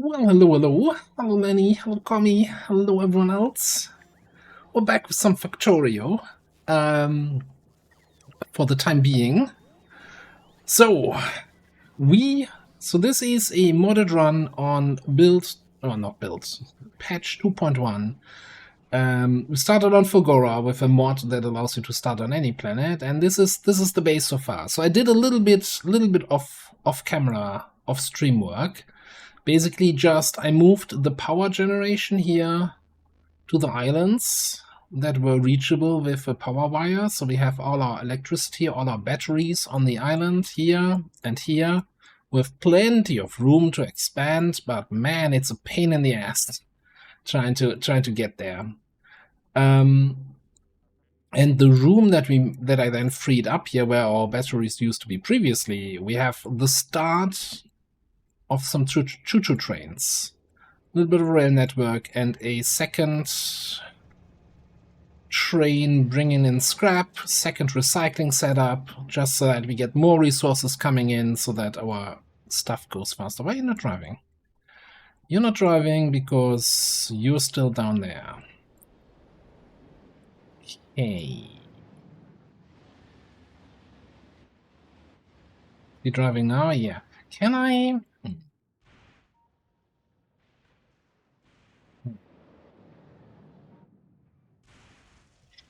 Well, hello, hello. Hello, Lenny. Hello, Commie. Hello, everyone else. We're back with some Factorio. For the time being. So, this is a modded run on patch 2.1. We started on Fulgora with a mod that allows you to start on any planet, and this is the base so far. So I did a little bit off camera, off stream work. Basically, I moved the power generation here to the islands that were reachable with a power wire. So we have all our electricity, all our batteries on the island here and here, with plenty of room to expand. But man, it's a pain in the ass trying to get there. And the room that I then freed up here, where our batteries used to be previously, we have the start of some choo-choo trains, a little bit of a rail network, and a second train bringing in scrap, second recycling setup, just so that we get more resources coming in so that our stuff goes faster. Why are you not driving? You're not driving because you're still down there. Hey. You driving now? Yeah. Can I?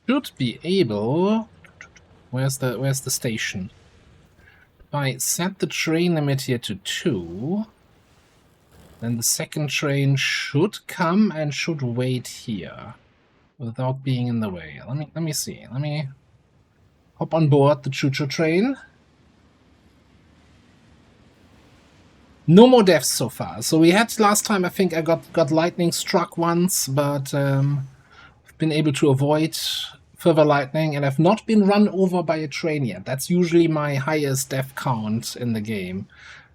Should be able. Where's the station? If I set the train limit here to 2, then the second train should come and should wait here without being in the way. Let me see. Let me hop on board the choo-choo train. No more deaths so far. So we had last time, I think I got lightning struck once, but I've been able to avoid further lightning, and I've not been run over by a train yet. That's usually my highest death count in the game,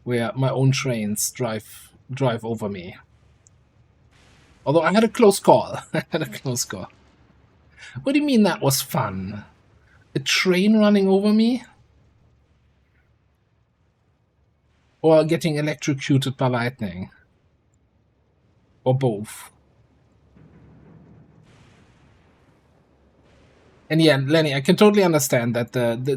where my own trains drive over me. Although I had a close call. What do you mean that was fun? A train running over me? Or getting electrocuted by lightning? Or both? And yeah, Lenny, I can totally understand that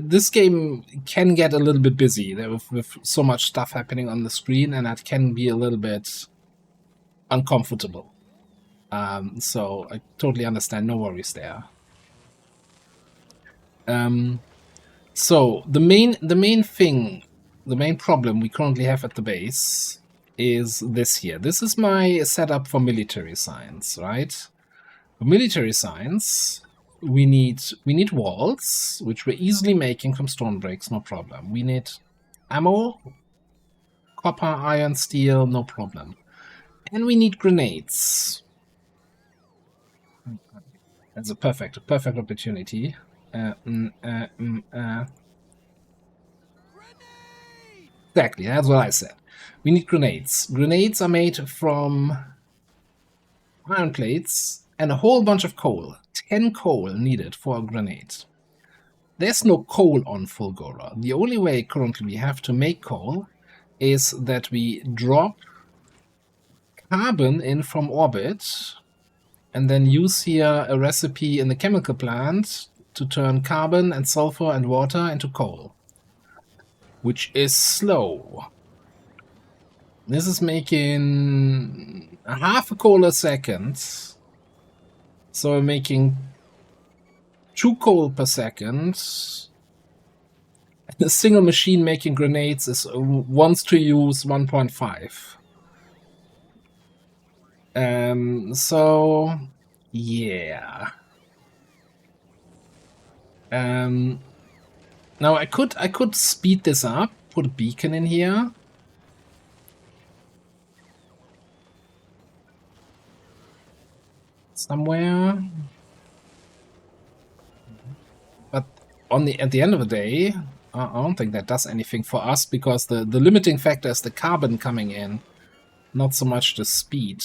this game can get a little bit busy with so much stuff happening on the screen, and that can be a little bit uncomfortable. So I totally understand. No worries there. So the main problem we currently have at the base is this here. This is my setup for military science, right? For military science, we need walls, which we're easily making from stone bricks, no problem. We need ammo, copper, iron, steel, no problem. And we need grenades. That's a perfect opportunity. Exactly, that's what I said. We need grenades. Grenades are made from iron plates and a whole bunch of coal. 10 coal needed for a grenade. There's no coal on Fulgora. The only way currently we have to make coal is that we drop carbon in from orbit and then use here a recipe in the chemical plant to turn carbon and sulfur and water into coal, which is slow. This is making half a coal a second. So we're making 2 coal per second. A single machine making grenades wants to use 1.5. So yeah. Now I could speed this up, put a beacon in here. Somewhere. But at the end of the day, I don't think that does anything for us, because the limiting factor is the carbon coming in, not so much the speed.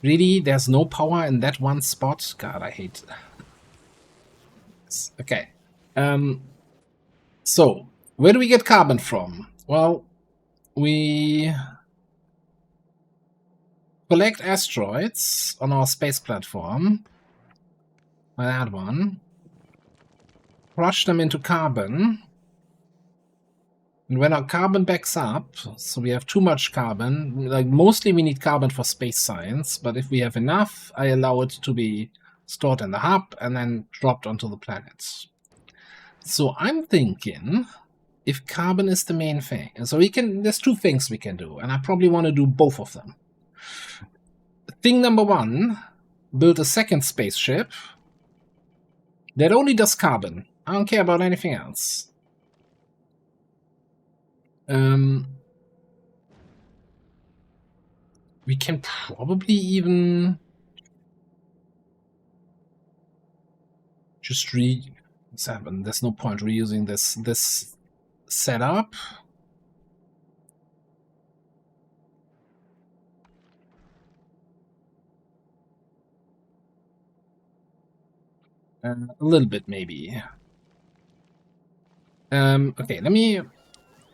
Really? There's no power in that one spot? God, I hate it. Okay. So, where do we get carbon from? Well, we collect asteroids on our space platform. That one. Crush them into carbon. And when our carbon backs up, so we have too much carbon, like mostly we need carbon for space science, but if we have enough, I allow it to be stored in the hub and then dropped onto the planet. So I'm thinking if carbon is the main thing, so there's two things we can do, and I probably want to do both of them. Thing number one, build a second spaceship that only does carbon. I don't care about anything else. We can probably even just there's no point reusing this setup. A little bit maybe. Okay, let me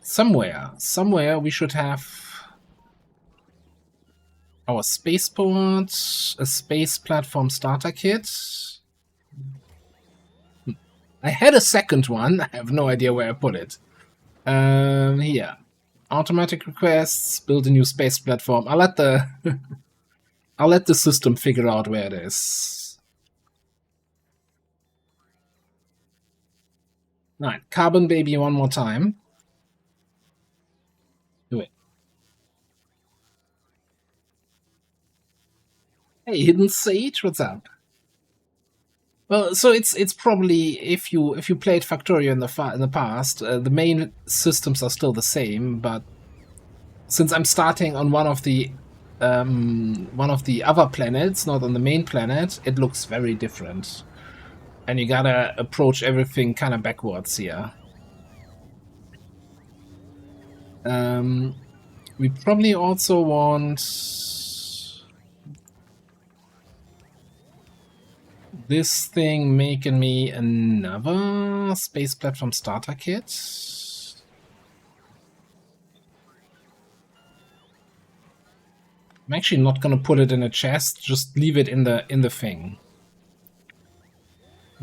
somewhere we should have our spaceport, a space platform starter kit. I had a second one. I have no idea where I put it. Here. Automatic requests, build a new space platform. I'll let the I'll let the system figure out where it is. Alright, Carbon Baby one more time. Do it. Hey, Hidden Sage, what's up? Well, so it's probably if you played Factorio in the past, the main systems are still the same, but since I'm starting on one of the other planets, not on the main planet, it looks very different, and you gotta approach everything kind of backwards here. We probably also want this thing making me another space platform starter kit. I'm actually not gonna put it in a chest, just leave it in the thing.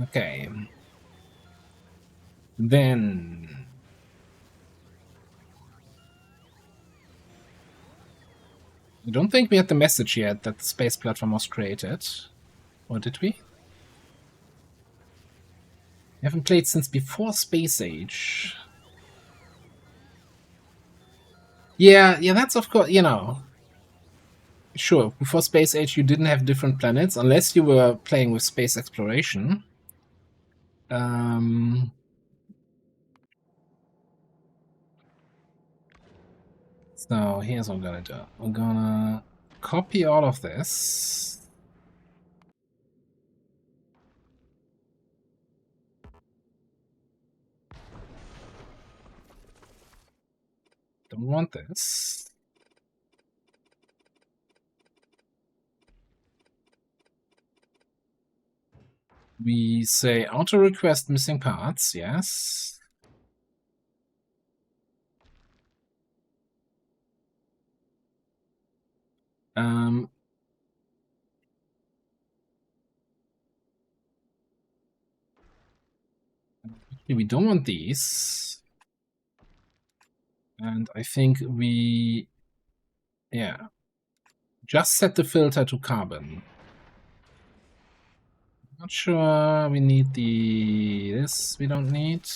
Okay. Then I don't think we had the message yet that the space platform was created. Or did we? We haven't played since before Space Age. Yeah, that's of course, Sure, before Space Age you didn't have different planets, unless you were playing with space exploration. So here's what I'm gonna do. I'm gonna copy all of this. Don't want this. We say auto request missing parts, yes. We don't want these. And I think just set the filter to carbon. Not sure we need this we don't need.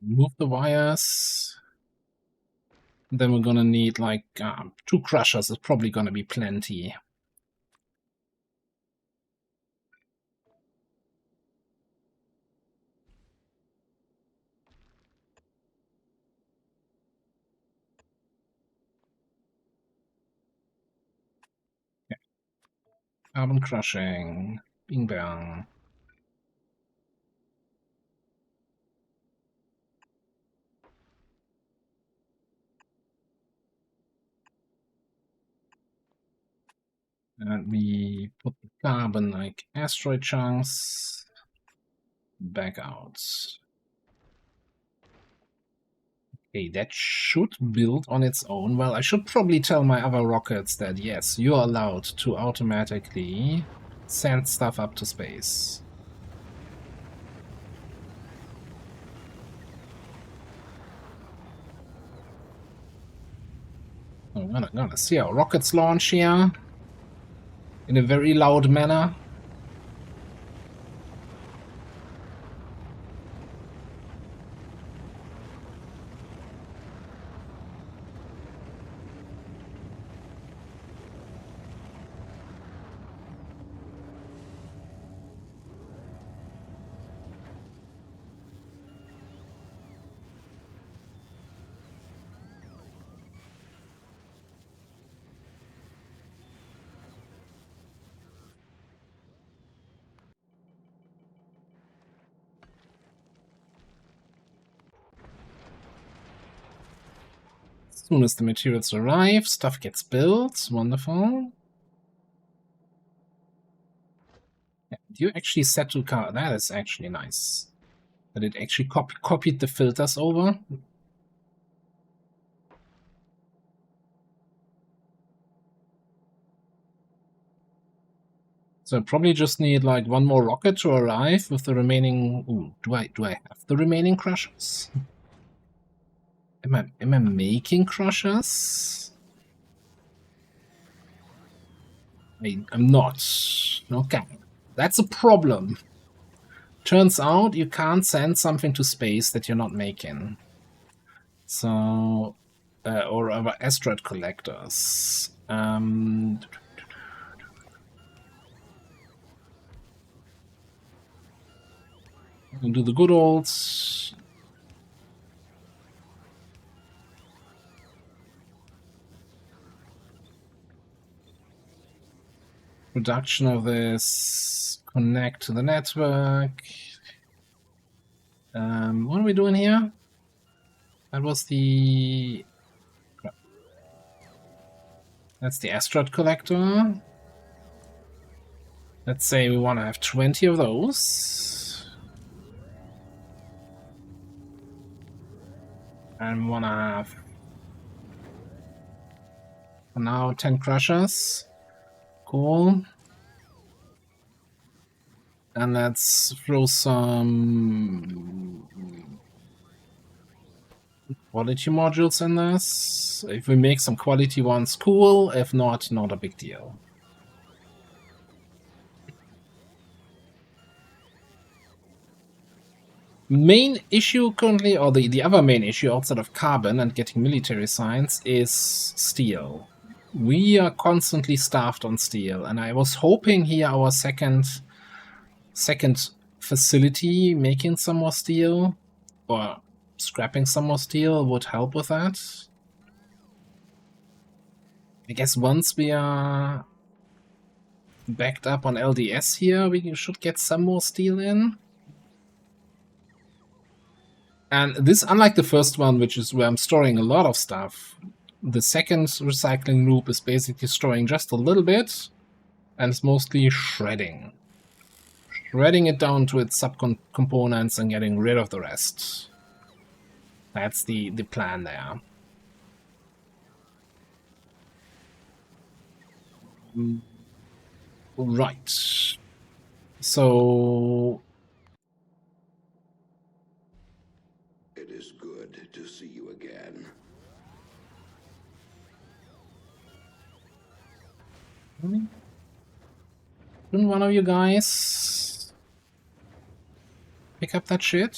Move the wires. Then we're gonna need like 2 crushers is probably gonna be plenty. Okay. Carbon crushing. Bing bang. And we put the carbon like asteroid chunks back out. Okay, that should build on its own. Well, I should probably tell my other rockets that yes, you're allowed to automatically send stuff up to space. I'm gonna see our rockets launch here in a very loud manner. As soon as the materials arrive, stuff gets built. Wonderful. Yeah, you actually set to car. That is actually nice. That it actually copied the filters over. So I probably just need like one more rocket to arrive with the remaining. Ooh, do I have the remaining crushers? Am I making crushers? I'm not. Okay, that's a problem. Turns out you can't send something to space that you're not making. So, or our asteroid collectors. Do the good old production of this. Connect to the network. What are we doing here? That was the... That's the asteroid collector. Let's say we want to have 20 of those. And we want to have, for now, 10 crushers. Cool. And let's throw some quality modules in this. If we make some quality ones, cool. If not, not a big deal. Main issue currently, or the other main issue outside of carbon and getting military science, is steel. We are constantly starved on steel, and I was hoping here our second facility making some more steel, or scrapping some more steel, would help with that. I guess once we are backed up on LDS here, we should get some more steel in. And this, unlike the first one, which is where I'm storing a lot of stuff, the second recycling loop is basically storing just a little bit, and it's mostly shredding. Shredding it down to its subcomponents and getting rid of the rest. That's the plan there. Right. So... It is good to see you again. Couldn't one of you guys pick up that shit?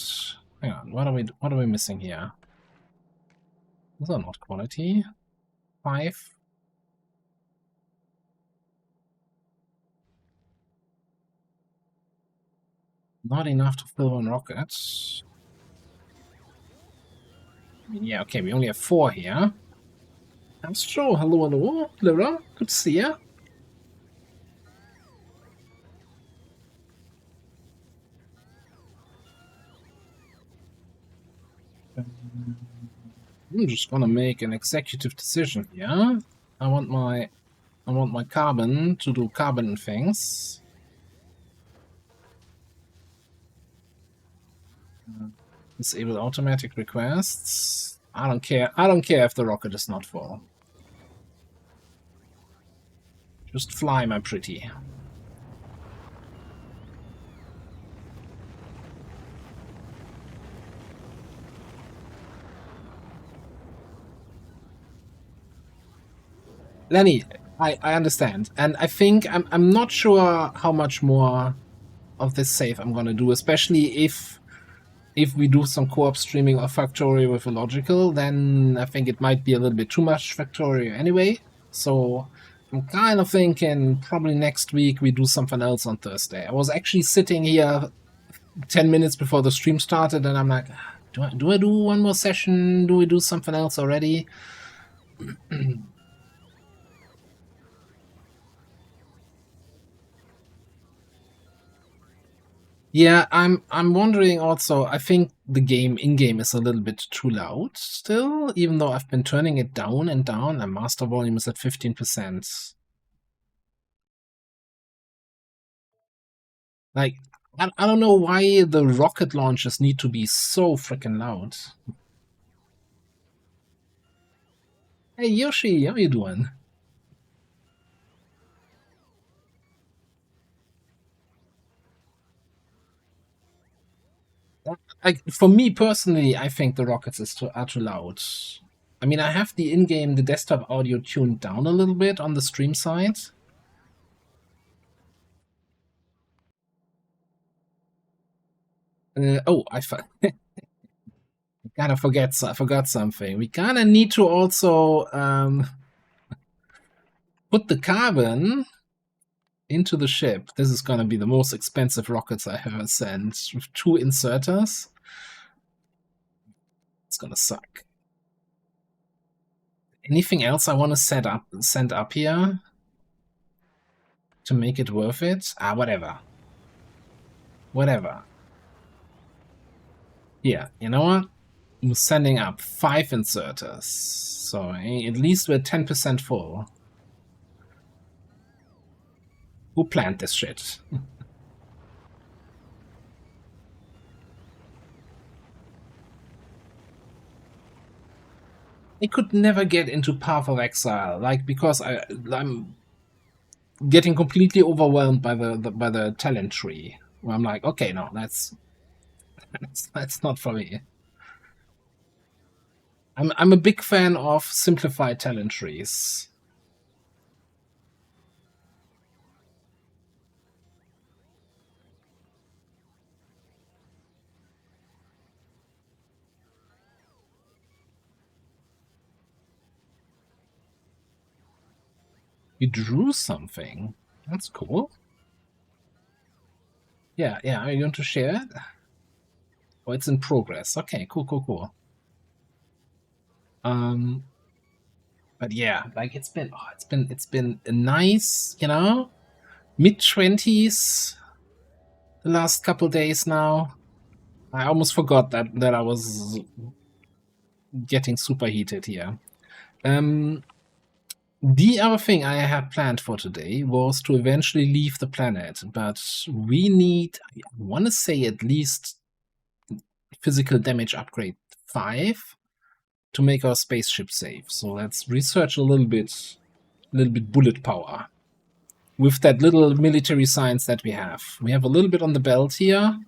Hang on, what are we missing here? Those are not quality. 5. Not enough to fill one rocket. Yeah, okay, we only have 4 here. Astro, hello, Lyra, good to see ya. I'm just gonna make an executive decision here. I want my I want my carbon to do carbon things. Disable automatic requests. I don't care. I don't care if the rocket is not full. Just fly, my pretty. Lenny, I understand. And I think I'm not sure how much more of this save I'm gonna do, especially if we do some co-op streaming of Factorio with Illogical, then I think it might be a little bit too much Factorio anyway. So I'm kind of thinking probably next week we do something else on Thursday. I was actually sitting here 10 minutes before the stream started and I'm like, do I do one more session? Do we do something else already? Yeah, I'm wondering also, I think the game in-game is a little bit too loud still, even though I've been turning it down and down, and master volume is at 15%. Like, I don't know why the rocket launches need to be so freaking loud. Hey Yoshi, how you doing? Like, for me personally, I think the rockets are too loud. I mean, I have the in-game, the desktop audio tuned down a little bit on the stream side. Oh, I forgot something. We kind of need to also put the carbon into the ship. This is going to be the most expensive rockets I ever sent. With 2 inserters. It's going to suck. Anything else I want to send up here to make it worth it? Whatever. Whatever. Yeah, you know what? I'm sending up 5 inserters. So at least we're 10% full. Who planned this shit? I could never get into Path of Exile, like, because I'm getting completely overwhelmed by the talent tree. Where I'm like, okay, no, that's not for me. I'm a big fan of simplified talent trees. You drew something. That's cool. Yeah, yeah. Are you going to share it? Oh, it's in progress. Okay, cool, cool, cool. But yeah, like it's been a nice, mid-20s the last couple days now. I almost forgot that I was getting superheated here. The other thing I had planned for today was to eventually leave the planet, but we need, I want to say, at least physical damage upgrade 5 to make our spaceship safe. So let's research a little bit bullet power with that little military science that we have. We have a little bit on the belt here.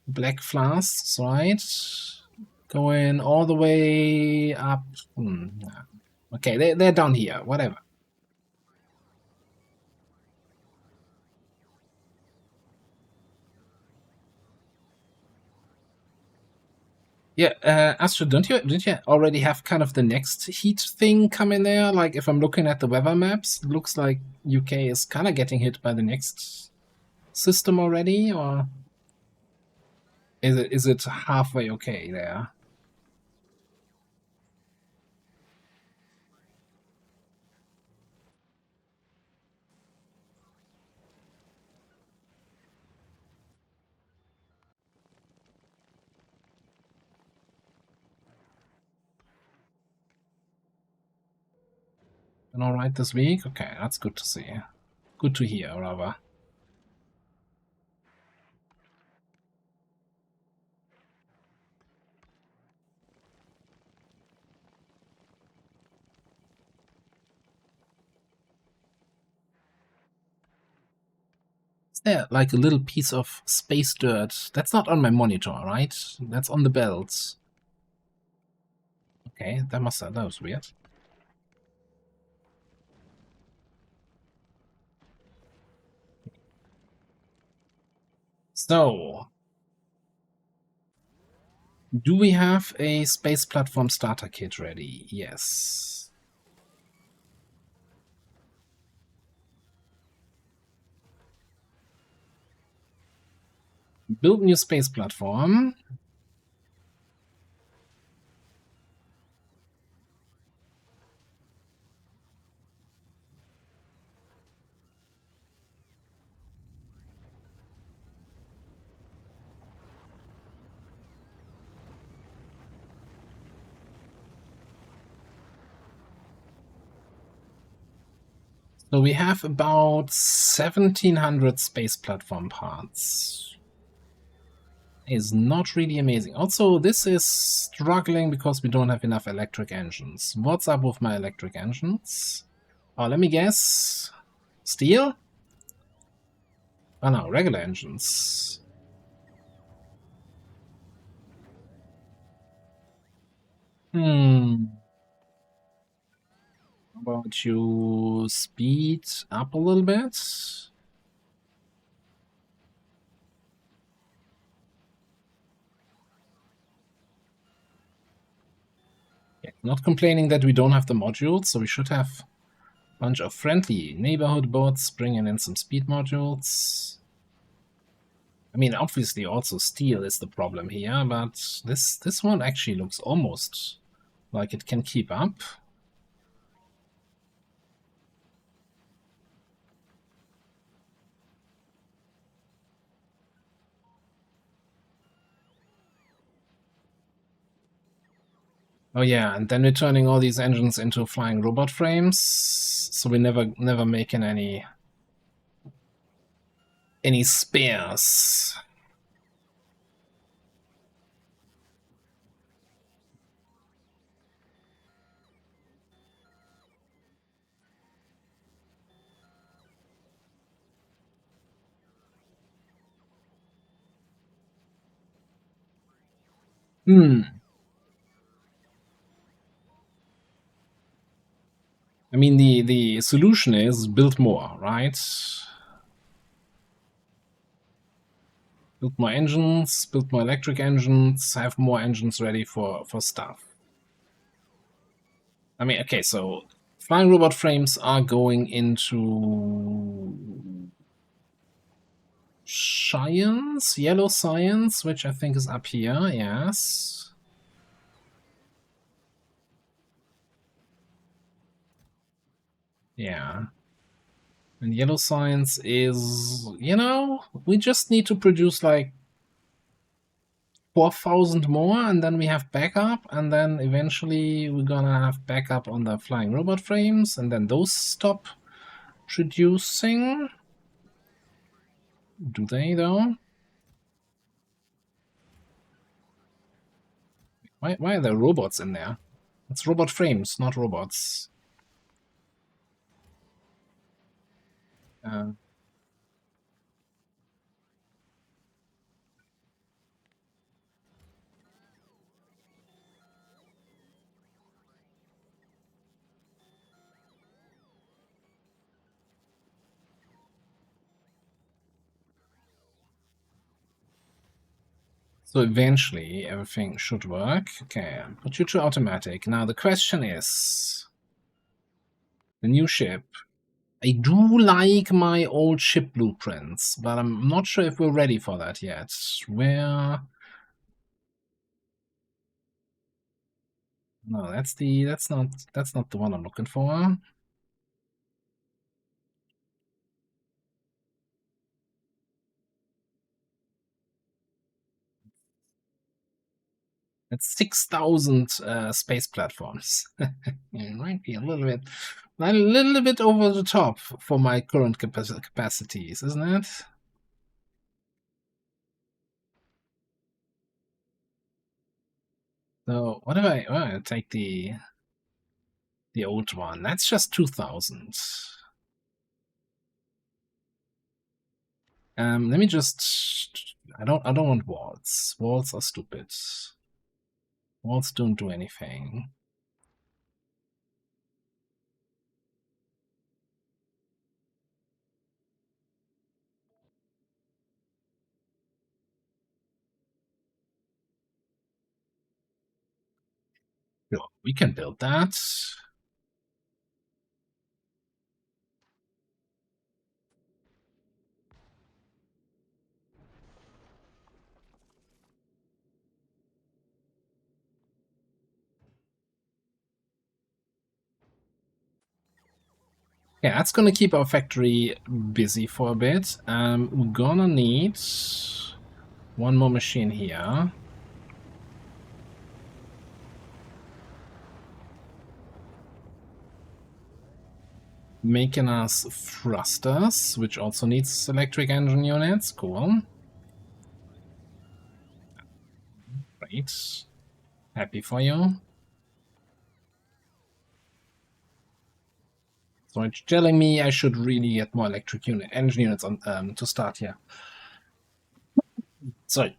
Black flasks, right? Going all the way up. Okay, they're down here. Whatever. Yeah, Astrid, don't you already have kind of the next heat thing coming there? Like, if I'm looking at the weather maps, it looks like UK is kind of getting hit by the next system already, or is it halfway okay there? Been alright this week? Okay, that's good to see. Good to hear, rather. Is there like a little piece of space dirt? That's not on my monitor, right? That's on the belts. Okay, that was weird. So, do we have a space platform starter kit ready? Yes. Build new space platform. So we have about 1700 space platform parts. Is not really amazing. Also, this is struggling because we don't have enough electric engines. What's up with my electric engines? Oh, let me guess. Steel? Oh no, regular engines. Hmm. How about you speed up a little bit? Yeah, not complaining that we don't have the modules, so we should have a bunch of friendly neighborhood bots bringing in some speed modules. I mean, obviously also steel is the problem here, but this one actually looks almost like it can keep up. Oh yeah, and then we're turning all these engines into flying robot frames, so we never making any spares. Hmm. I mean, the solution is build more, right? Build more engines, build more electric engines, have more engines ready for stuff. I mean, okay, so flying robot frames are going into science, yellow science, which I think is up here, yes. Yeah. And yellow science is, we just need to produce like 4,000 more, and then we have backup, and then eventually we're gonna have backup on the flying robot frames, and then those stop producing. Do they, though? Why are there robots in there? It's robot frames, not robots. Uh, so eventually everything should work. Okay, put you to automatic. Now the question is, the new ship. I do like my old ship blueprints, but I'm not sure if we're ready for that yet. Where? No, that's not the one I'm looking for. It's 6,000 space platforms. It might be a little bit over the top for my current capacities, isn't it? So what if I take the old one? That's just 2,000. Let me just. I don't want walls. Walls are stupid. Walls don't do anything. Sure, we can build that. Yeah, that's gonna keep our factory busy for a bit. We're gonna need one more machine here. Making us thrusters, which also needs electric engine units. Cool. Great. Happy for you. So it's telling me I should really get more electric engine units on to start here. Sorry.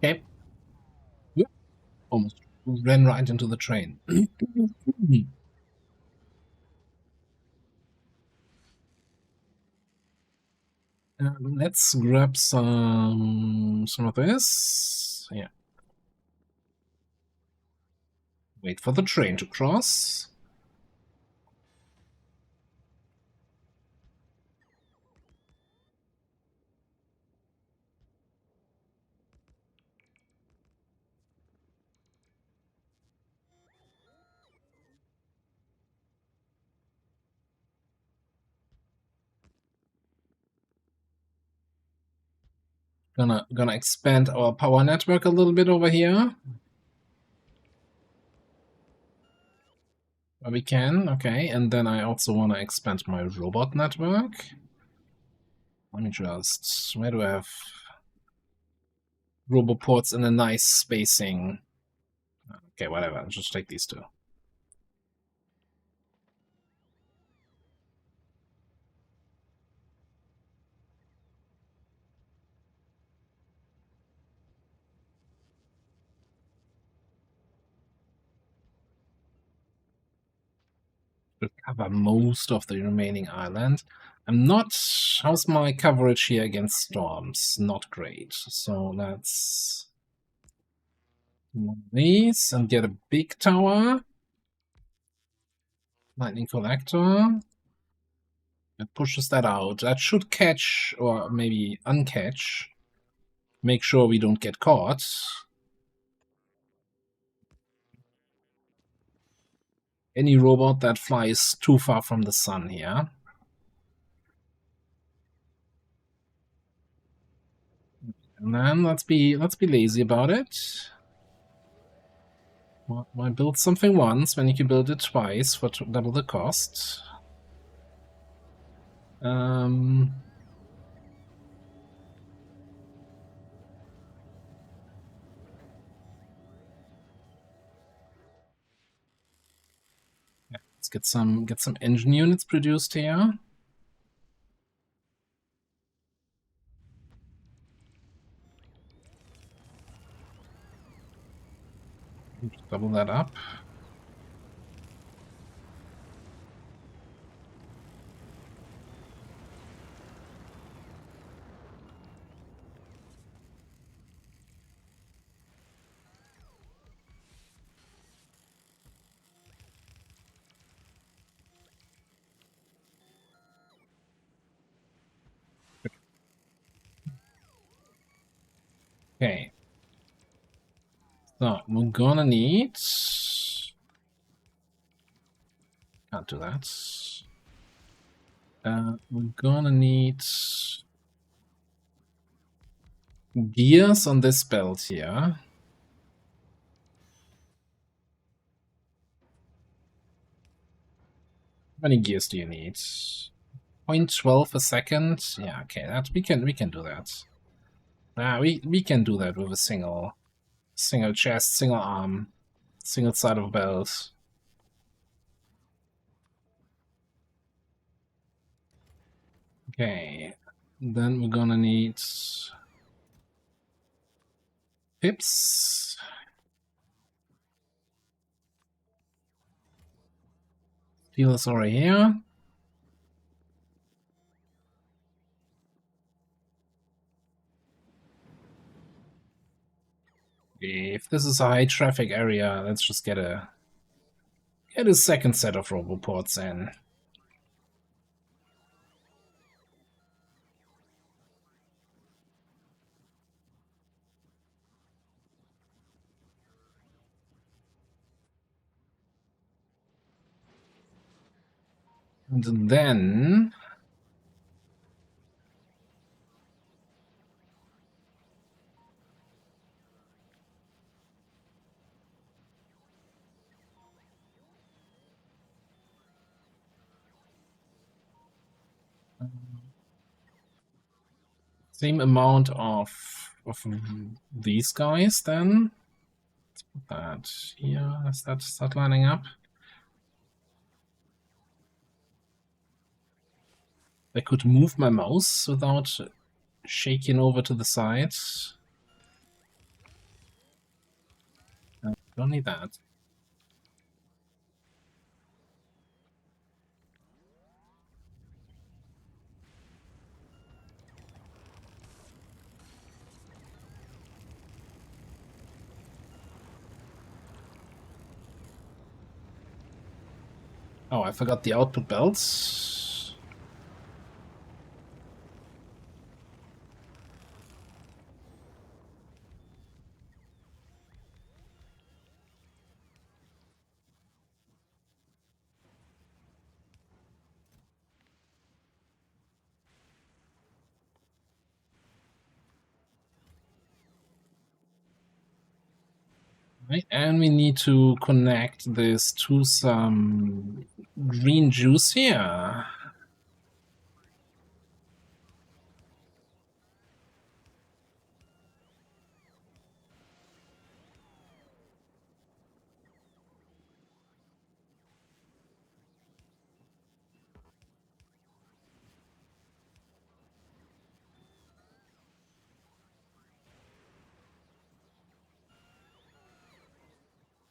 Okay. Whoop. Almost ran right into the train. Let's grab some of this. Yeah. Wait for the train to cross. Gonna expand our power network a little bit over here. Where we can, okay. And then I also want to expand my robot network. Let me just... Where do I have roboports in a nice spacing? Okay, whatever. I'll just take these two. To cover most of the remaining island. I'm not... How's my coverage here against storms? Not great. So let's... One of these and get a big tower. Lightning collector. It pushes that out. That should catch, or maybe uncatch. Make sure we don't get caught. Any robot that flies too far from the sun here. And then let's be lazy about it. Why build something once when you can build it twice for double the cost? Yeah, let's get some engine units produced here. Double that up. Okay, So we're gonna need. Can't do that. We're gonna need gears on this belt here. How many gears do you need? 0.12 a second. Yeah, okay, that we can do that. We can do that with a single chest, single arm, single side of belt. Okay, then we're gonna need pips. Steel is already here. If this is a high traffic area, let's just get a second set of roboports in. And then same amount of these guys then. Let's put that here. Does that start lining up? I could move my mouse without shaking over to the side. Don't need that. Oh, I forgot the output belts. Right, and we need to connect this to some green juice here.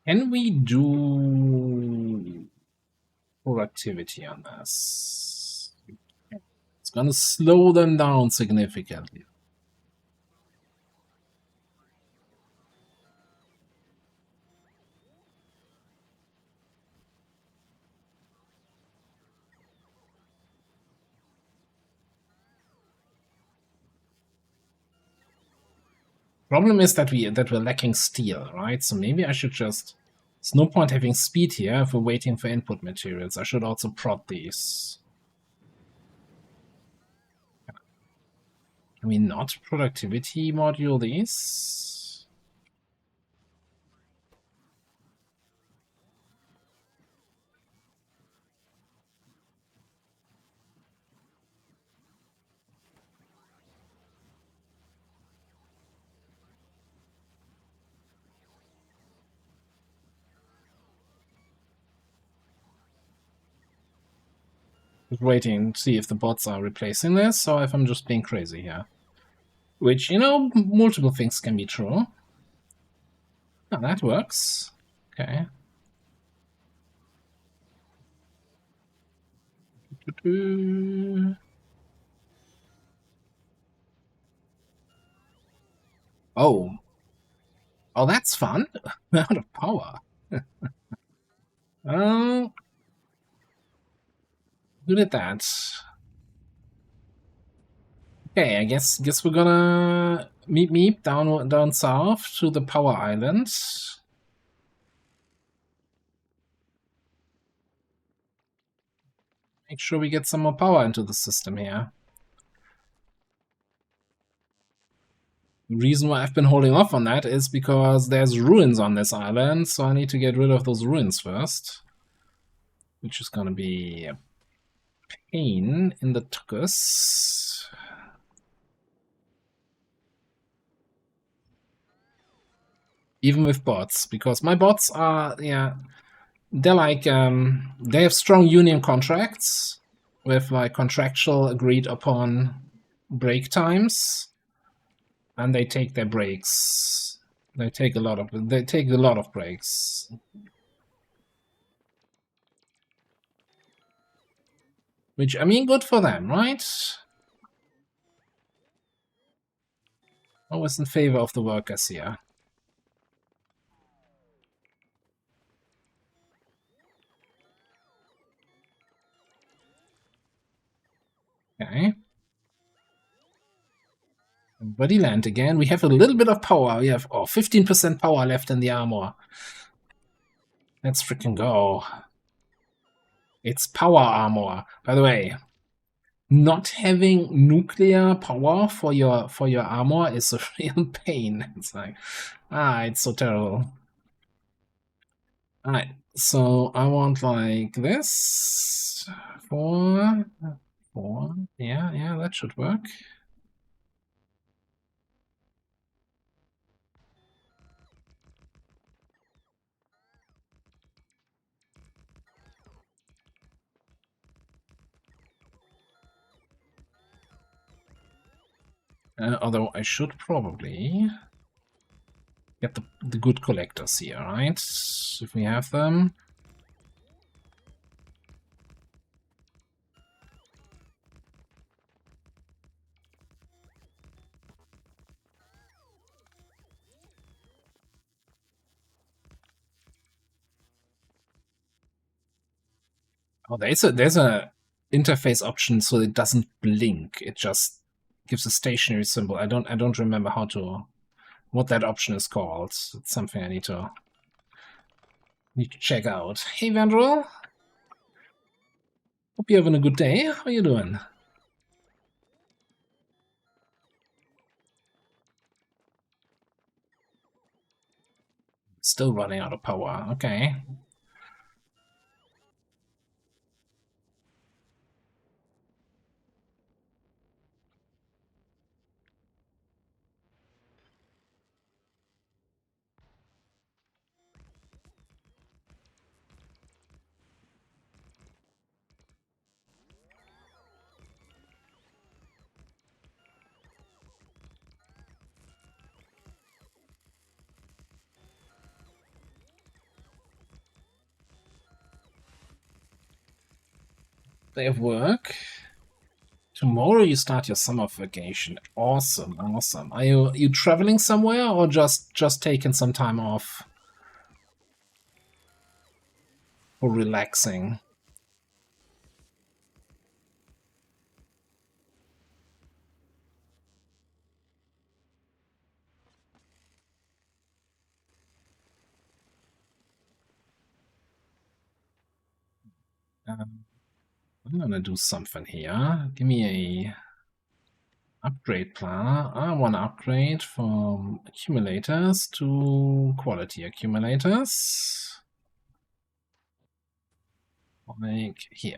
Can we do productivity on this? It's gonna slow them down significantly. Problem is that we're lacking steel, right? So maybe I should just. There's no point having speed here if we're waiting for input materials. I should also prod these. Can we not productivity module these? Just waiting to see if the bots are replacing this or if I'm just being crazy here. Which, you know, multiple things can be true. Oh, that works. Okay. Oh. Oh, that's fun. Out of power. Oh. Who did that? Okay, I guess we're gonna Meep meep down south to the power island. Make sure we get some more power into the system here. The reason why I've been holding off on that is because there's ruins on this island, so I need to get rid of those ruins first. Which is gonna be a pain in the tuchus. Even with bots, because my bots are, yeah, they're like, they have strong union contracts with like contractual agreed upon break times, and they take their breaks. They take a lot of breaks. Which, I mean, good for them, right? Always in favor of the workers here. Okay. Everybody land again. We have a little bit of power. We have 15% power left in the armor. Let's freaking go. It's power armor. By the way, not having nuclear power for your armor is a real pain. It's like, it's so terrible. Alright, so I want like this. 4. Yeah, that should work. Although I should probably get the good collectors here, right? If we have them. Oh, there's a interface option so it doesn't blink. It just gives a stationary symbol. I don't remember what that option is called. It's something I need to check out. Hey Vandrel. Hope you're having a good day. How you doing? Still running out of power. Okay. Day of work. Tomorrow you start your summer vacation. Awesome, awesome. Are you traveling somewhere or just taking some time off for relaxing? I'm gonna do something here. Give me a upgrade plan. I want to upgrade from accumulators to quality accumulators. Like here.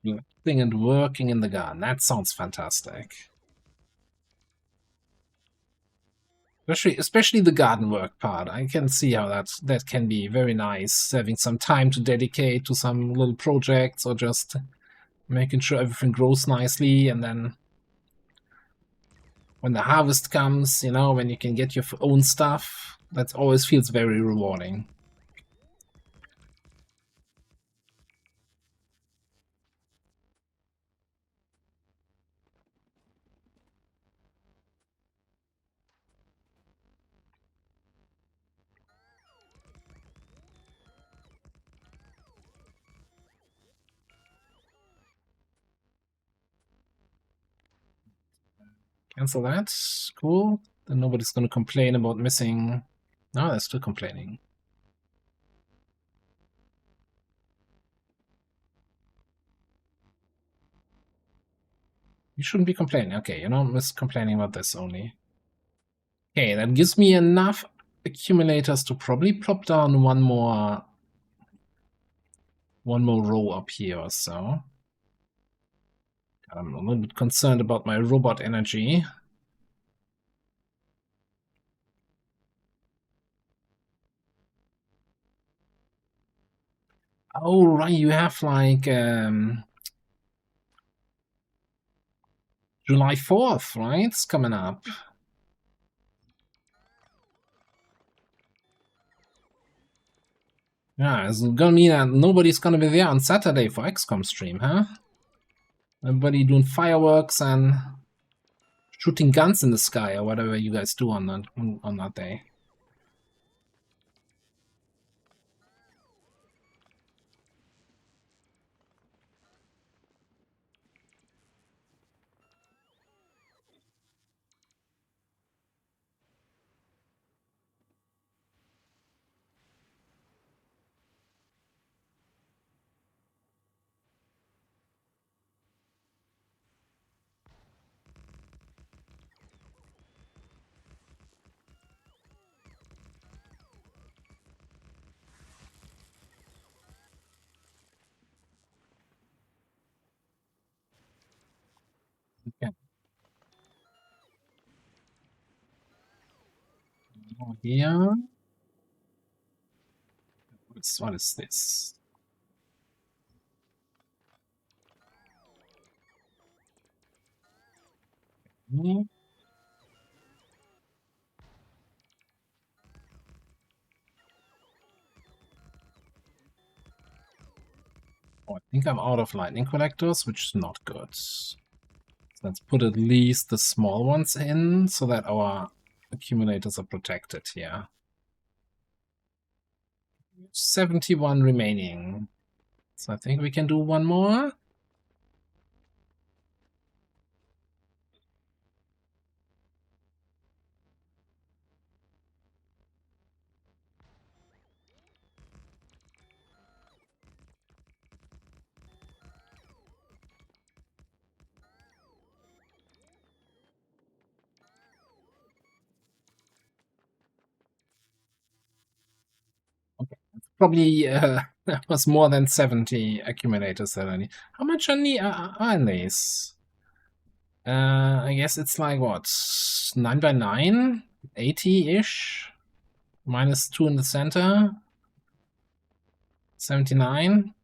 Living and working in the garden. That sounds fantastic. Especially the garden work part. I can see how that can be very nice, having some time to dedicate to some little projects or just making sure everything grows nicely, and then when the harvest comes, when you can get your own stuff, that always feels very rewarding. Cancel that. Cool. Then nobody's gonna complain about missing. No, they're still complaining. You shouldn't be complaining. Okay, you're not complaining about this only. Okay, that gives me enough accumulators to probably plop down one more row up here or so. I'm a little bit concerned about my robot energy. Oh, right, you have like July 4th, right? It's coming up. Yeah, it's gonna mean that nobody's gonna be there on Saturday for XCOM stream, huh? Everybody doing fireworks and shooting guns in the sky or whatever you guys do on that day. Okay. Here. What is this? Okay. Oh, I think I'm out of lightning collectors, which is not good. So let's put at least the small ones in so that our accumulators are protected here. 71 remaining. So I think we can do one more. Okay, probably that was more than 70 accumulators that I need. How much are in these? I guess it's like what, 9 by 9, 80-ish, minus 2 in the center, 79.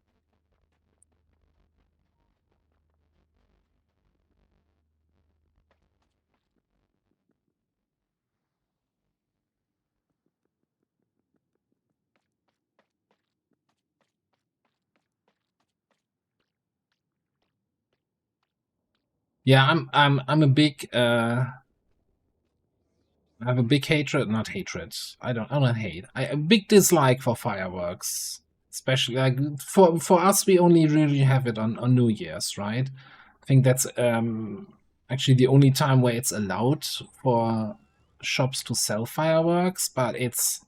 Yeah, I'm a big I have a big hatred, not hatred. I don't hate. A big dislike for fireworks, especially like for us. We only really have it on New Year's, right? I think that's actually the only time where it's allowed for shops to sell fireworks. But it's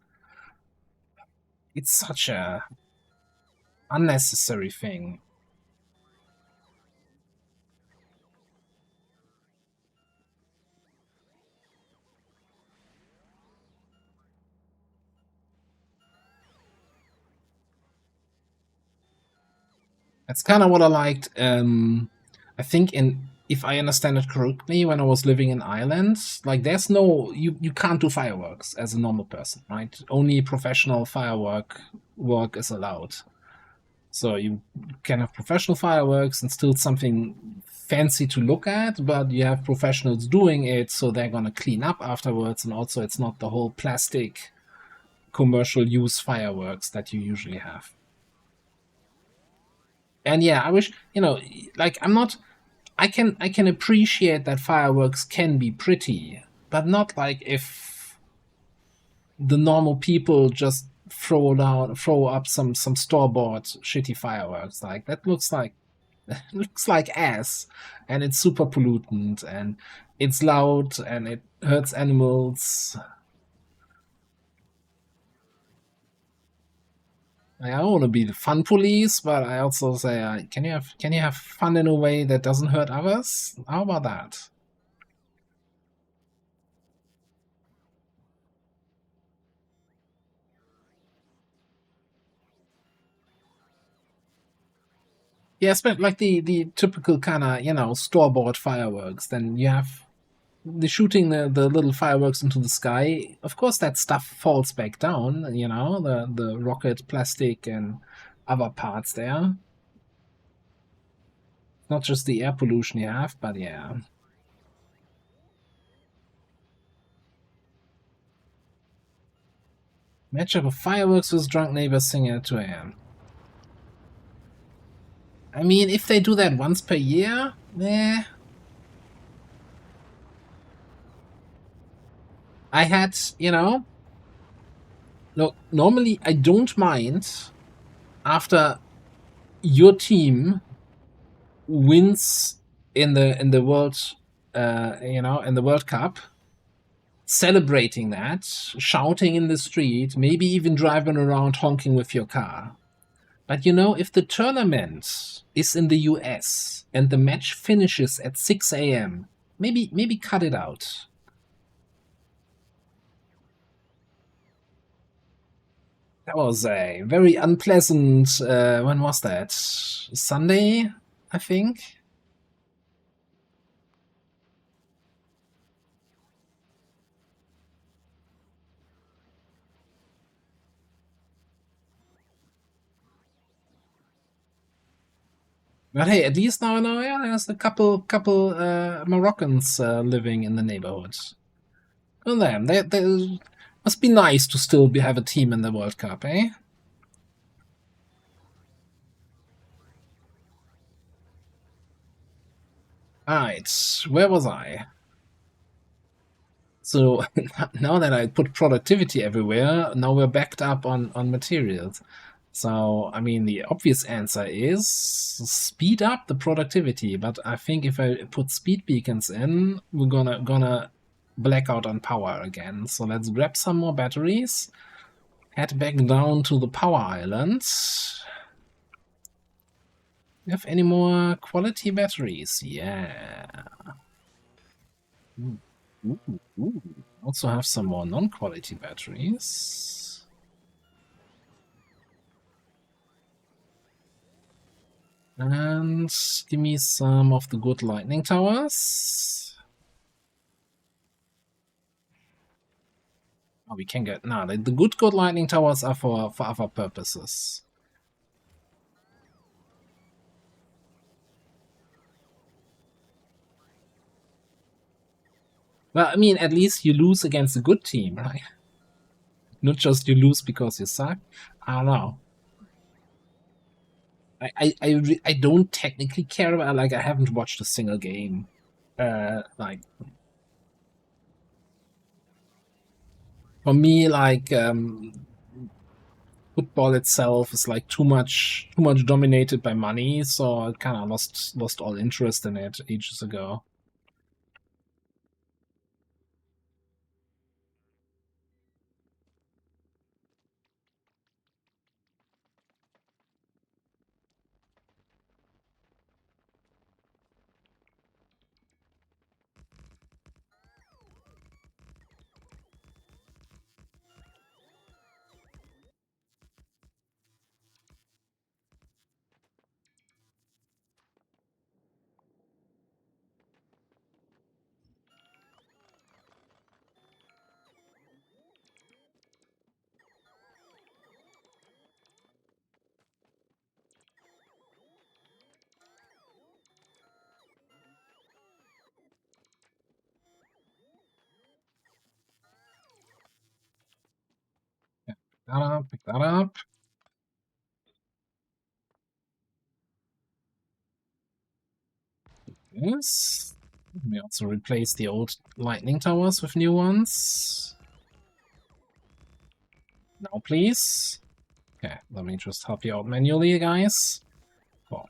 such a unnecessary thing. That's kind of what I liked. I think if I understand it correctly, when I was living in Ireland, like there's no you can't do fireworks as a normal person, right? Only professional work is allowed. So you can have professional fireworks and still something fancy to look at, but you have professionals doing it, so they're gonna clean up afterwards, and also it's not the whole plastic commercial use fireworks that you usually have. And yeah, I wish, like I can appreciate that fireworks can be pretty, but not like if the normal people just throw up some store-bought shitty fireworks. Like that looks like ass, and it's super pollutant, and it's loud and it hurts animals. I don't want to be the fun police, but I also say, can you have fun in a way that doesn't hurt others? How about that? Yeah, but like the typical kind of, store-bought fireworks. Then you have the shooting the little fireworks into the sky. Of course, that stuff falls back down. The rocket plastic and other parts there. Not just the air pollution you have, but yeah. Matchup of fireworks with drunk neighbors singing at 2 a.m. I mean, if they do that once per year, eh. I had, look, normally I don't mind after your team wins in the world, in the World Cup, celebrating that, shouting in the street, maybe even driving around honking with your car. But if the tournament is in the US and the match finishes at 6 a.m., maybe cut it out. That was a very unpleasant. When was that? Sunday, I think. But hey, at least now, yeah, there's a couple Moroccans living in the neighborhood. Well, then, they must be nice to still have a team in the World Cup, eh? Alright, where was I? So now that I put productivity everywhere, now we're backed up on materials. So I mean, the obvious answer is speed up the productivity. But I think if I put speed beacons in, we're gonna black out on power again. So let's grab some more batteries, head back down to the power island. You have any more quality batteries? Yeah. Ooh, ooh, ooh. Also have some more non-quality batteries. And give me some of the good lightning towers. Oh, we can get... No, the good lightning towers are for other purposes. Well, I mean, at least you lose against a good team, right? Not just you lose because you suck. I don't know. I don't technically care about, like, I haven't watched a single game. Like, for me, like, football itself is like too much dominated by money, so I kind of lost all interest in it ages ago. Yeah, pick that up. Yes. Let me also replace the old lightning towers with new ones. Now, please. Okay, let me just help you out manually, guys. Cool.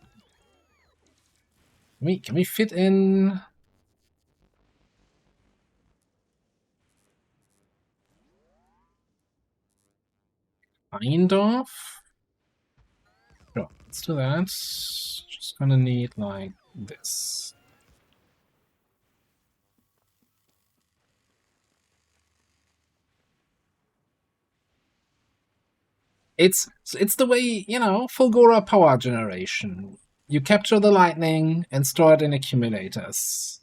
Can we fit in? kind of. Sure, let's do that. Just gonna need like this. It's the way, you know, Fulgora power generation. You capture the lightning and store it in accumulators.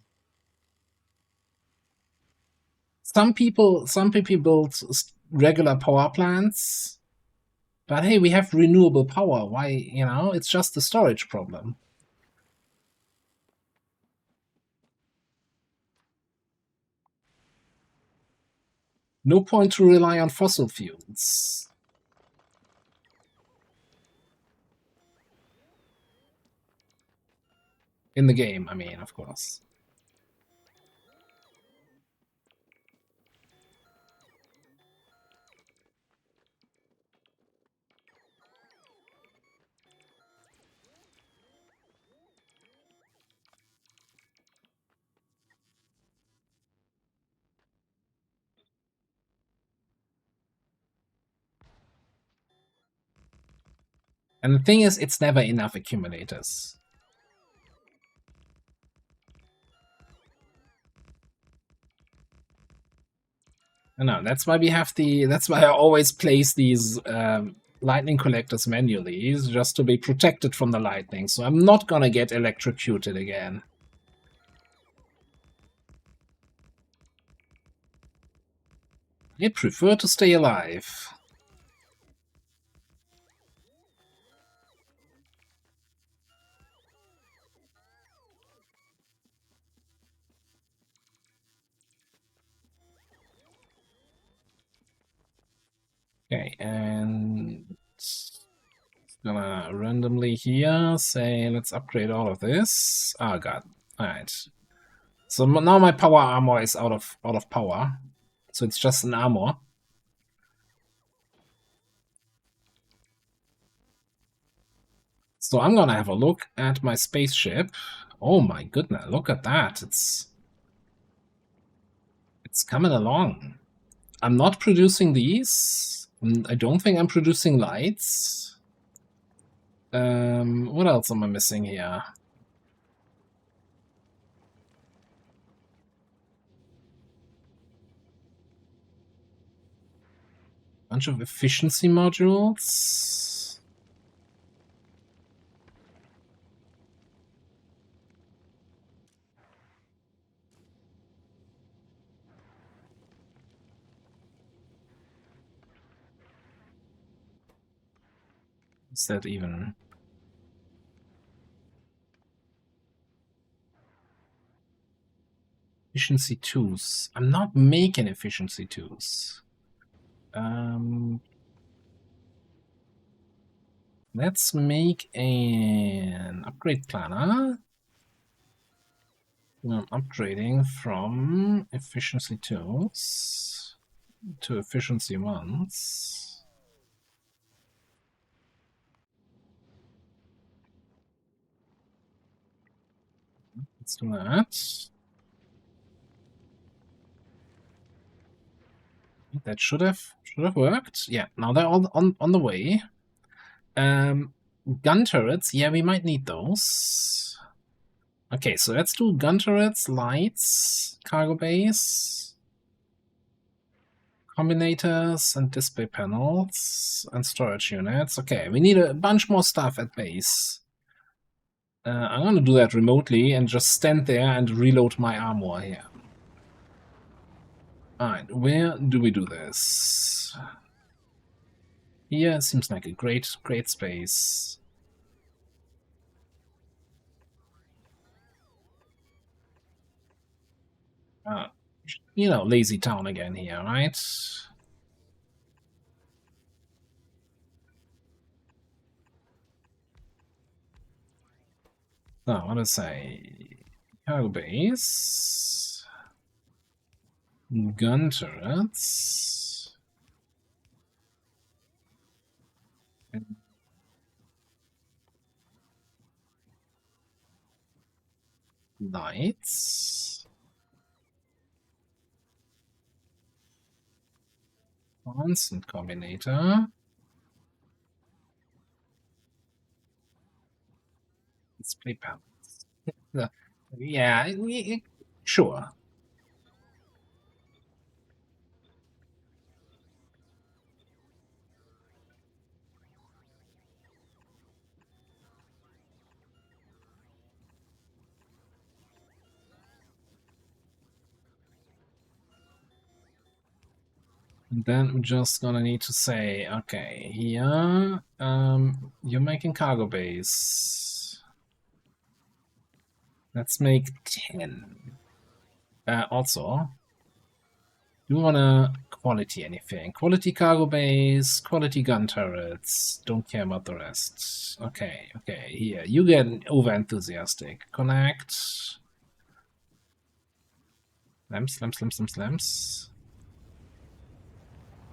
Some people build regular power plants, but hey, we have renewable power. Why, you know, it's just a storage problem. No point to rely on fossil fuels. In the game, I mean, of course. And the thing is, it's never enough accumulators. I know, that's why we have that's why I always place these lightning collectors manually, just to be protected from the lightning, so I'm not gonna get electrocuted again. I prefer to stay alive. Okay, and gonna randomly here say let's upgrade all of this. Oh god. Alright. So now my power armor is out of power. So it's just an armor. So I'm gonna have a look at my spaceship. Oh my goodness, look at that. It's coming along. I'm not producing these. I don't think I'm producing lights. What else am I missing here? Bunch of efficiency modules. Is that even... Efficiency 2s. I'm not making efficiency 2s. Let's make an upgrade planner. I'm upgrading from efficiency 2s to efficiency 1s. Let's do that. That should have worked. Yeah, now they're all on the way. Gun turrets, yeah, we might need those. Okay, so let's do gun turrets, lights, cargo base, combinators, and display panels, and storage units. Okay, we need a bunch more stuff at base. I'm gonna do that remotely and just stand there and reload my armor here. Alright, where do we do this? Here seems like a great space. You know, lazy town again here, right? So, what do I say? Cargo base. Gun turrets. Lights. Constant combinator. Display panels. Yeah, sure. And then we're just gonna need to say, okay, here, you're making cargo base. Let's make 10. Also, do you wanna quality anything? Quality cargo base, quality gun turrets. Don't care about the rest. Okay, okay, here, you get over enthusiastic. Connect. Lamps, lamps, lamps, lamps, lamps.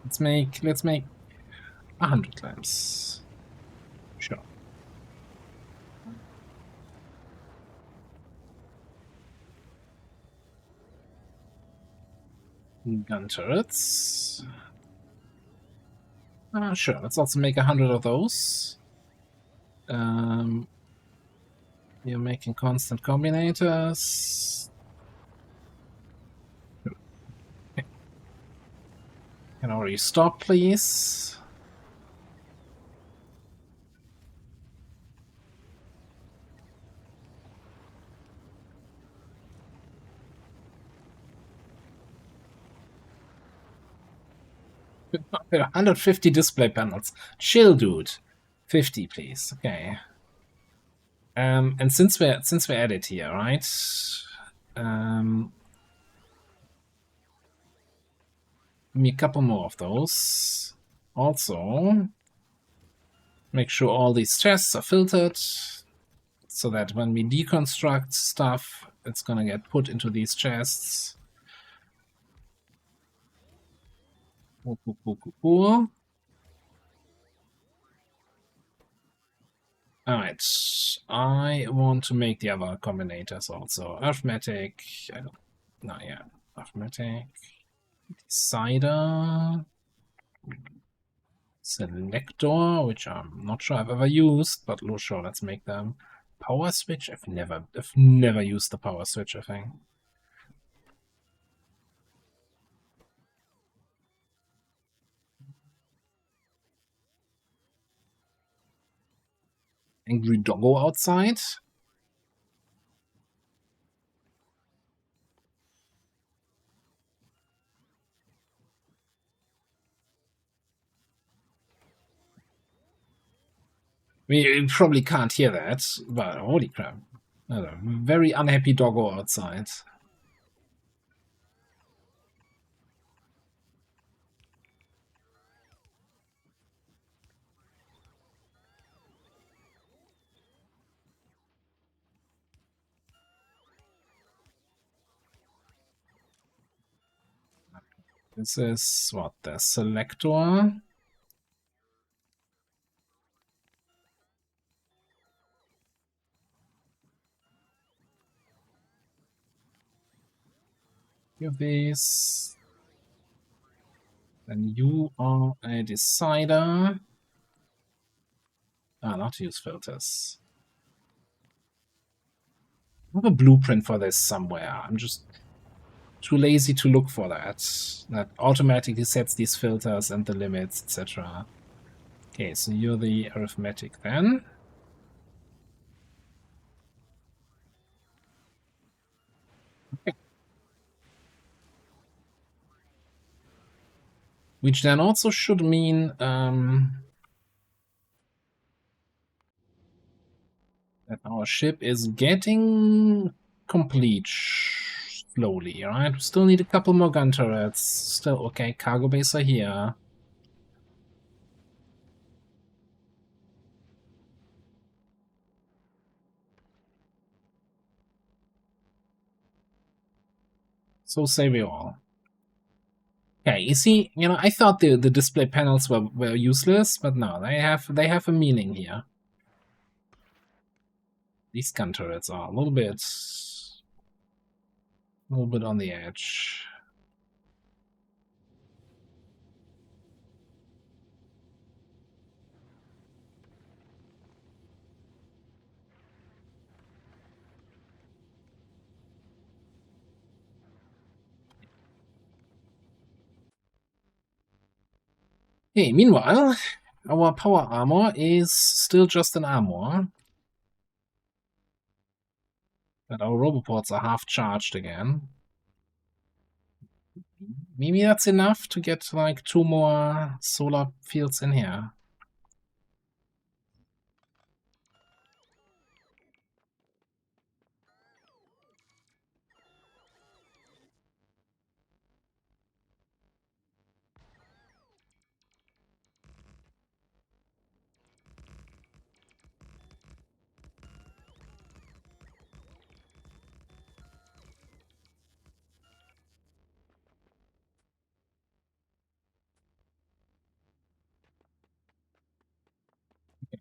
Let's make 100 lamps. Sure. Gun turrets. Sure, let's also make 100 of those. You're making constant combinators. Can already stop, please? There are 150 display panels. Chill, dude. 50, please. Okay. And since we're at it here, right? Give me a couple more of those. Also, make sure all these chests are filtered so that when we deconstruct stuff, it's gonna get put into these chests. Cool, cool, cool, cool, cool. Alright, I want to make the other combinators also. Arithmetic, no, yeah, arithmetic, decider, selector, which I'm not sure I've ever used, but sure, let's make them. Power switch, I've never used the power switch, I think. Angry doggo outside. I mean, you probably can't hear that, but holy crap. Very unhappy doggo outside. This is what, the selector. Give these. Then you are a decider. Not use filters. I have a blueprint for this somewhere. I'm just too lazy to look for that. That automatically sets these filters and the limits, etc. Okay, so you're the arithmetic then. Okay. Which then also should mean that our ship is getting complete slowly, right? We still need a couple more gun turrets. Still, okay, cargo base are here. So say we all. Okay, you see, I thought the display panels were useless, but no, they have a meaning here. These gun turrets are a little bit on the edge. Hey, meanwhile, our power armor is still just an armor. But our roboports are half charged again. Maybe that's enough to get like 2 more solar fields in here.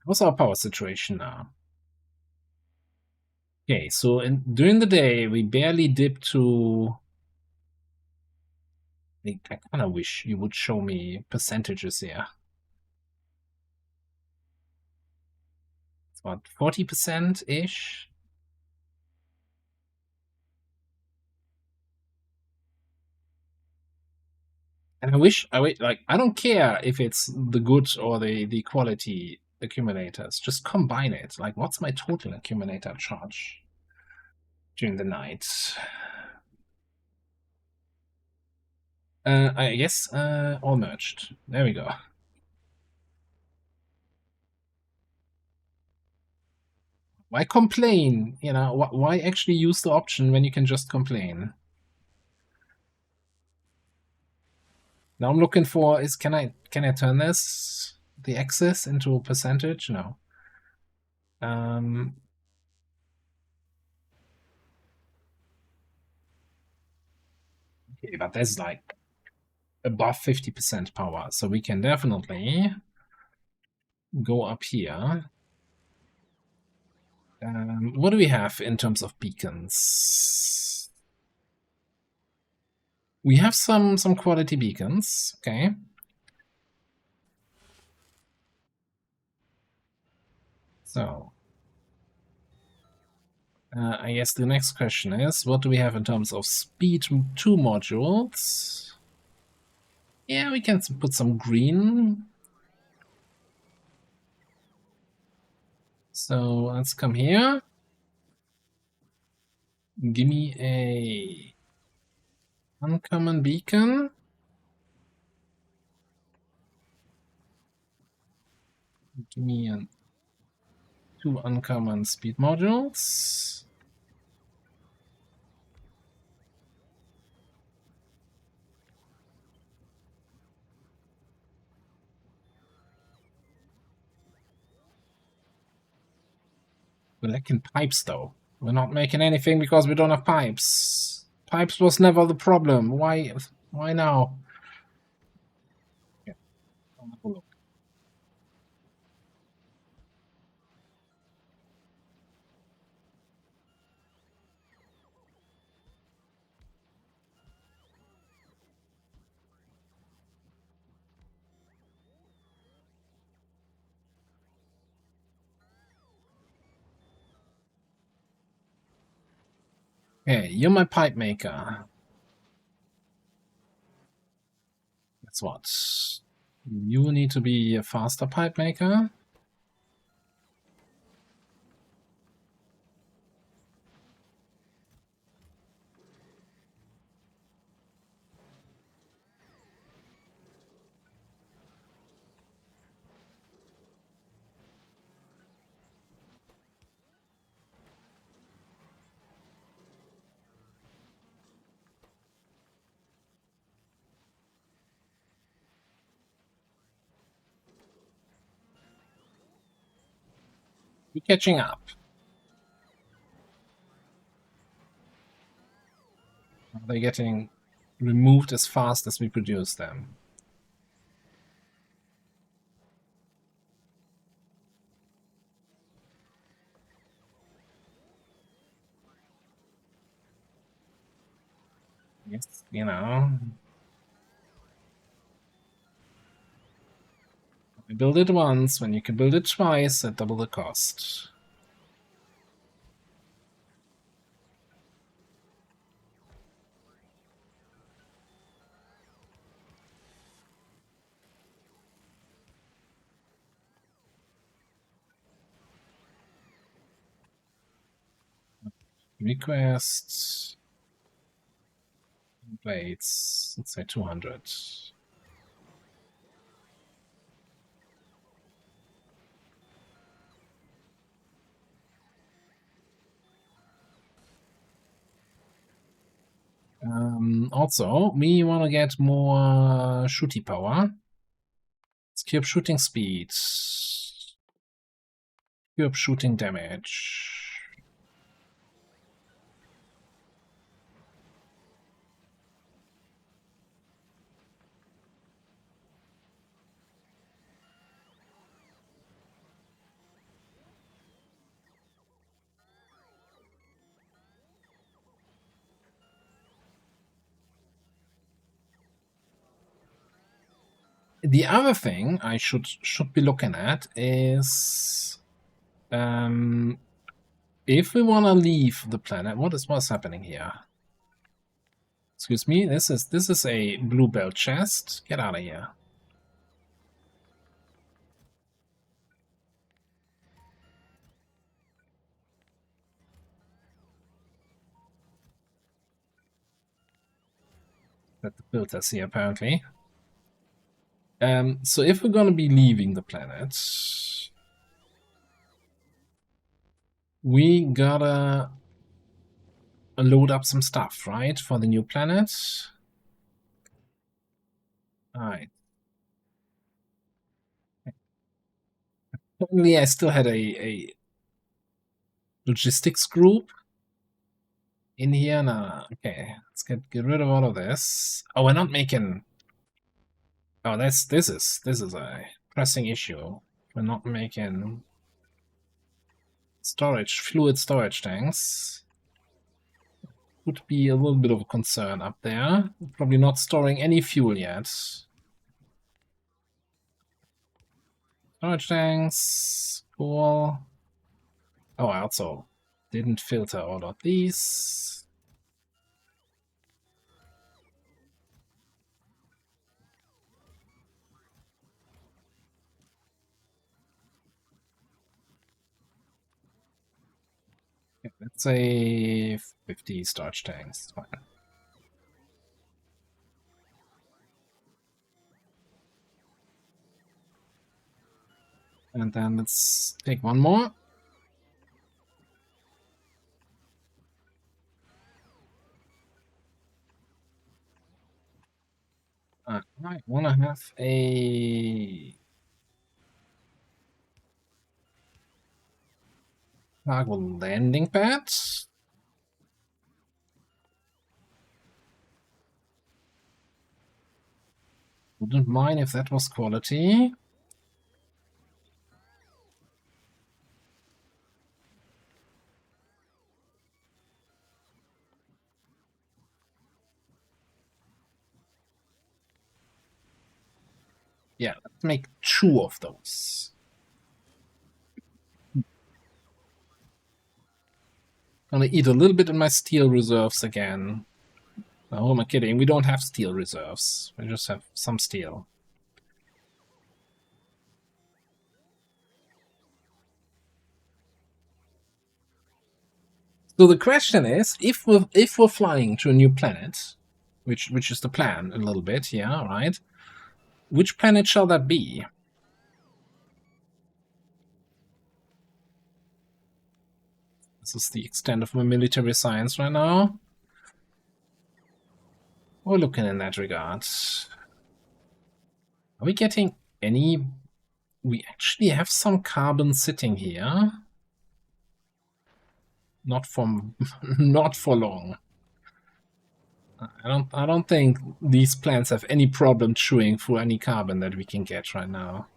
What's our power situation now? Okay, so during the day, we barely dip to... I kind of wish you would show me percentages here. It's about 40%-ish. And I don't care if it's the good or the quality accumulators. Just combine it. Like, what's my total accumulator charge during the night? I guess all merged. There we go. Why complain? You know, why actually use the option when you can just complain? Now I'm looking for can I turn the axis into a percentage? No. Okay, but there's like above 50% power, so we can definitely go up here. What do we have in terms of beacons? We have some quality beacons, okay. So I guess the next question is, what do we have in terms of speed 2 modules? Yeah, we can put some green. So let's come here. Give me a uncommon beacon. Give me 2 uncommon speed modules. We're lacking pipes, though. We're not making anything because we don't have pipes. Pipes was never the problem. Why now? Yeah, I'll have a look. Hey, you're my pipe maker. Guess what? You need to be a faster pipe maker. You're catching up. They're getting removed as fast as we produce them. Yes, you know. You build it once, when you can build it twice at double the cost. Request plates. Let's say 200. Also, we want to get more shooty power. Let's keep shooting speed. Keep shooting damage. The other thing I should be looking at is if we want to leave the planet. What's happening here? Excuse me. This is a blue belt chest. Get out of here. That the filters here apparently. So if we're gonna be leaving the planet, we gotta load up some stuff, right, for the new planet. Alright. Only I still had a logistics group in here. Nah, okay, let's get rid of all of this. Oh, we're not making. Oh, this is a pressing issue. We're not making fluid storage tanks. Would be a little bit of a concern up there. Probably not storing any fuel yet. Storage tanks, cool. Oh, I also didn't filter all of these. Okay, let's say 50 storage tanks. Fine. And then let's take one more. I want to have a cargo landing pad. Wouldn't mind if that was quality. Yeah, let's make 2 of those. Gonna eat a little bit in my steel reserves again. Oh, who am I kidding? We don't have steel reserves. We just have some steel. So the question is, if we're flying to a new planet, which is the plan a little bit, yeah, right? Which planet shall that be? This is the extent of my military science right now. We're looking in that regard. Are we getting any? We actually have some carbon sitting here. Not for not for long. I don't think these plants have any problem chewing through any carbon that we can get right now.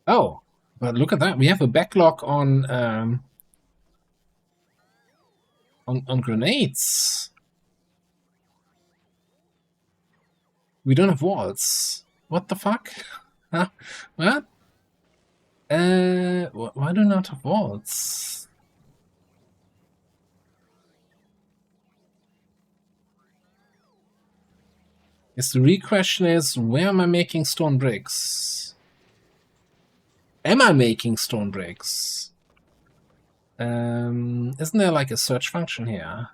Oh, but look at that. We have a backlog on grenades. We don't have walls. What the fuck? Huh? What? Why do we not have walls? Yes, the real question is, where am I making stone bricks? Am I making stone bricks? Isn't there like a search function here?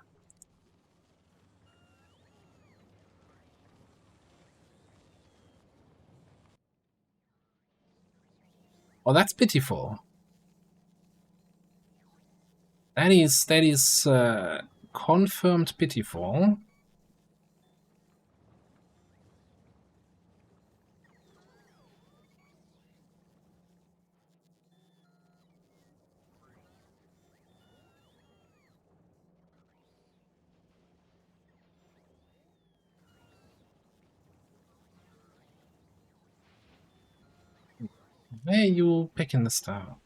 Oh, that's pitiful. That is confirmed pitiful. Where are you picking the stuff?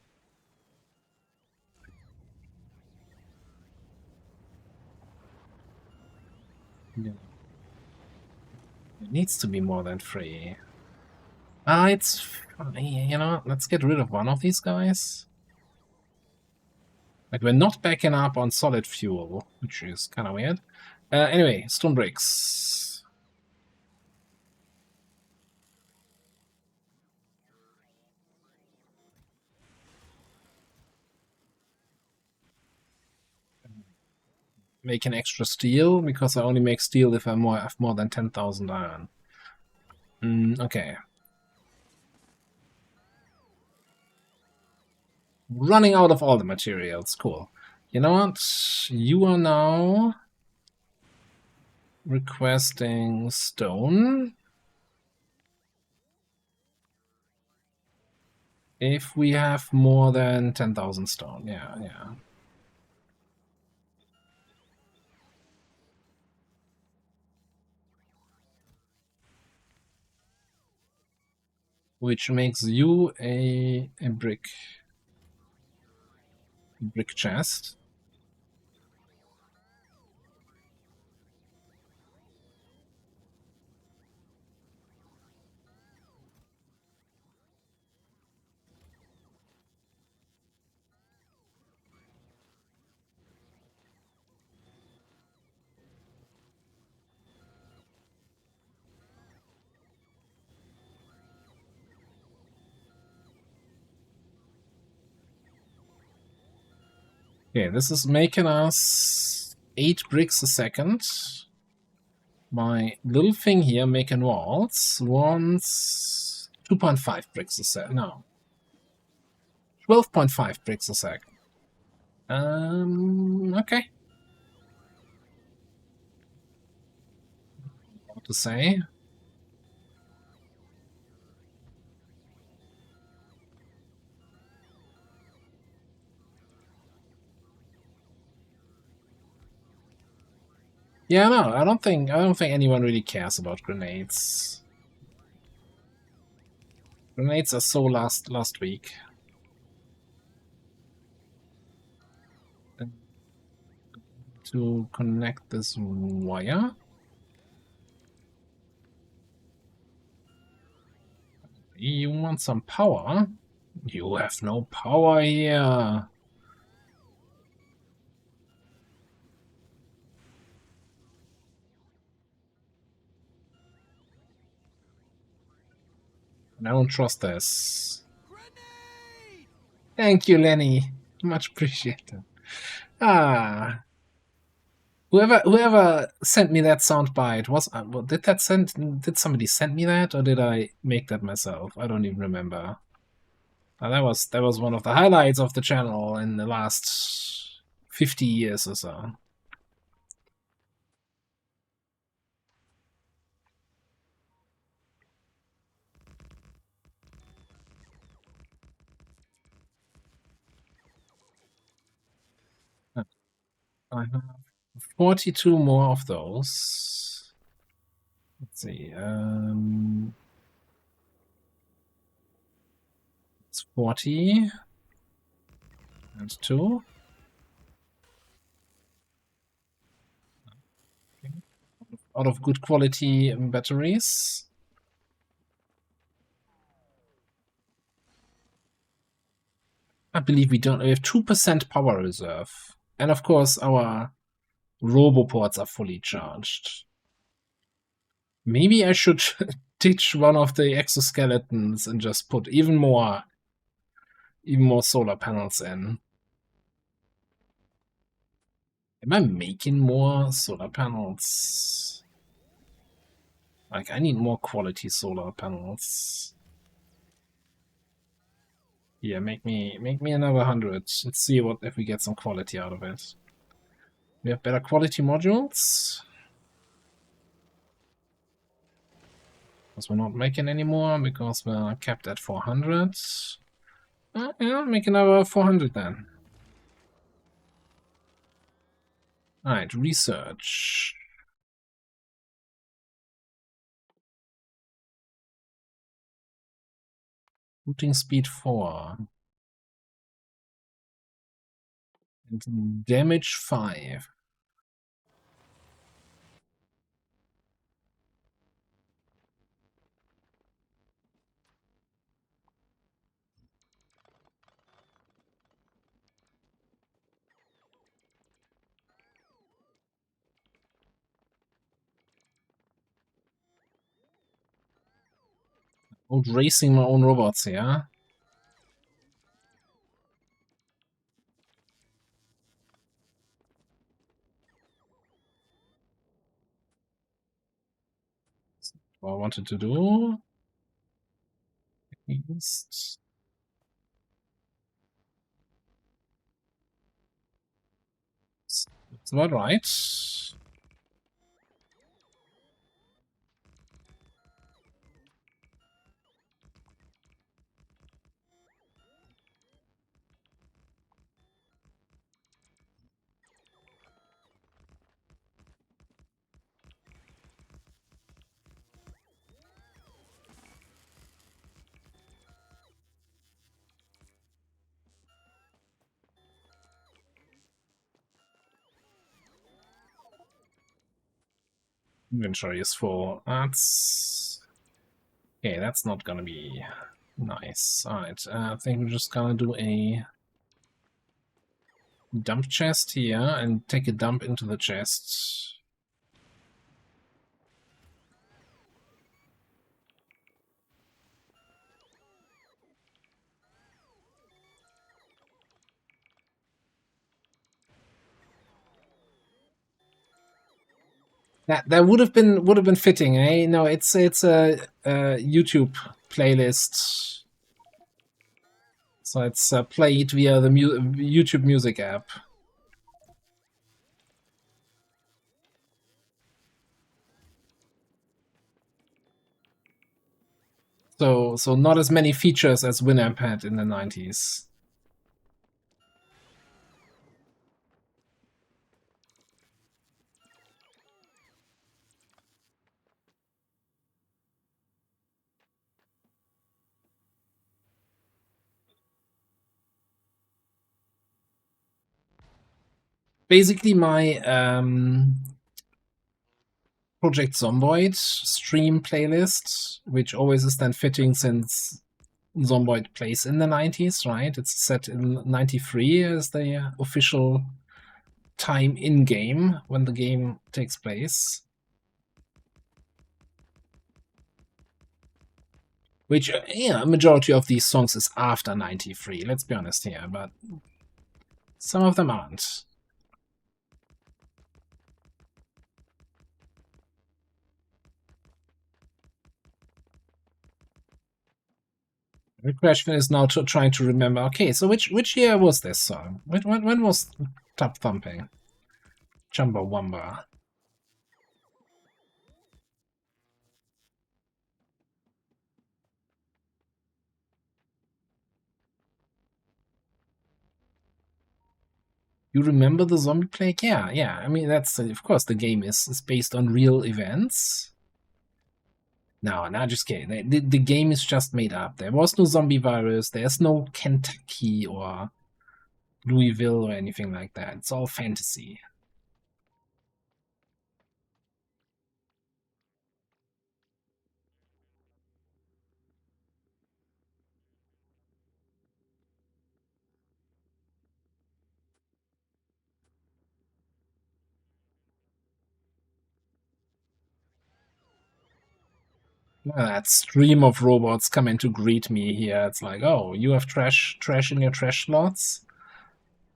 Yeah. It needs to be more than 3. It's... You know, let's get rid of one of these guys. Like, we're not backing up on solid fuel, which is kind of weird. Anyway, stone bricks. Make an extra steel, because I only make steel if I have more than 10,000 iron. Okay. Running out of all the materials. Cool. You know what? You are now requesting stone. If we have more than 10,000 stone. Yeah, yeah. Which makes you a brick chest. Okay, this is making us 8 bricks a second. My little thing here making walls wants 2.5 bricks a second. No. 12.5 bricks a second. Okay. What to say? Yeah, no, I don't think anyone really cares about grenades. Grenades are so last week. To connect this wire. You want some power? You have no power here. I don't trust this. Thank you, Lenny. Much appreciated. Ah, whoever sent me that soundbite was did somebody send me that, or did I make that myself? I don't even remember. That was one of the highlights of the channel in the last 50 years or so. I have 42 more of those. Let's see. It's 40 and 2. Okay. Out of good quality batteries. I believe we don't. We have 2% power reserve. And of course, our roboports are fully charged. Maybe I should ditch one of the exoskeletons and just put even more even more solar panels in. Am I making more solar panels? Like, I need more quality solar panels. Yeah, make me another 100. Let's see what if we get some quality out of it. We have better quality modules. Because we're not making any more, because we're capped at 400. Yeah, make another 400 then. Alright, research. Routing speed 4. And damage 5. Out racing my own robots here. That's what I wanted to do. East. That's about right. Inventory is full. That's... Okay, that's not gonna be nice. Alright, I think we're just gonna do a dump chest here and take a dump into the chest. That would have been fitting, eh? No, it's a YouTube playlist, so it's played via the YouTube Music app. So not as many features as Winamp had in the 90s. Basically, my Project Zomboid stream playlist, which always is then fitting since Zomboid plays in the 90s, right? It's set in 93 as the official time in game when the game takes place. Which, yeah, a majority of these songs is after 93, let's be honest here, but some of them aren't. The question is now trying to remember, okay, so which year was this song? When was Top Thumping? Chumbawamba. You remember the zombie plague? Yeah. I mean, that's of course the game is based on real events. No, just kidding. The game is just made up. There was no zombie virus. There's no Kentucky or Louisville or anything like that. It's all fantasy. That stream of robots coming to greet me here. It's like, oh, you have trash in your trash slots?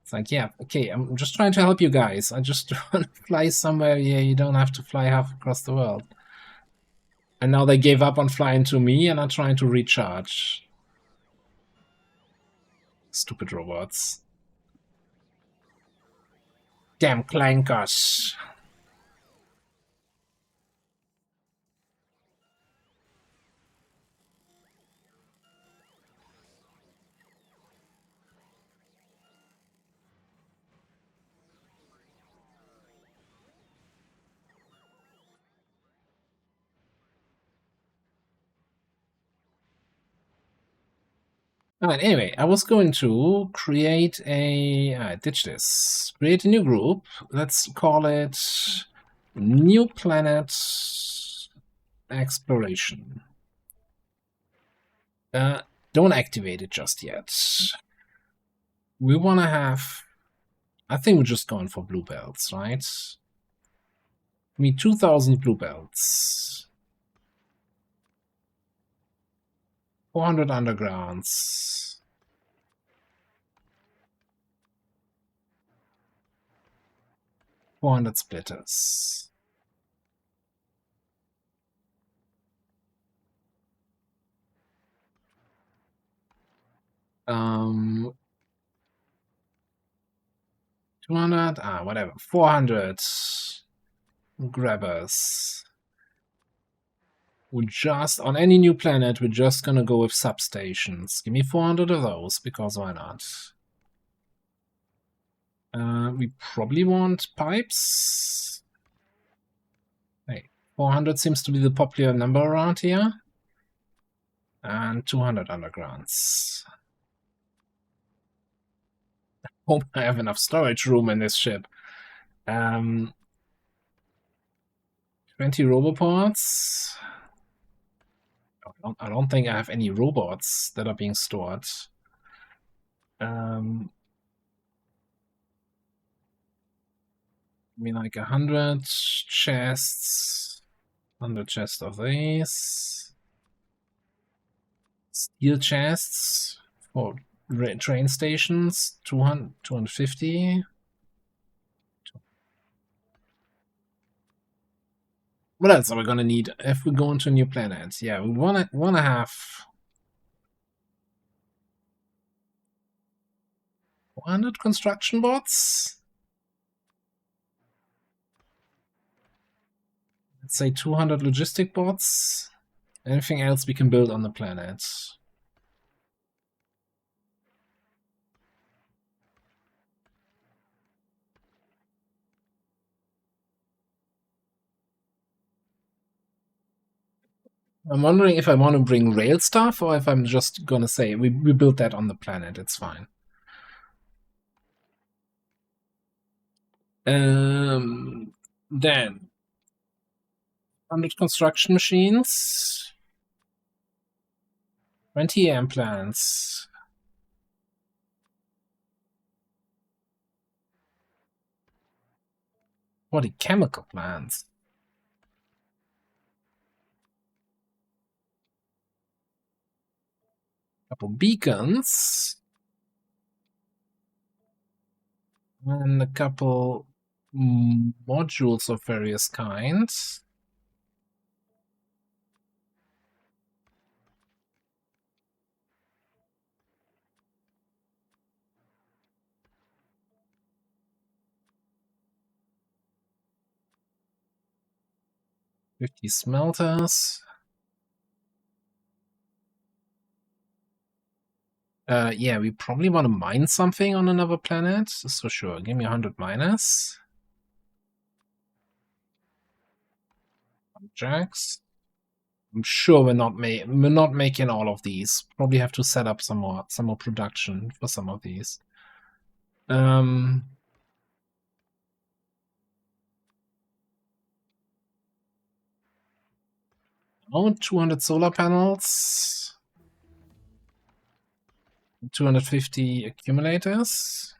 It's like, yeah, okay, I'm just trying to help you guys. I just want to fly somewhere here. You don't have to fly half across the world. And now they gave up on flying to me and are trying to recharge. Stupid robots. Damn clankers. Alright, anyway, I was going to create ditch this. Create a new group. Let's call it New Planet Exploration. Don't activate it just yet. We want to have... I think we're just going for blue belts, right? I mean, 2,000 blue belts. 400 undergrounds. 400 splitters. Um, 200, whatever. 400 grabbers. We're just, on any new planet, we're just gonna go with substations. Give me 400 of those, because why not? We probably want pipes. Hey, 400 seems to be the popular number around here. And 200 undergrounds. Hope I have enough storage room in this ship. 20 roboports. I don't think I have any robots that are being stored. I mean, like 100 chests. 100 chests of these. Steel chests for train stations. 200, 250. What else are we gonna need if we go into a new planet? Yeah, we wanna have 100 construction bots. Let's say 200 logistic bots. Anything else we can build on the planet? I'm wondering if I want to bring rail stuff or if I'm just gonna say we built that on the planet. It's fine. Then 100 construction machines, 20 AM plants. 40 chemical plants. Couple beacons. And a couple modules of various kinds. $50 smelters. Yeah, we probably want to mine something on another planet. So sure, give me 100 miners. Jacks. I'm sure we're not making all of these. Probably have to set up some more production for some of these. Oh, 200 solar panels. 250 accumulators.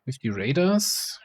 50 raiders.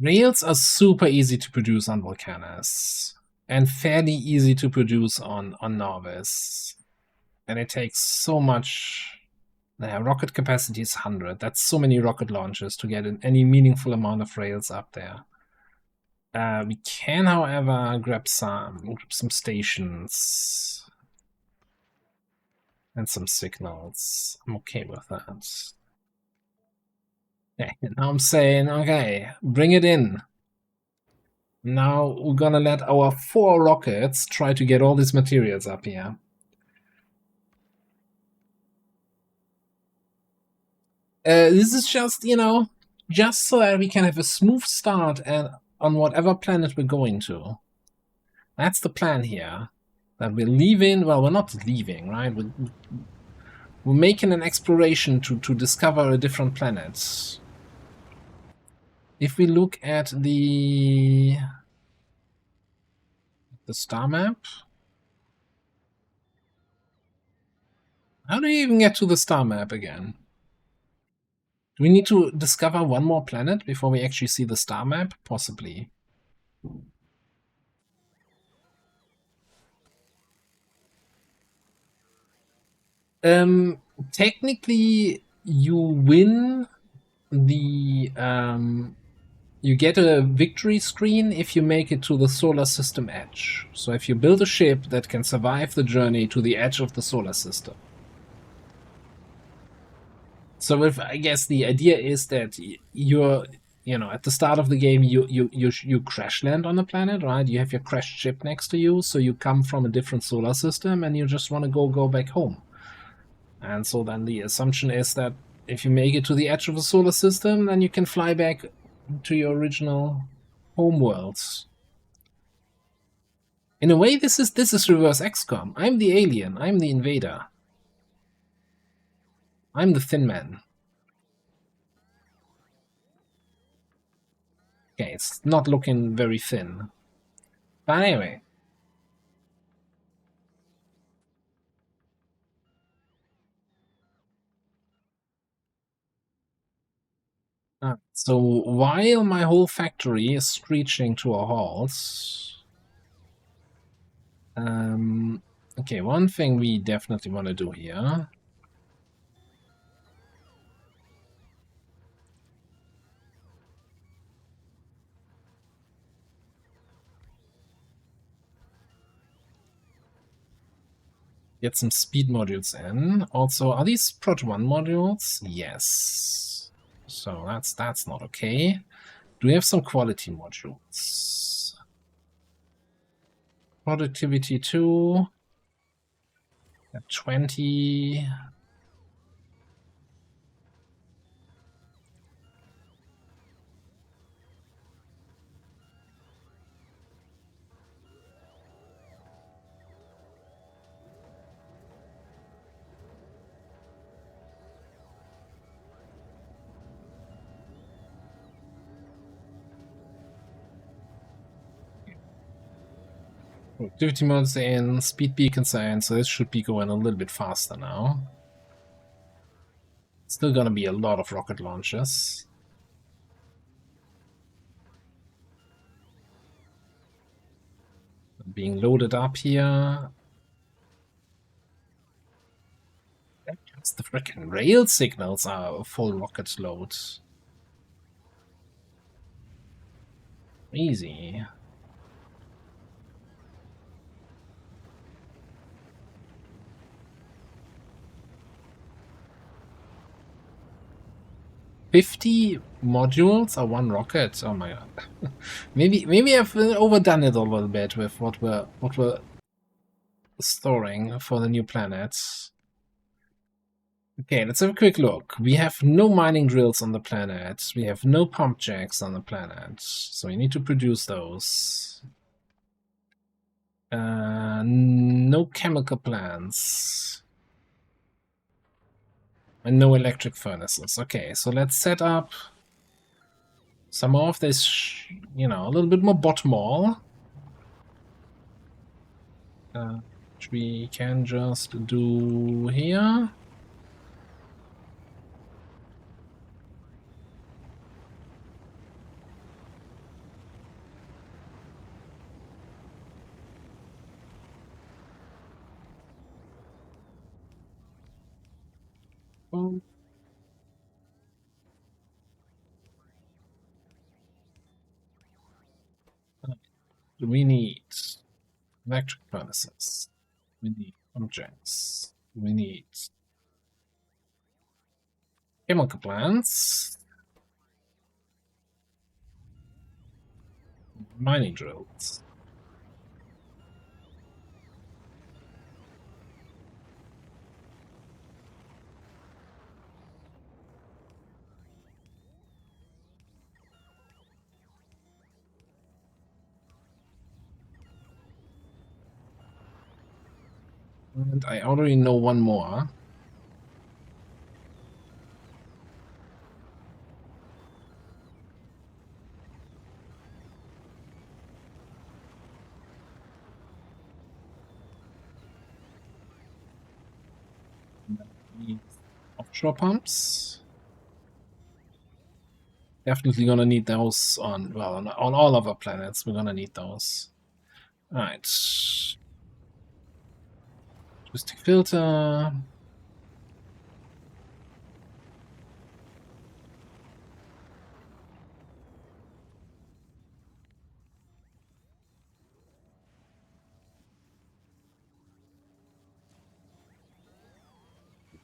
Rails are super easy to produce on Volcanus and fairly easy to produce on Novice. And it takes so much. Rocket capacity is 100. That's so many rocket launches to get any meaningful amount of rails up there. We can, however, grab some stations and some signals. I'm okay with that. Okay, now I'm saying, okay, bring it in. Now we're gonna let our 4 rockets try to get all these materials up here. This is just, just so that we can have a smooth start on whatever planet we're going to. That's the plan here. That we're leaving, well, we're not leaving, right? We're making an exploration to discover a different planet. If we look at the star map, how do you even get to the star map again? Do we need to discover one more planet before we actually see the star map? Possibly. Technically, you win the you get a victory screen if you make it to the solar system edge. So if you build a ship that can survive the journey to the edge of the solar system. So I guess the idea is that you're, at the start of the game, you crash land on the planet, right? You have your crashed ship next to you, so you come from a different solar system and you just want to go back home. And so then the assumption is that if you make it to the edge of the solar system, then you can fly back to your original home worlds. In a way, this is reverse XCOM. I'm the alien. I'm the invader. I'm the thin man. Okay, it's not looking very thin. But anyway. So while my whole factory is screeching to a halt, okay, one thing we definitely want to do here. Get some speed modules in. Also, are these Prot 1 modules? Yes. So that's not okay. Do we have some quality modules? Productivity 2. At 20. Productivity modes in, speed beacons are in, so this should be going a little bit faster now. Still gonna be a lot of rocket launches. Being loaded up here. It's the freaking rail signals are a full rocket load. Easy. $50 modules are 1 rocket. Oh my god. maybe I've overdone it a little bit with what we're storing for the new planets. Okay, let's have a quick look. We have no mining drills on the planet. We have no pump jacks on the planet. So we need to produce those. No chemical plants. And no electric furnaces. Okay, so let's set up some more of this, a little bit more bottom all. Which we can just do here. Oh. We need electric furnaces. We need objects. We need chemical plants. Mining drills. And I already know one more. Need offshore pumps. Definitely gonna need those on all of our planets. We're gonna need those. All right. Acoustic filter.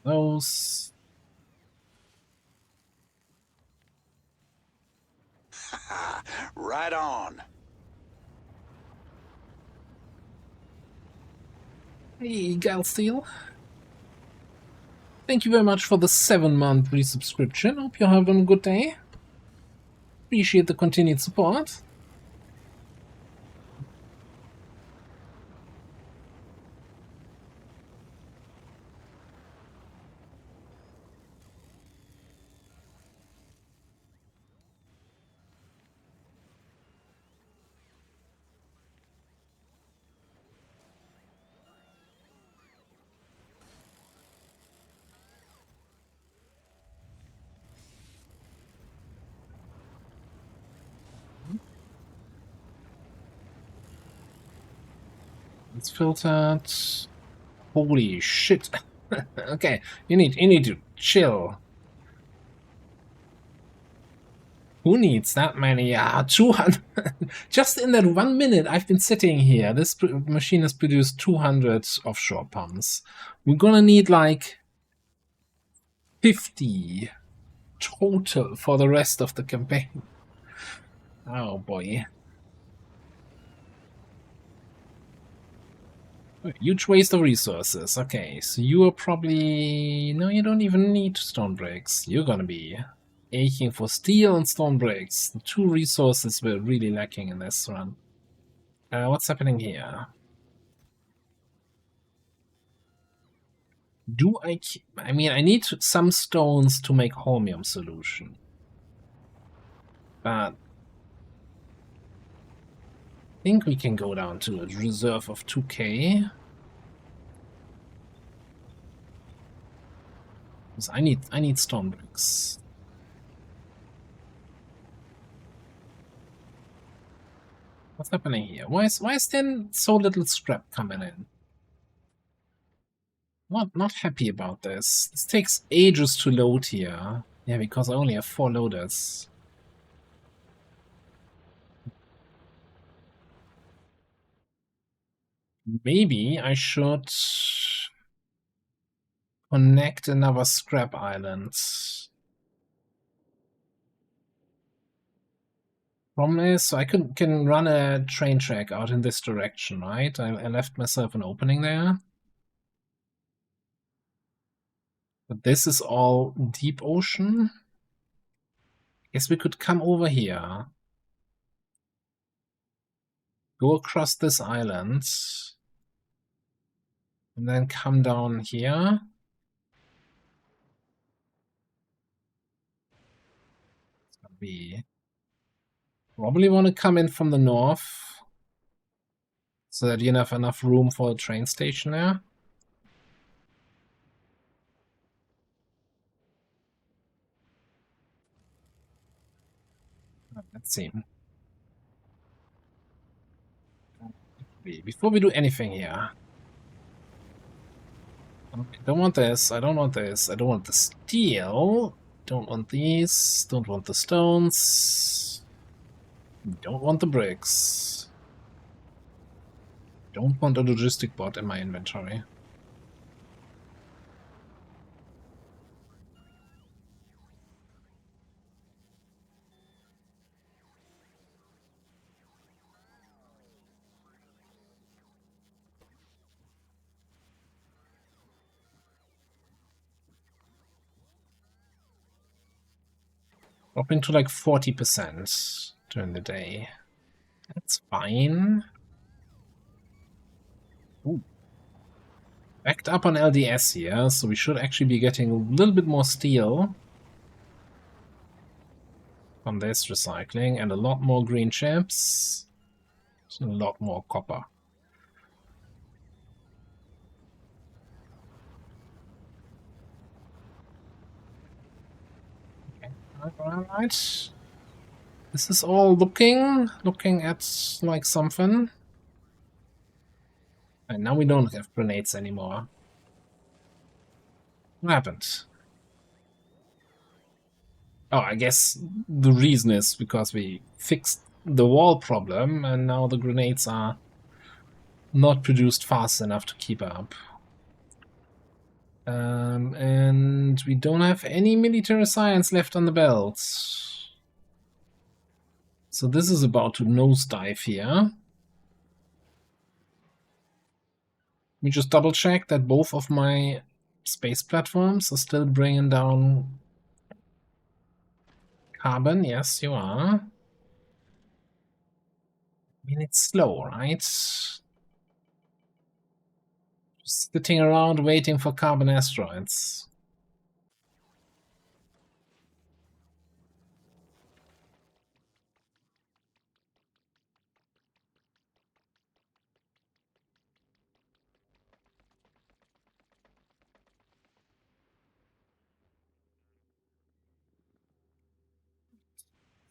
Those. Right on. Hey, Galsteel. Thank you very much for the 7-month resubscription. Hope you're having a good day. Appreciate the continued support. It's filtered. Holy shit. Okay, you need to chill. Who needs that many? 200. Just in that 1 minute I've been sitting here, this machine has produced 200 offshore pumps. We're gonna need like 50 total for the rest of the campaign. Oh boy. Huge waste of resources. Okay, so you are probably... No, you don't even need stone bricks. You're gonna be aching for steel and stone bricks. The 2 resources we're really lacking in this run. What's happening here? I mean, I need some stones to make holmium solution. But... I think we can go down to a reserve of 2k. Because I need stone bricks. What's happening here? Why is then so little scrap coming in? Not happy about this. This takes ages to load here. Yeah, because I only have 4 loaders. Maybe I should connect another scrap island. Problem is, I can run a train track out in this direction, right? I left myself an opening there. But this is all deep ocean. Guess we could come over here. Go across this island. And then come down here. It's gonna be... Probably want to come in from the north. So that you have enough room for a train station there. Let's see. Before we do anything here. Okay, don't want this, I don't want this, I don't want the steel, don't want these, don't want the stones, don't want the bricks, don't want a logistic bot in my inventory. Dropping to like 40% during the day. That's fine. Ooh. Backed up on LDS here, so we should actually be getting a little bit more steel from this recycling, and a lot more green chips, and a lot more copper. Okay, alright. This is all looking at like something. And now we don't have grenades anymore. What happened? Oh, I guess the reason is because we fixed the wall problem and now the grenades are not produced fast enough to keep up. And we don't have any military science left on the belt. So this is about to nosedive here. Let me just double check that both of my space platforms are still bringing down carbon. Yes, you are. I mean, it's slow, right? Just sitting around waiting for carbon asteroids.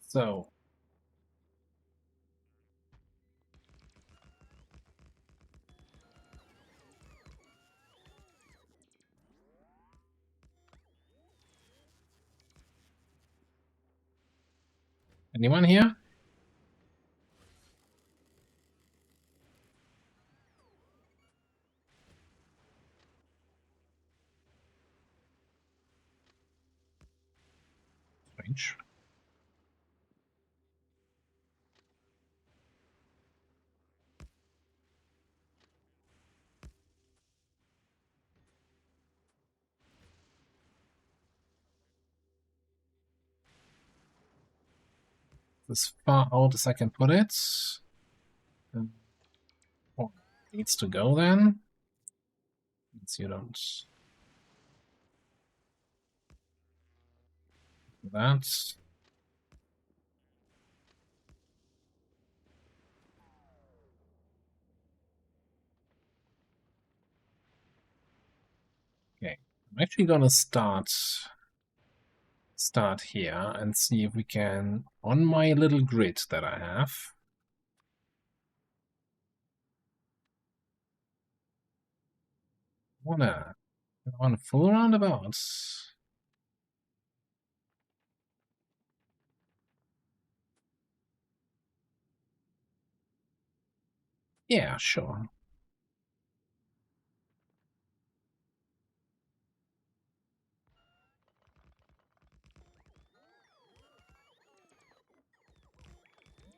So, anyone here? Strange. As far out as I can put it. Oh, needs to go then. Means you don't do that. Okay, I'm actually gonna start here and see if we can, on my little grid that I have, wanna full roundabout. Yeah, sure.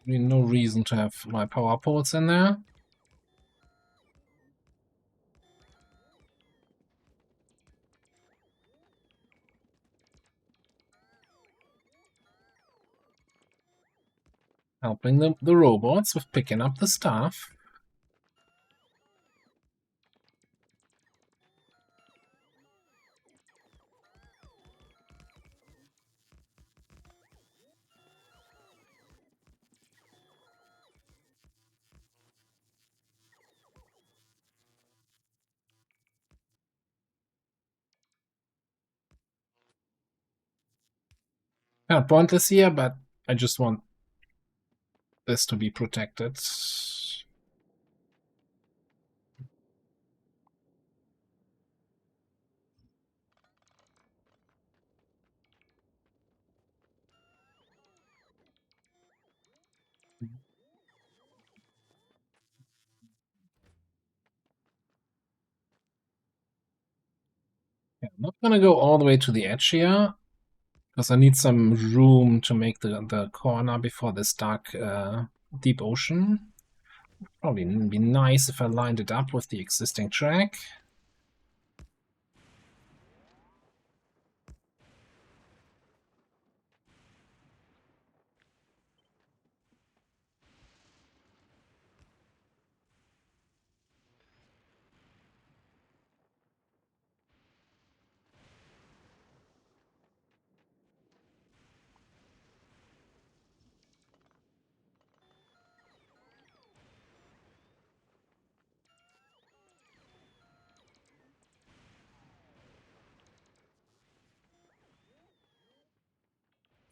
No reason to have my power ports in there. helping the robots with picking up the stuff. Kind of pointless here, but I just want this to be protected. Yeah, I'm not gonna go all the way to the edge here, because I need some room to make the corner before this dark, deep ocean. Probably be nice if I lined it up with the existing track.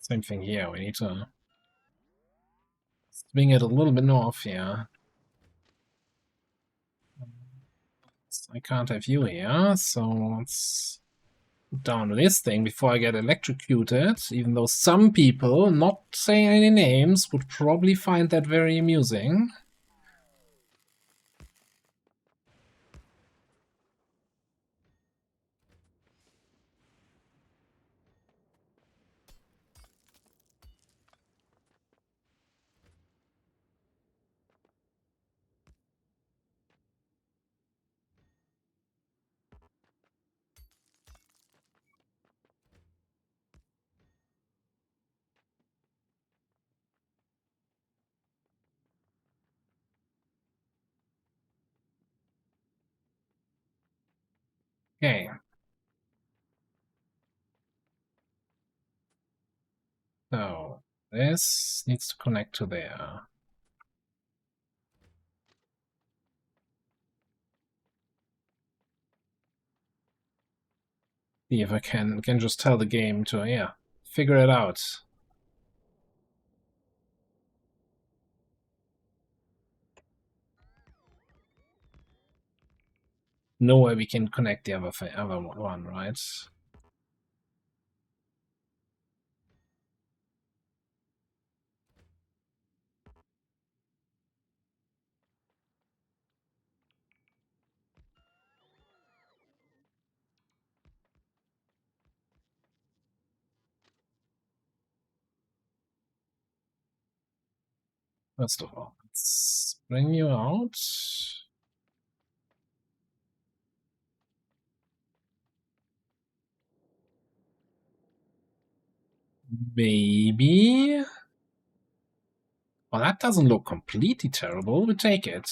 Same thing here, we need to swing it a little bit north here. I can't have you here, so let's put down this thing before I get electrocuted, even though some people, not saying any names, would probably find that very amusing. Okay. So this needs to connect to there. See if I can just tell the game to, yeah, figure it out. No way we can connect the other one, right? First of all, let's bring you out. Maybe. Well, that doesn't look completely terrible. We take it.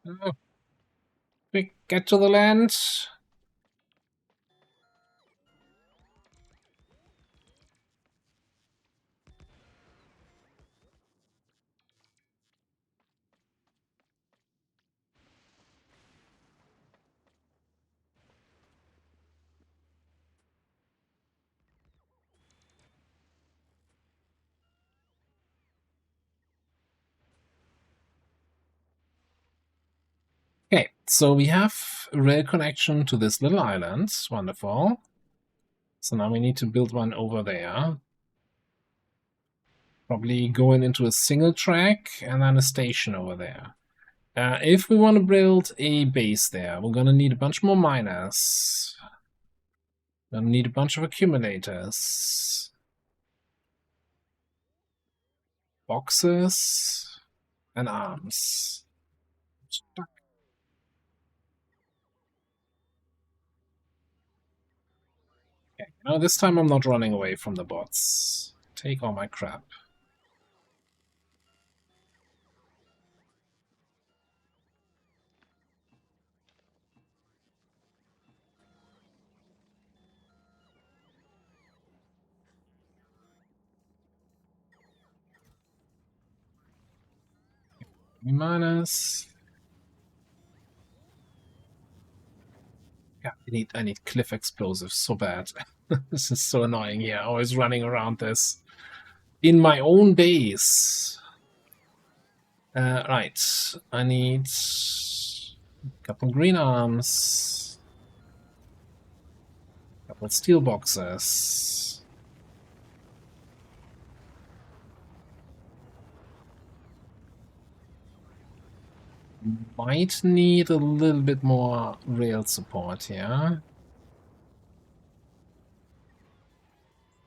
Oh, quick, get to the land. Okay, so we have a rail connection to this little island. Wonderful. So now we need to build one over there. Probably going into a single track and then a station over there. If we want to build a base there, we're gonna need a bunch more miners. Gonna need a bunch of accumulators. Boxes. and arms. Stuck. Okay. Now this time I'm not running away from the bots. Take all my crap. Minus. Yeah, I need cliff explosives so bad. This is so annoying here. Always running around this in my own base. Right. I need a couple green arms, a couple steel boxes. Might need a little bit more rail support here.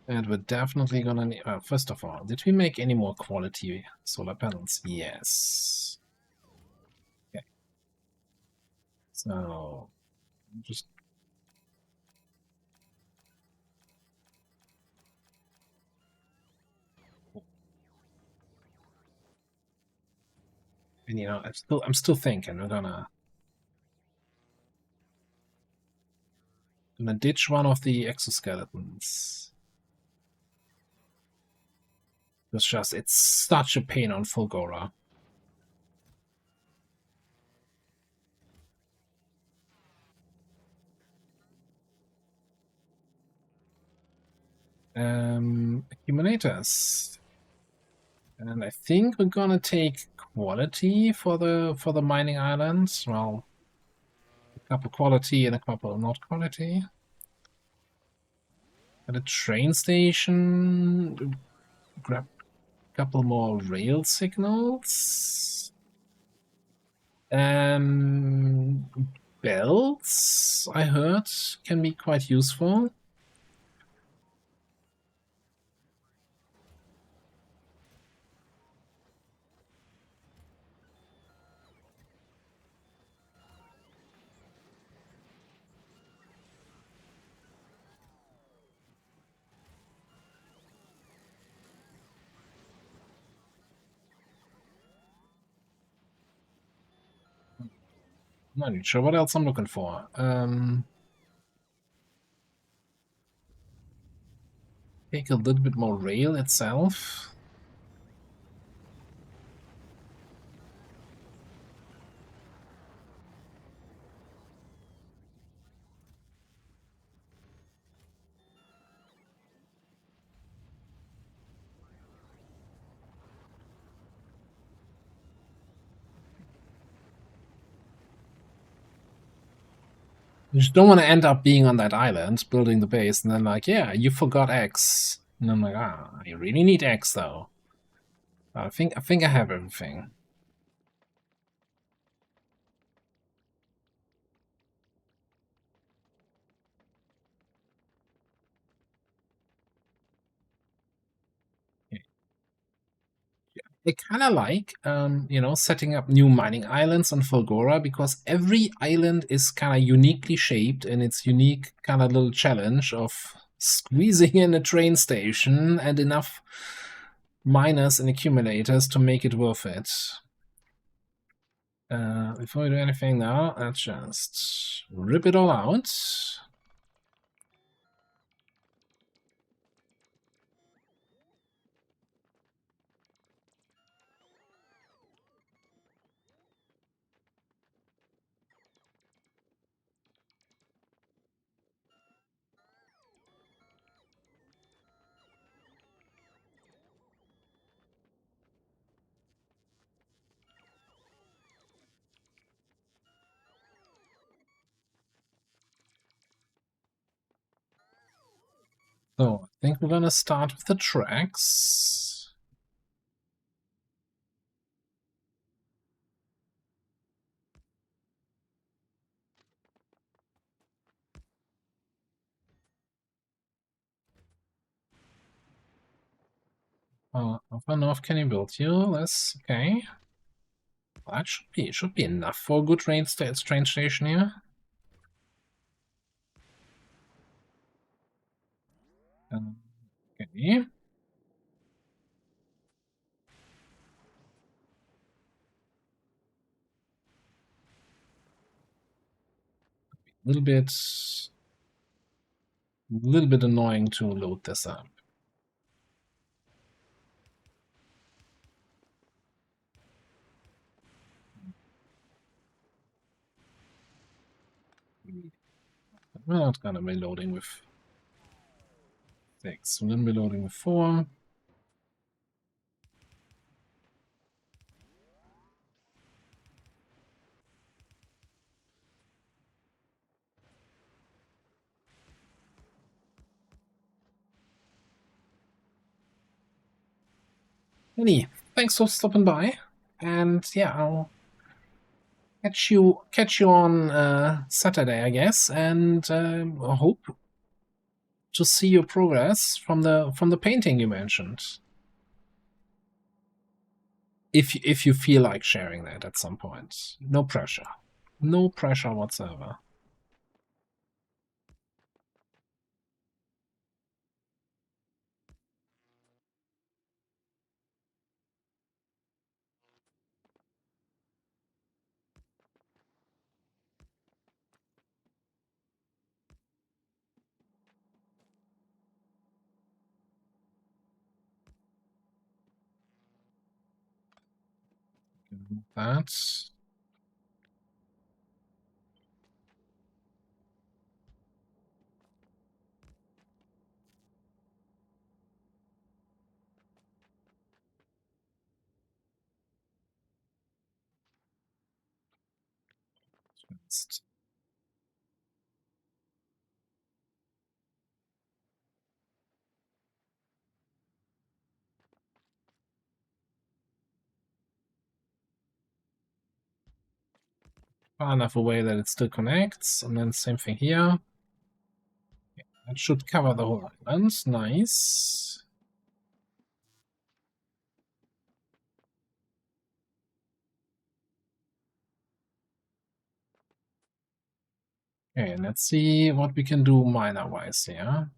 And we're definitely gonna need... first of all, did we make any more quality solar panels? Yes. Okay. So, just... And, you know, I'm still thinking we're gonna ditch one of the exoskeletons. It's such a pain on Fulgora. Accumulators. And I think we're gonna take quality for the mining islands. Well, a couple quality and a couple not quality. At a train station, grab a couple more rail signals. Belts, I heard, can be quite useful. I'm not sure what else I'm looking for. Take a little bit more rail itself. You just don't want to end up being on that island, building the base, and then like, yeah, you forgot X. And I'm like, I really need X though. I think I have everything. I kind of like, you know, setting up new mining islands on Fulgora because every island is kind of uniquely shaped and its unique kind of little challenge of squeezing in a train station and enough miners and accumulators to make it worth it. Before we do anything now, let's just rip it all out. So I think we're gonna start with the tracks. How far north can you build you? That's okay. Well, that should be enough for a good train station here. Okay. Little bit annoying to load this up. We're not gonna be loading with 6. We're gonna be loading with 4. Anyway, thanks for stopping by, and yeah, I'll catch you on Saturday, I guess, and I hope to see your progress from the painting you mentioned. If you feel like sharing that at some point, no pressure, no pressure whatsoever. That. Just far enough away that it still connects, and then same thing here. That should cover the whole island. Nice. Okay, let's see what we can do minor-wise here.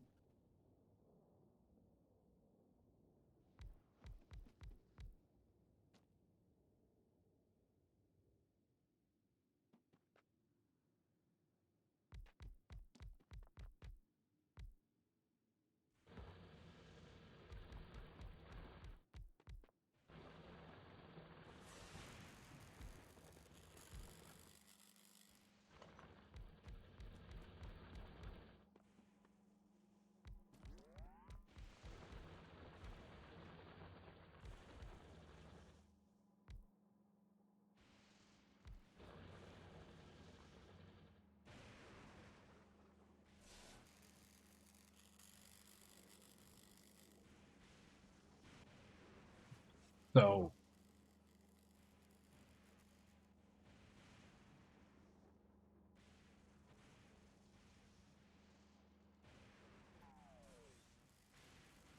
So,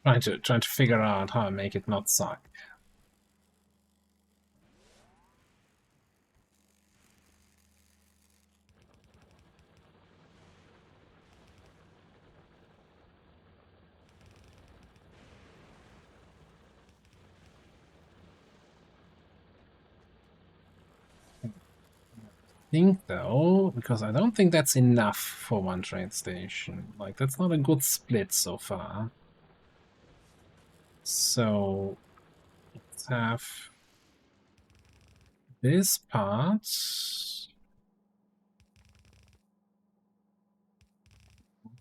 trying to figure out how to make it not suck. Think though, because I don't think that's enough for one train station. Like, that's not a good split so far. So let's have this part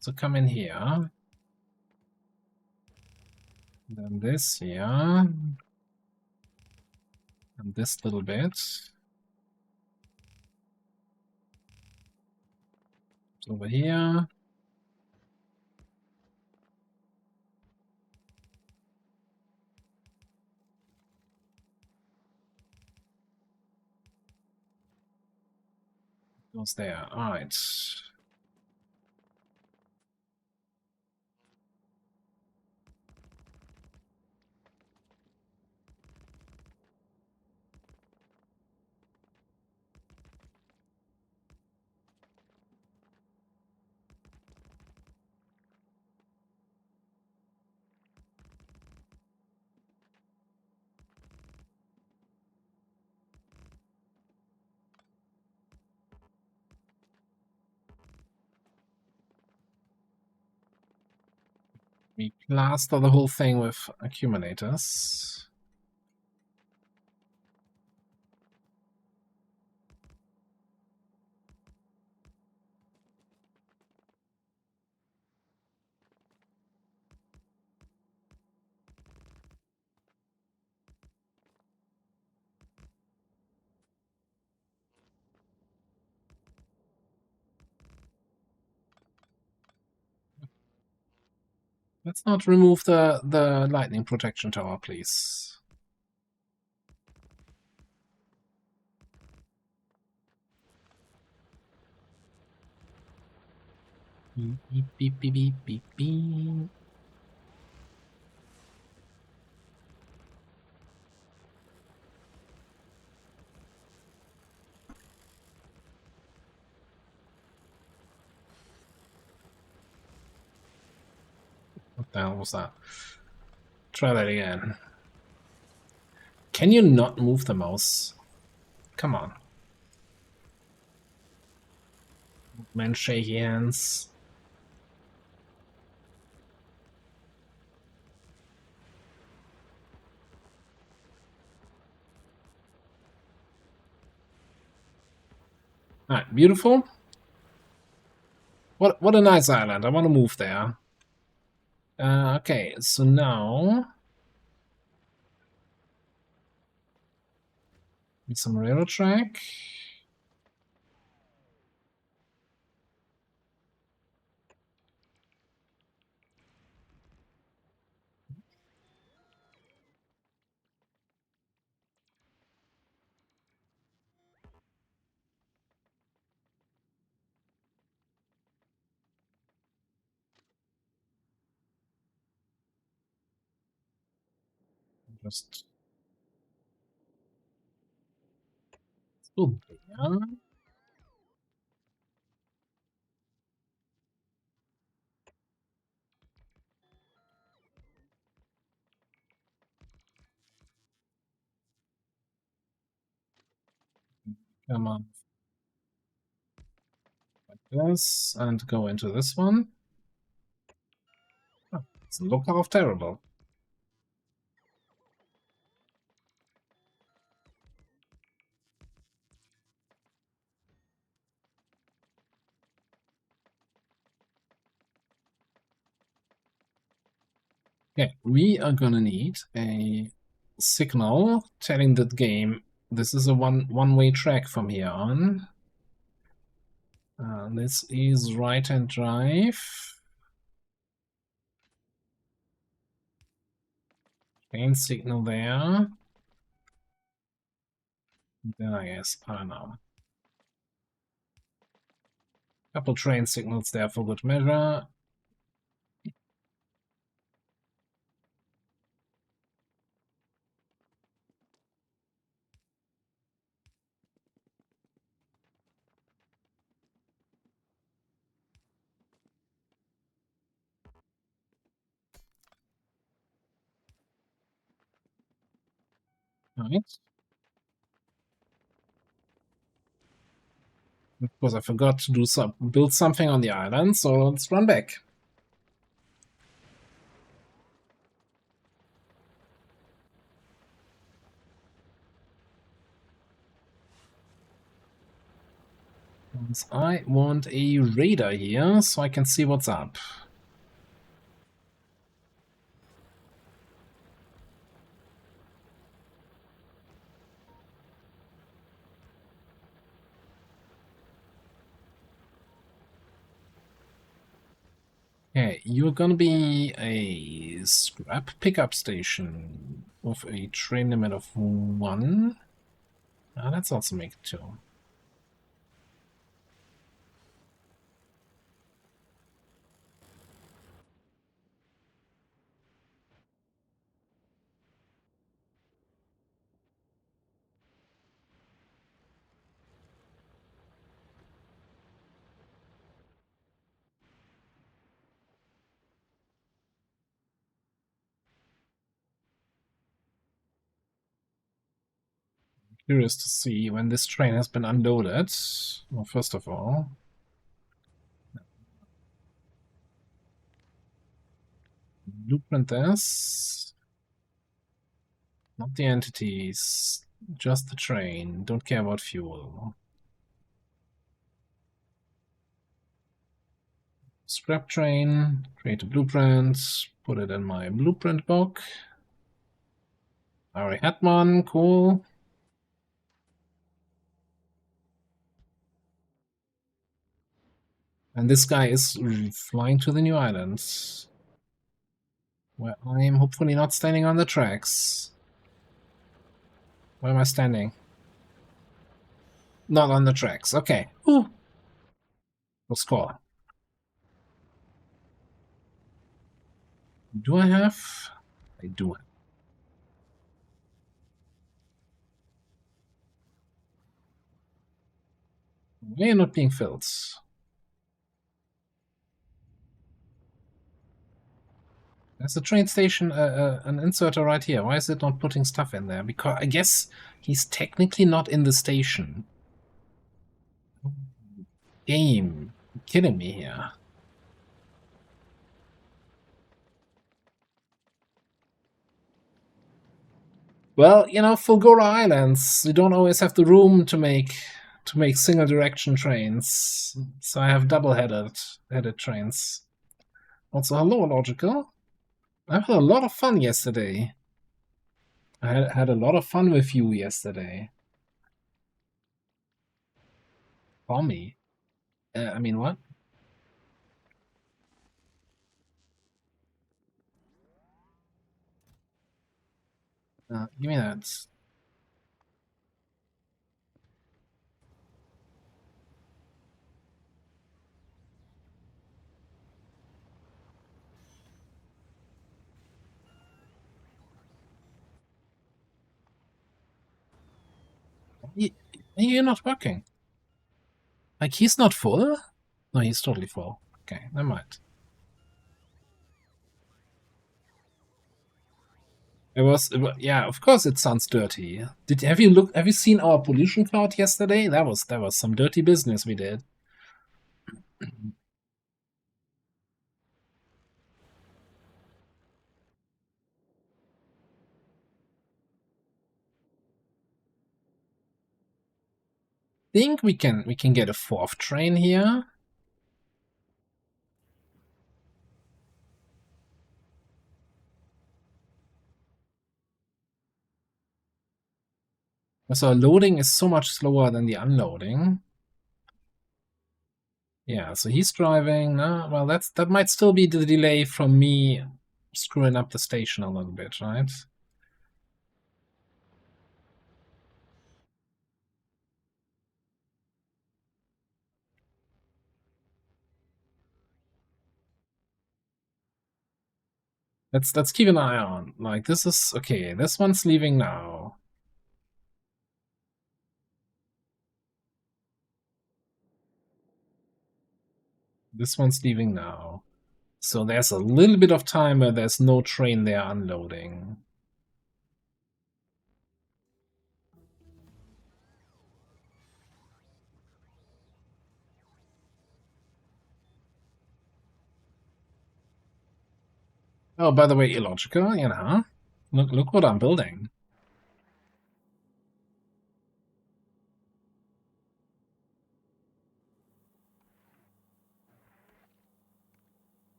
to come in here. Then this here. And this little bit. Over here. Goes there. Alright. We plaster the whole thing with accumulators. Let's not remove the lightning protection tower, please. Beep, beep, beep, beep, beep, beep, beep. What the hell was that? Try that again. Can you not move the mouse? Come on. Man, shaky hands. Alright, beautiful. What a nice island. I want to move there. Okay, so now some railroad track. Just oh, yeah. Come on, like this, and go into this one. Oh, it's look half terrible. Okay, we are gonna need a signal telling that game this is a one-way track from here on. This is right-hand drive. Train signal there. Then I guess, I don't know. Couple train signals there for good measure. Right. Of course, I forgot to build something on the island, so let's run back. I want a radar here so I can see what's up. Okay, you're gonna be a scrap pickup station with a train limit of 1. Let's also make it 2. Curious to see when this train has been unloaded. Well, first of all, Blueprint this. Not the entities, just the train. Don't care about fuel. Scrap train, create a blueprint, put it in my blueprint book. I already had one, cool. And this guy is flying to the new islands, where I am hopefully not standing on the tracks. Where am I standing? Not on the tracks. Okay. Ooh. We'll score. Do I have? I do. Why are not being filled? There's a train station, an inserter right here. Why is it not putting stuff in there? Because I guess he's technically not in the station. Game. You're kidding me here. Well, you know, Fulgora Islands, you don't always have the room to make single direction trains. So I have double headed trains. Also, hello, Logical. I had a lot of fun yesterday. I had a lot of fun with you yesterday. For me. I mean, what? Give me that. You're not working. Like, he's not full? No, he's totally full. Okay, never mind. Yeah, of course it sounds dirty. Have you seen our pollution cloud yesterday? That was some dirty business we did. Think we can get a fourth train here. So loading is so much slower than the unloading. Yeah, so he's driving. No, well, that might still be the delay from me screwing up the station a little bit, right? Let's keep an eye on. Like, this is okay. This one's leaving now. This one's leaving now. So there's a little bit of time where there's no train there unloading. Oh, by the way, illogical, you know. Look what I'm building.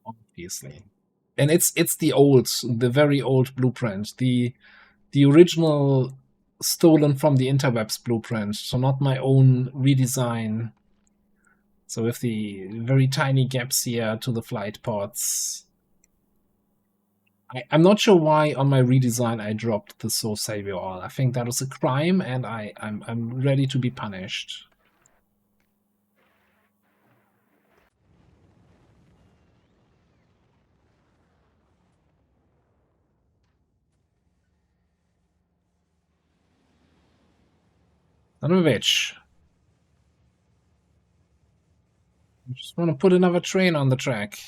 Obviously. And it's the very old blueprint. The original stolen from the interwebs blueprint, so not my own redesign. So with the very tiny gaps here to the flight pods. I'm not sure why on my redesign I dropped the So Save You All. I think that was a crime, and I'm ready to be punished. Son of a bitch. I just want to put another train on the track.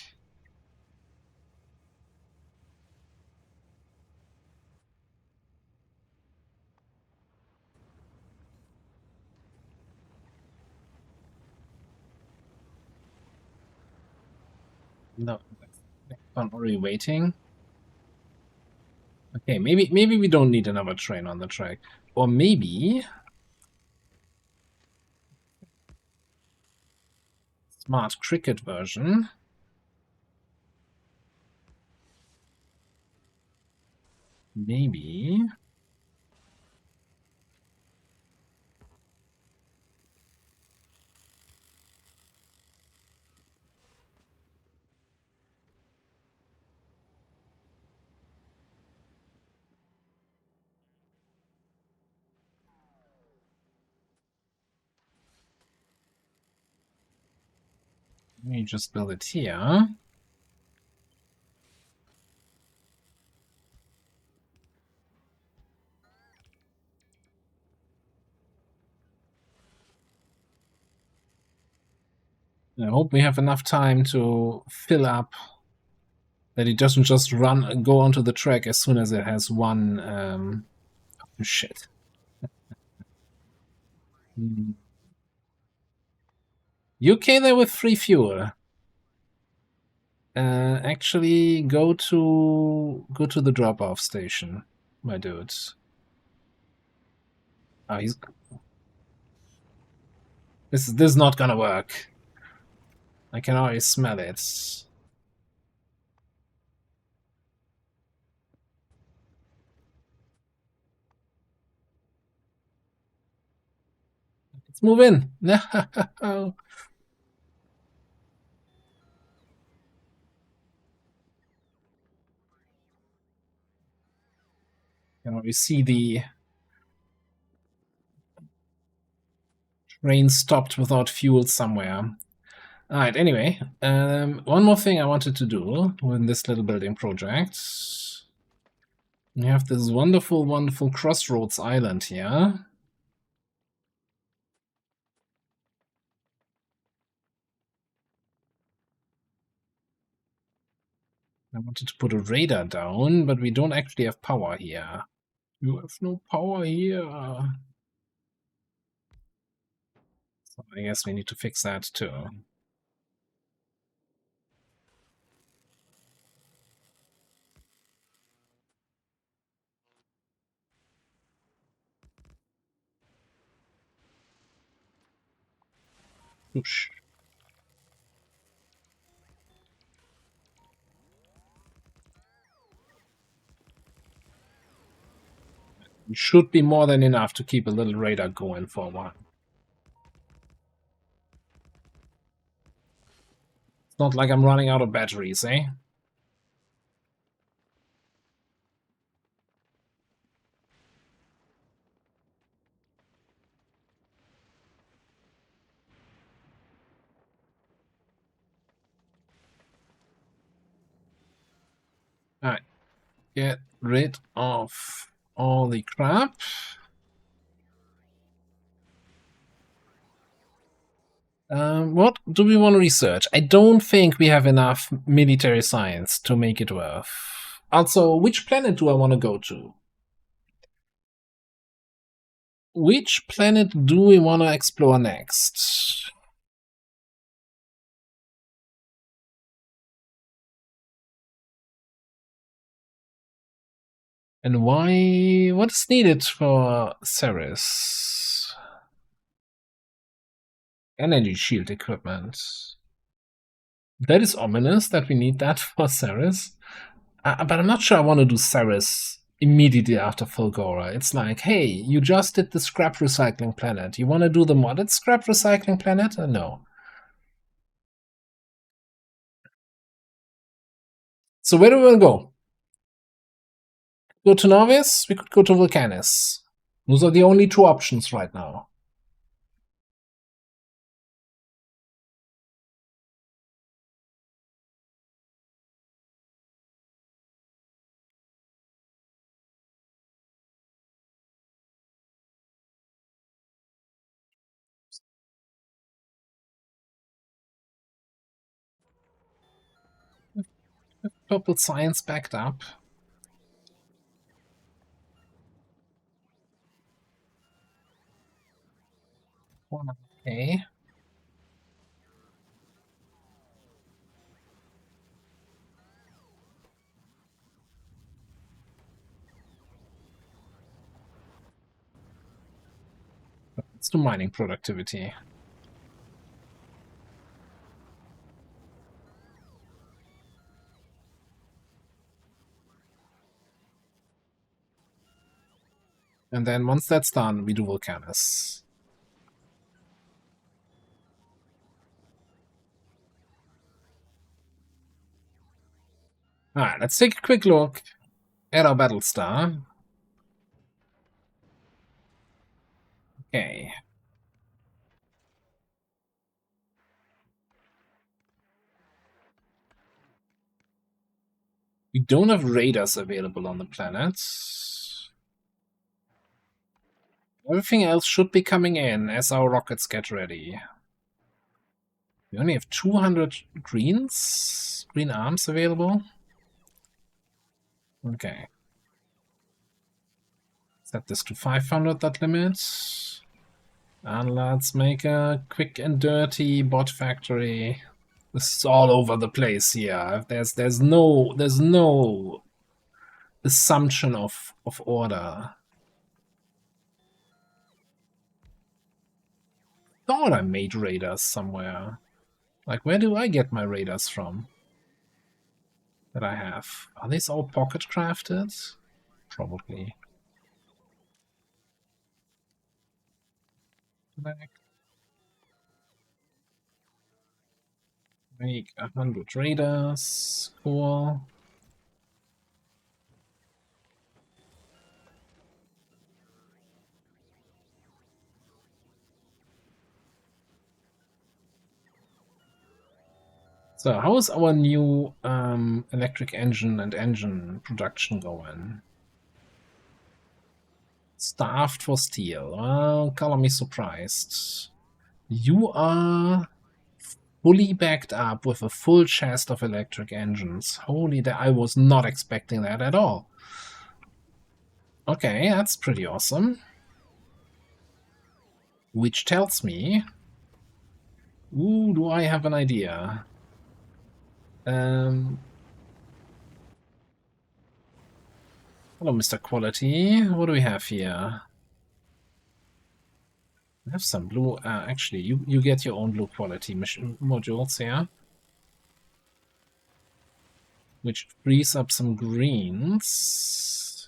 No, I'm already waiting. Okay, maybe we don't need another train on the track. Or maybe smart cricket version. Maybe. Let me just build it here. I hope we have enough time to fill up, that it doesn't just go onto the track as soon as it has one. Oh, shit. You okay there with free fuel? Actually, go to the drop-off station, my dudes. Oh, this is not gonna work. I can already smell it. Let's move in. No. Can already see the train stopped without fuel somewhere. Alright, anyway, one more thing I wanted to do with this little building project. We have this wonderful, wonderful crossroads island here. I wanted to put a radar down, but we don't actually have power here. You have no power here. So I guess we need to fix that too. Whoosh. It should be more than enough to keep a little radar going for a while. It's not like I'm running out of batteries, eh? Alright. Get rid of all the crap. What do we want to research? I don't think we have enough military science to make it worth. Also, which planet do I want to go to? Which planet do we want to explore next? And why? What is needed for Ceres? Energy shield equipment. That is ominous that we need that for Ceres. But I'm not sure I want to do Ceres immediately after Fulgora. It's like, hey, you just did the scrap recycling planet. You want to do the modded scrap recycling planet? No. So where do we want to go? Go to Novice? We could go to Vulcanus. Those are the only two options right now. Purple science backed up. Okay. Let's do mining productivity. And then once that's done, we do Volcanus. Alright, let's take a quick look at our battle star. Okay. We don't have radars available on the planet. Everything else should be coming in as our rockets get ready. We only have 200 green arms available. Okay. Set this to 500, that limit. And let's make a quick and dirty bot factory. This is all over the place here. There's no assumption of order. Thought I made radars somewhere. Like, where do I get my radars from? That I have. Are these all pocket crafted? Probably. Make 100 radars. Cool. So, how is our new electric engine and engine production going? Starved for steel. Well, color me surprised. You are fully backed up with a full chest of electric engines. Holy, I was not expecting that at all. Okay, that's pretty awesome. Which tells me... Ooh, do I have an idea? Hello, Mr. Quality. What do we have here? I have some blue... actually, you get your own blue quality modules here. Which frees up some greens.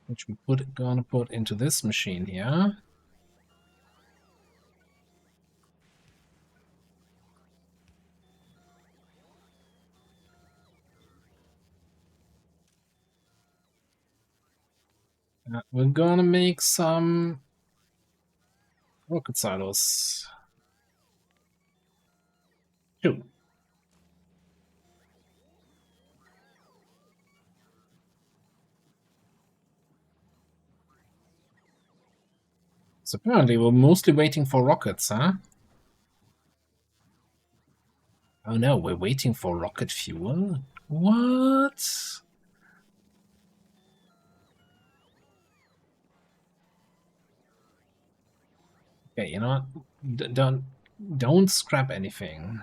Which we're gonna put into this machine here. We're gonna make some rocket silos. Two. So apparently we're mostly waiting for rockets, huh? Oh no, we're waiting for rocket fuel? What? Okay, you know what? Don't scrap anything.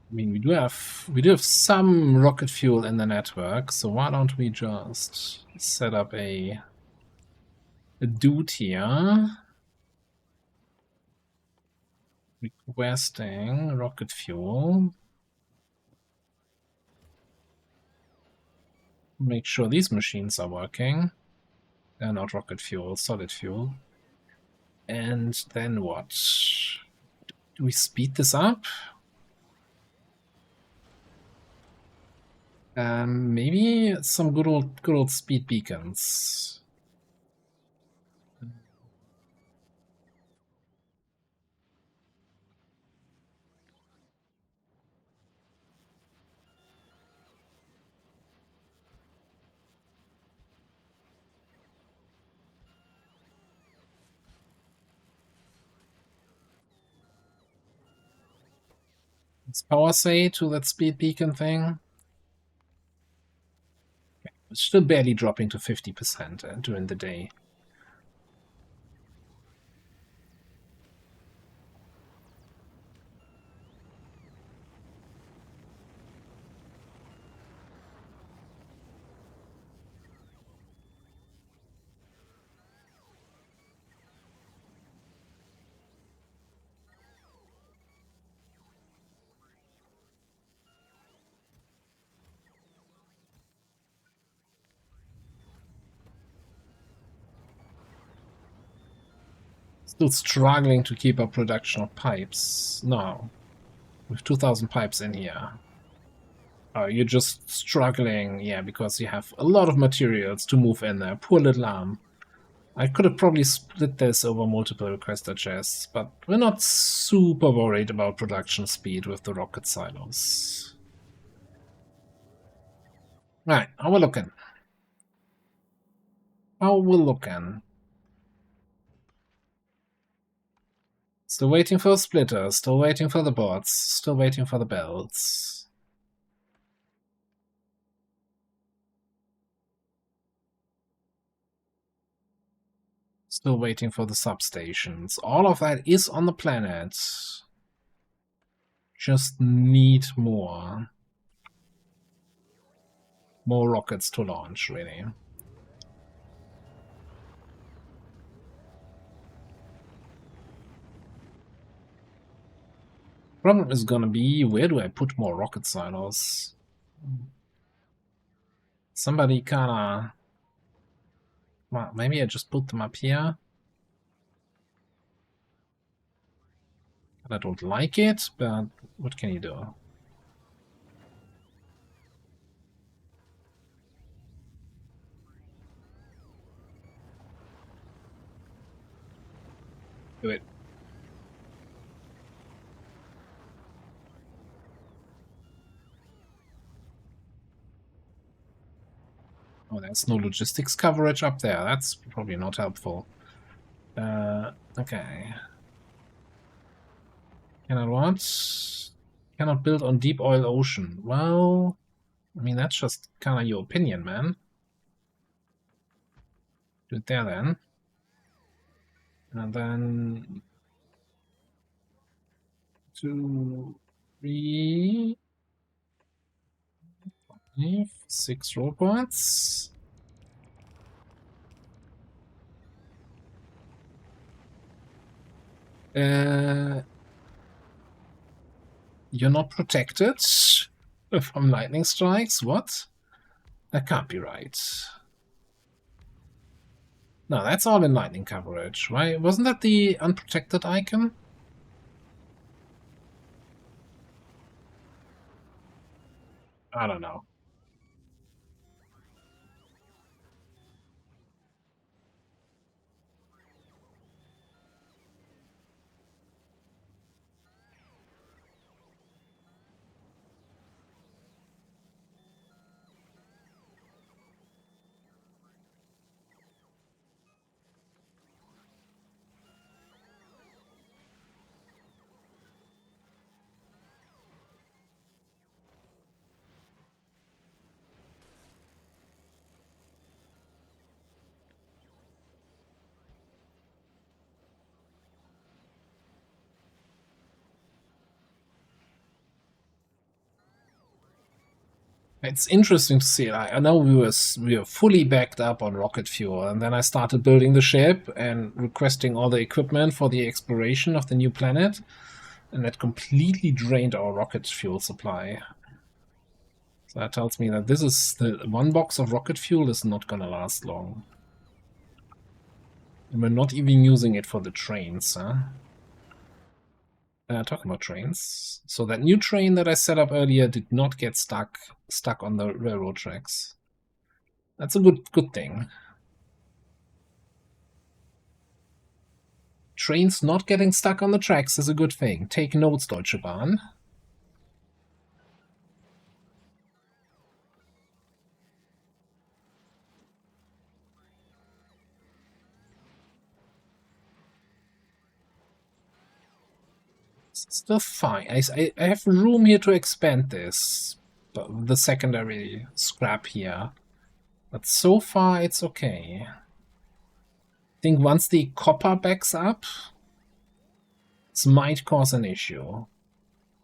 I mean, we do have some rocket fuel in the network, so why don't we just set up a dude here requesting rocket fuel. Make sure these machines are working. Not rocket fuel, solid fuel. And then what? Do we speed this up? Maybe some good old speed beacons. Let's power say to that speed beacon thing. It's still barely dropping to 50% during the day. Still struggling to keep up production of pipes. No. With 2,000 pipes in here. Oh, you're just struggling, yeah, because you have a lot of materials to move in there. Poor little arm. I could have probably split this over multiple requester chests, but we're not super worried about production speed with the rocket silos. Right, how we looking? How we looking? Still waiting for a splitter, still waiting for the bots, still waiting for the belts. Still waiting for the substations. All of that is on the planet. Just need more. More rockets to launch, really. Problem is gonna be, where do I put more rocket silos? Somebody kinda... Well, maybe I just put them up here. I don't like it, but what can you do? Do it. Oh, there's no logistics coverage up there. That's probably not helpful. Okay. Cannot what? Cannot build on deep oil ocean. Well, I mean, that's just kind of your opinion, man. Do it there then. And then 2, 3, 5, 6 robots. You're not protected from lightning strikes? What? That can't be right. No, that's all in lightning coverage. Why wasn't that the unprotected icon? I don't know. It's interesting to see. I know we were fully backed up on rocket fuel, and then I started building the ship and requesting all the equipment for the exploration of the new planet, and that completely drained our rocket fuel supply. So that tells me that this is the one box of rocket fuel is not gonna last long. And we're not even using it for the trains, huh? Talking about trains. So that new train that I set up earlier did not get stuck on the railroad tracks. That's a good thing. Trains not getting stuck on the tracks is a good thing. Take notes, Deutsche Bahn. It's still fine. I have room here to expand this, but the secondary scrap here. But so far, it's okay. I think once the copper backs up, this might cause an issue.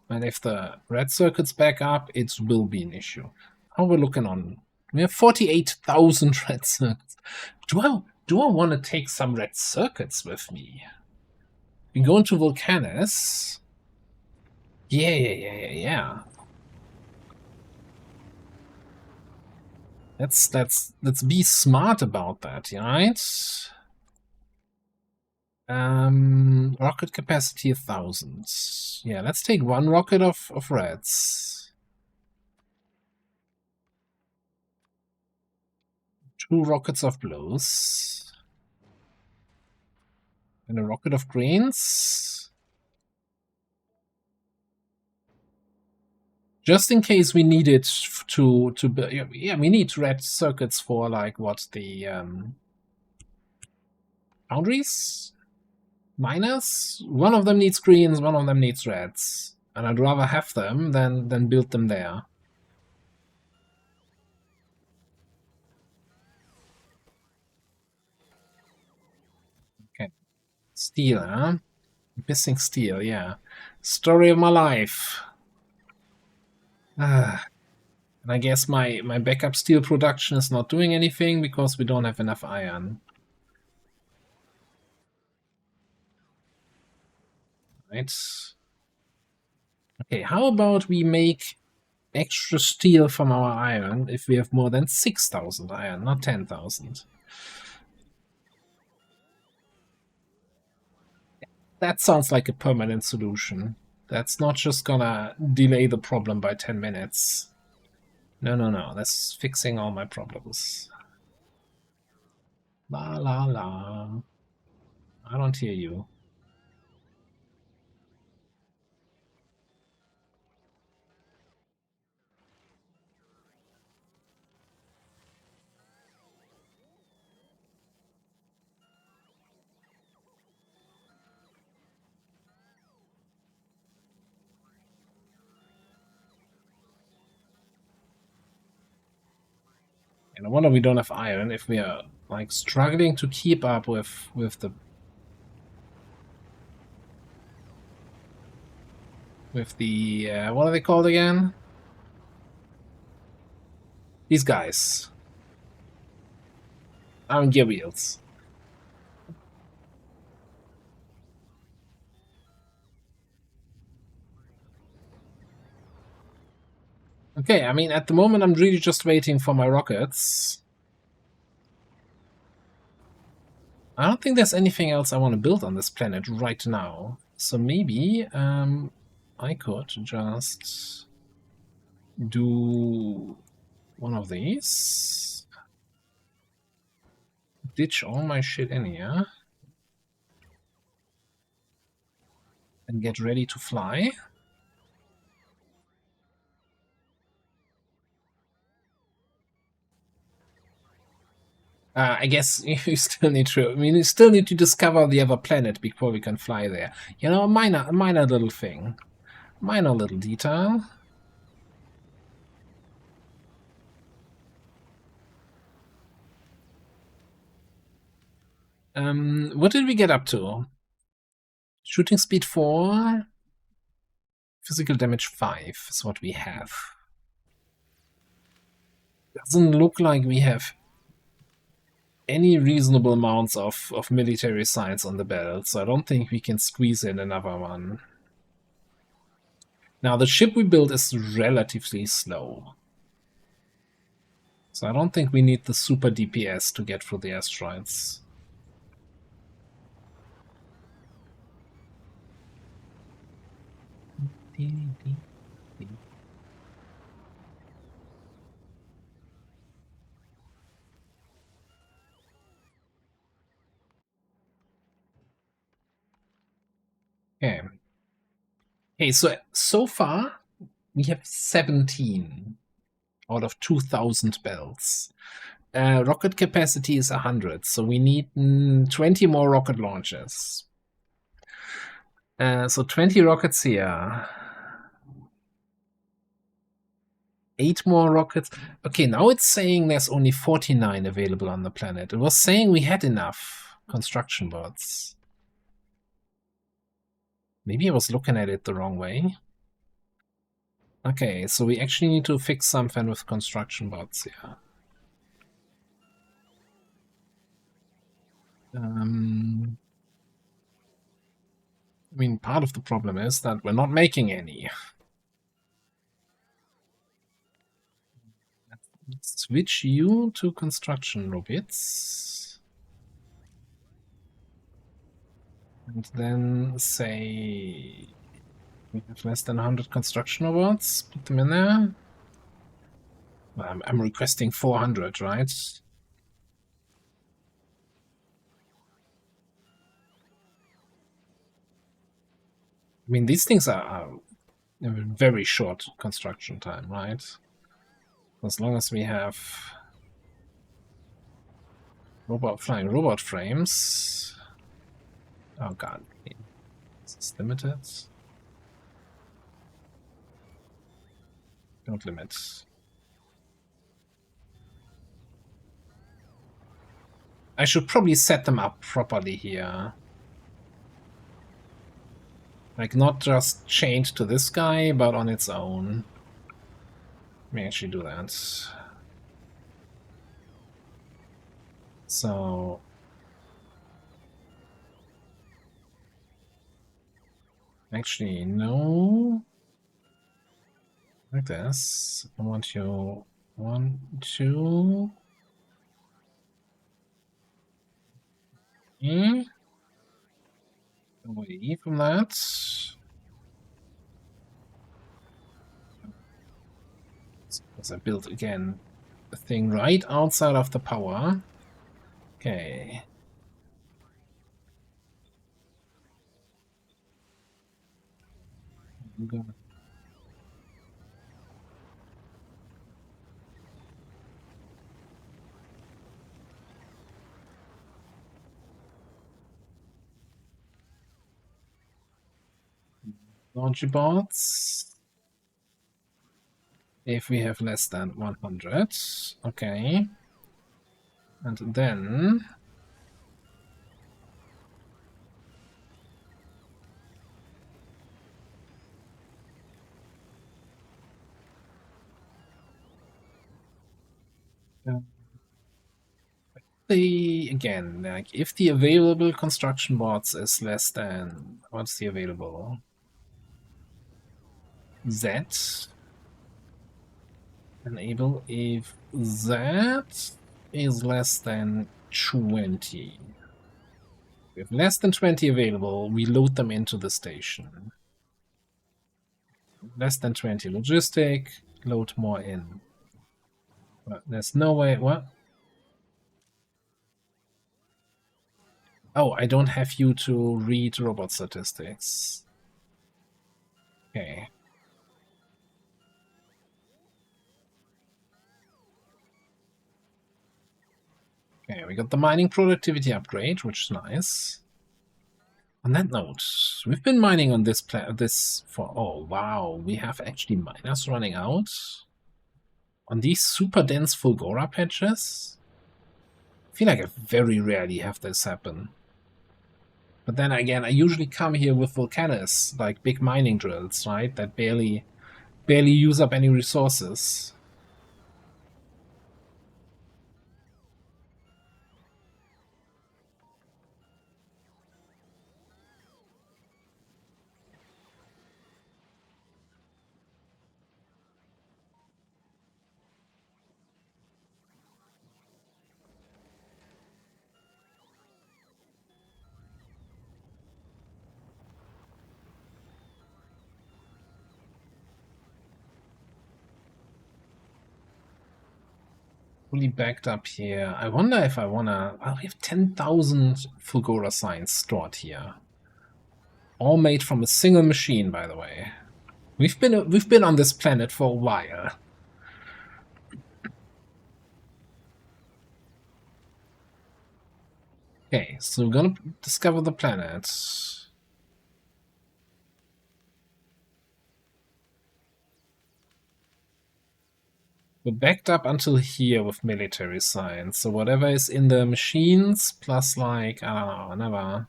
And if the red circuits back up, it will be an issue. How are we looking on? We have 48,000 red circuits. Do I want to take some red circuits with me? We go into Vulcanus. Yeah. Let's be smart about that, right? Rocket capacity 1,000. Yeah, let's take one rocket of reds. 2 rockets of blues. And a rocket of greens. Just in case we need it to yeah, we need red circuits for like what the boundaries? Miners? One of them needs greens, one of them needs reds. And I'd rather have them than build them there. Okay. Steel, huh? Missing steel, yeah. Story of my life. And I guess my backup steel production is not doing anything because we don't have enough iron. Right. Okay, how about we make extra steel from our iron if we have more than 6,000 iron, not 10,000. That sounds like a permanent solution. That's not just gonna delay the problem by 10 minutes. No. That's fixing all my problems. La la la. I don't hear you. And no wonder we don't have iron if we are like struggling to keep up with the what are they called again? These guys. Iron gear wheels. Okay, I mean, at the moment I'm really just waiting for my rockets. I don't think there's anything else I want to build on this planet right now. So maybe I could just do one of these. Ditch all my shit in here. And get ready to fly. I guess you still need to. I mean, you still need to discover the other planet before we can fly there. You know, minor little thing, minor little detail. What did we get up to? Shooting speed 4, physical damage 5 is what we have. Doesn't look like we have any reasonable amounts of military science on the belt, so I don't think we can squeeze in another one. Now, the ship we built is relatively slow. So I don't think we need the super DPS to get through the asteroids. Okay. Okay, so far we have 17 out of 2,000 bells. Rocket capacity is 100, so we need 20 more rocket launches. So 20 rockets here. 8 more rockets. Okay, now it's saying there's only 49 available on the planet. It was saying we had enough construction bots. Maybe I was looking at it the wrong way. Okay, so we actually need to fix something with construction bots here. I mean, part of the problem is that we're not making any. Let's switch you to construction robots. And then say we have less than 100 construction robots. Put them in there. Well, I'm requesting 400, right? I mean, these things are a very short construction time, right? As long as we have flying robot frames. Oh god, this is limited. Don't limit. I should probably set them up properly here. Like, not just chained to this guy, but on its own. Let me actually do that. So... Actually, no. Like this. I want you... 1, 2... Away from that. Because I built again a thing right outside of the power. Okay. Launch bots. If we have less than 100. Okay. And then... again, like, if the available construction bots is less than... What's the available? Z. Enable if that is less than 20. With less than 20 available, we load them into the station. Less than 20 logistic, load more in. But there's no way... What? Oh, I don't have you to read robot statistics. Okay. Okay, we got the mining productivity upgrade, which is nice. On that note, we've been mining on this for... Oh, wow, we have actually miners running out on these super dense Fulgora patches. I feel like I very rarely have this happen. But then again, I usually come here with volcanics, like big mining drills, right? That barely use up any resources. Fully backed up here. I wonder if I wanna... Oh, we have 10,000 Fulgora signs stored here. All made from a single machine, by the way. We've been on this planet for a while. Okay, so we're gonna discover the planet. We're backed up until here with military science. So whatever is in the machines plus like, I don't know,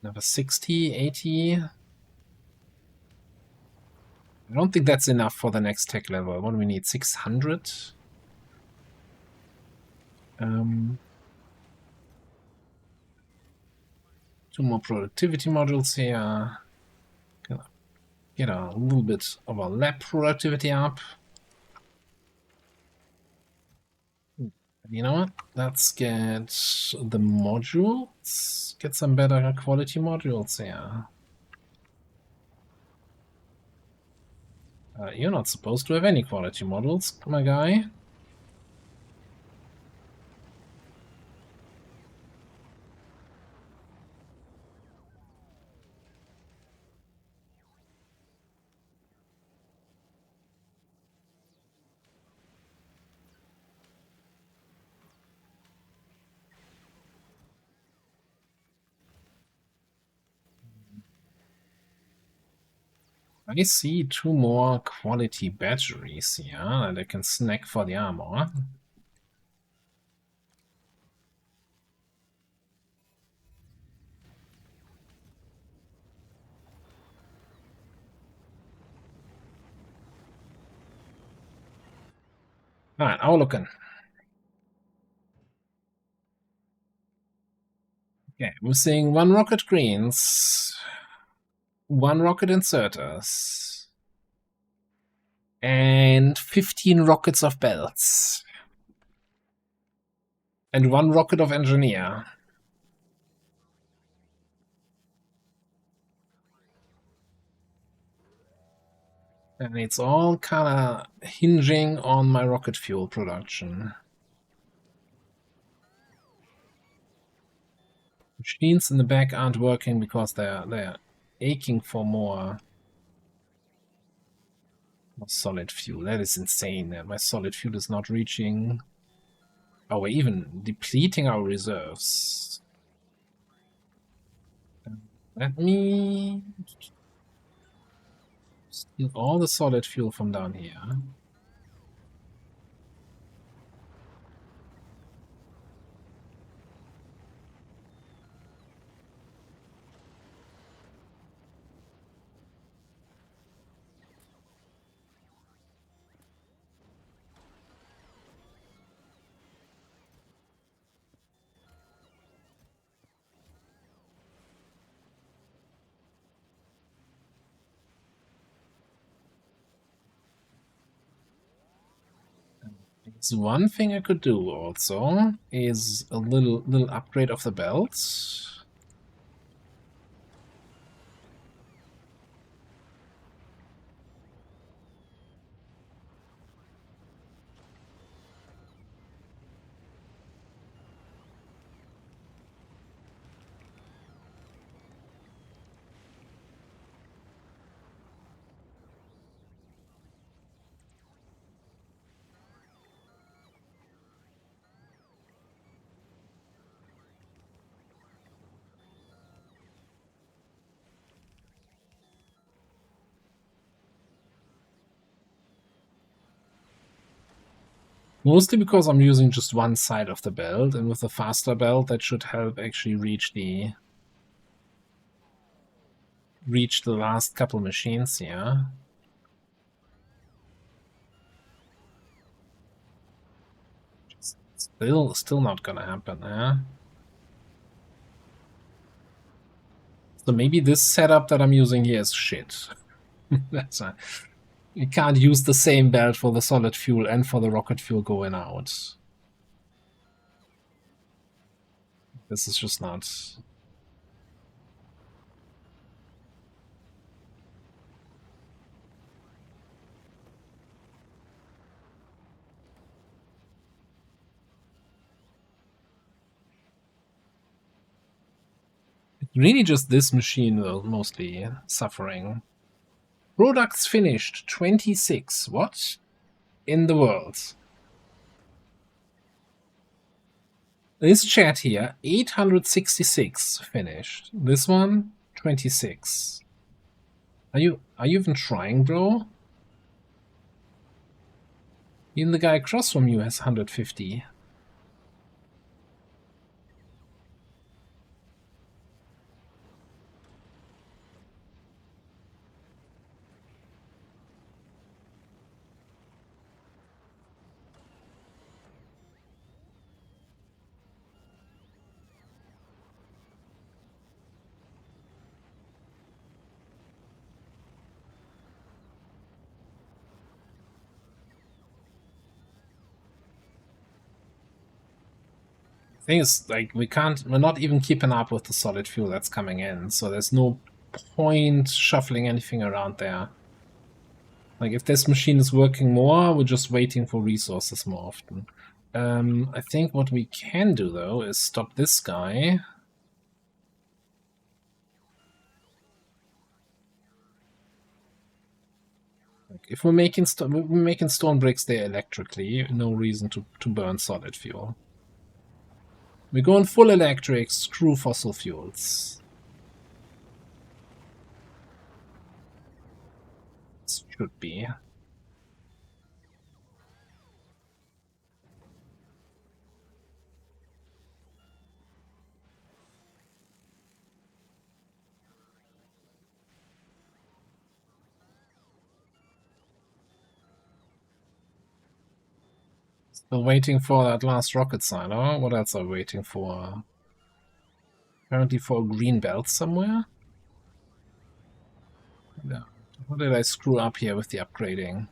another 60, 80. I don't think that's enough for the next tech level. What do we need? 600? Two more productivity modules here. Gonna get a little bit of our lab productivity up. You know what? Let's get the modules. Get some better quality modules here. You're not supposed to have any quality models, my guy. I see two more quality batteries here that I can snack for the armor. Alright, our looking. Okay, we're seeing one rocket greens, one rocket inserters, and 15 rockets of belts. And one rocket of engineer. And it's all kind of hinging on my rocket fuel production. Machines in the back aren't working because they're aching for more solid fuel. That is insane that my solid fuel is not reaching. Oh, we're even depleting our reserves. Let me steal all the solid fuel from down here. So one thing I could do also is a little upgrade of the belts. Mostly because I'm using just one side of the belt, and with the faster belt that should help actually reach the last couple machines here. Still not gonna happen, eh? So maybe this setup that I'm using here is shit. That's you can't use the same belt for the solid fuel and for the rocket fuel going out. This is just not. It's really just this machine though, mostly suffering. Products finished 26. What in the world? This chat here, 866 finished. This one, 26. Are you even trying, bro? Even the guy across from you has 150. Thing is, like, we're not even keeping up with the solid fuel that's coming in, so there's no point shuffling anything around there. Like, if this machine is working more, we're just waiting for resources more often. I think what we can do, though, is stop this guy. Like, if we're making stone bricks there electrically, no reason to burn solid fuel. We're going full electric, screw fossil fuels. This should be. Still waiting for that last rocket silo. What else are we waiting for? Apparently for a green belt somewhere? Yeah. What did I screw up here with the upgrading?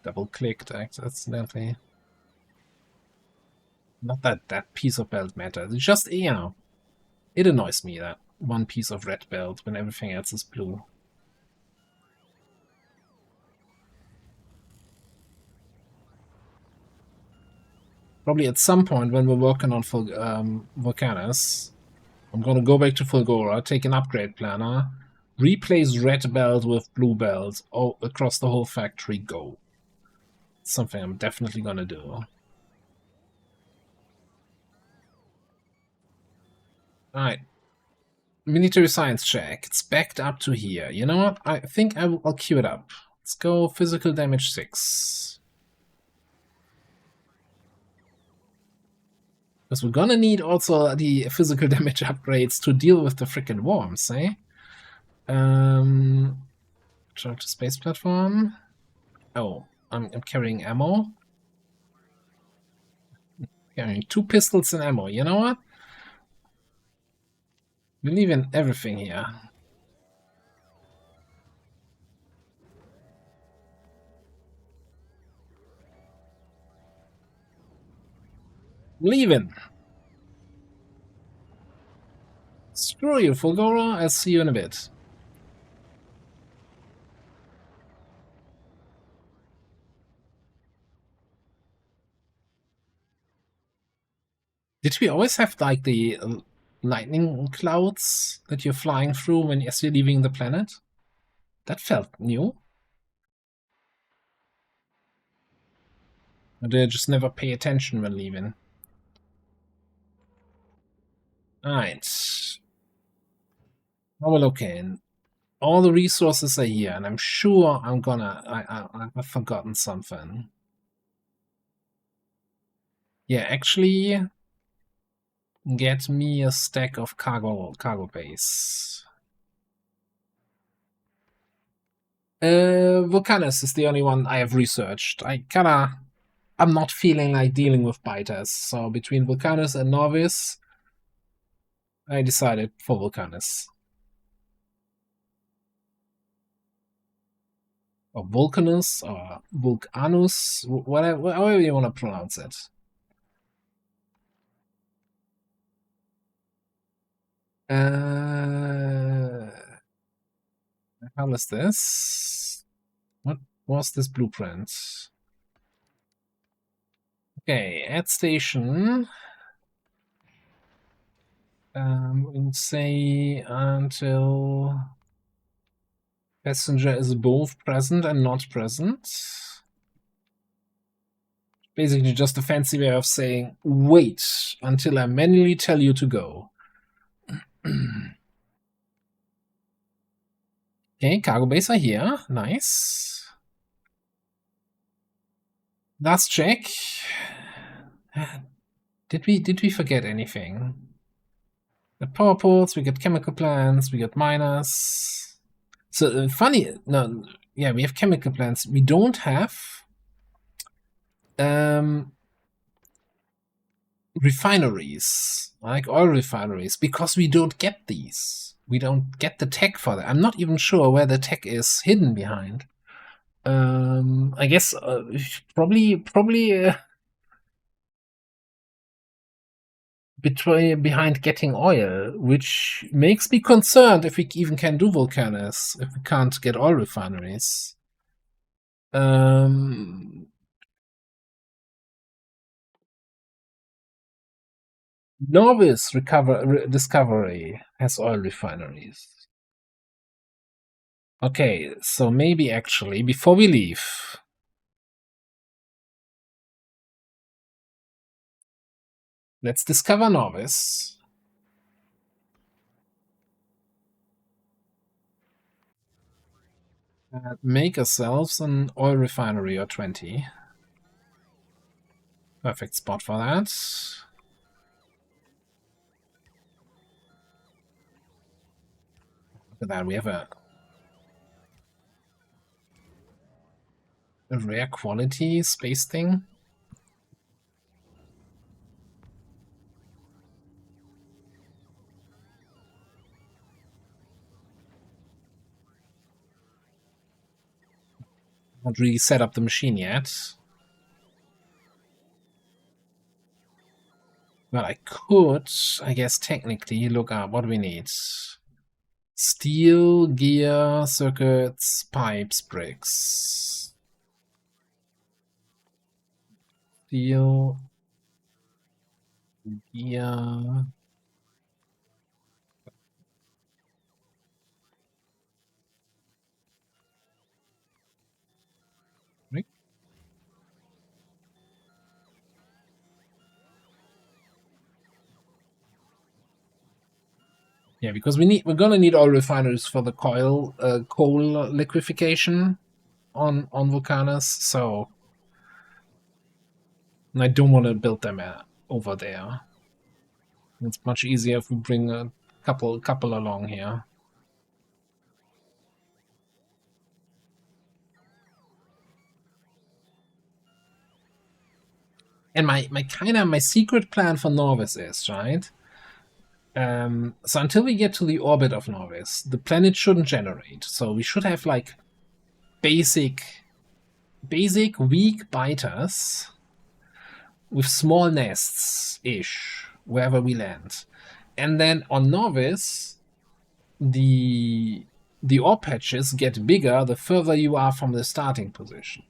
Double-clicked accidentally. Not that that piece of belt matters. It's just, you know, it annoys me that one piece of red belt when everything else is blue. Probably at some point when we're working on Volcanus, I'm gonna go back to Fulgora, take an upgrade planner, replace red belt with blue belt all across the whole factory, go. It's something I'm definitely gonna do. Alright. Military science check. It's backed up to here. You know what? I think I'll queue it up. Let's go physical damage 6. Because we're gonna need also the physical damage upgrades to deal with the frickin' worms, eh? Charge the space platform. Oh, I'm carrying ammo. Carrying 2 pistols and ammo. You know what? Believe in everything here. Leaving. Screw you, Fulgora. I'll see you in a bit. Did we always have, like, the lightning clouds that you're flying through when as you're leaving the planet? That felt new. Or did I just never pay attention when leaving? Alright. Now we're looking. All the resources are here, and I'm sure I've forgotten something. Yeah, actually, get me a stack of cargo base. Vulcanus is the only one I have researched. I'm not feeling like dealing with biters, so between Vulcanus and Novice, I decided for Vulcanus. Or Vulcanus, or Vulcanus, whatever, however you want to pronounce it. How is this? What was this blueprint? Okay, add station. We'll say until Passenger is both present and not present. Basically just a fancy way of saying, wait until I manually tell you to go. Okay, cargo bays are here. Nice. Last check. Did we forget anything? We got power ports, we got chemical plants, we got miners. So funny, no, yeah, we have chemical plants. We don't have refineries, like oil refineries, because we don't get these. We don't get the tech for that. I'm not even sure where the tech is hidden behind. I guess probably behind getting oil, which makes me concerned if we even can do volcanoes, if we can't get oil refineries. Novice Discovery has oil refineries. Okay, so maybe actually, before we leave, let's discover Novice. And make ourselves an oil refinery or 20. Perfect spot for that. Look at that, we have a rare quality space thing. Not really set up the machine yet. But I could, I guess, technically look up what we need. Steel, gear, circuits, pipes, bricks. Steel, gear. Brick. Yeah, because we're gonna need oil refineries for the coal liquefaction on Vulcanus, so I don't want to build them over there. It's much easier if we bring a couple along here. And my secret plan for Norvis is, right? So until we get to the orbit of Norvis, the planet shouldn't generate. So we should have like basic weak biters with small nests-ish wherever we land. And then on Norvis, the orb patches get bigger the further you are from the starting position.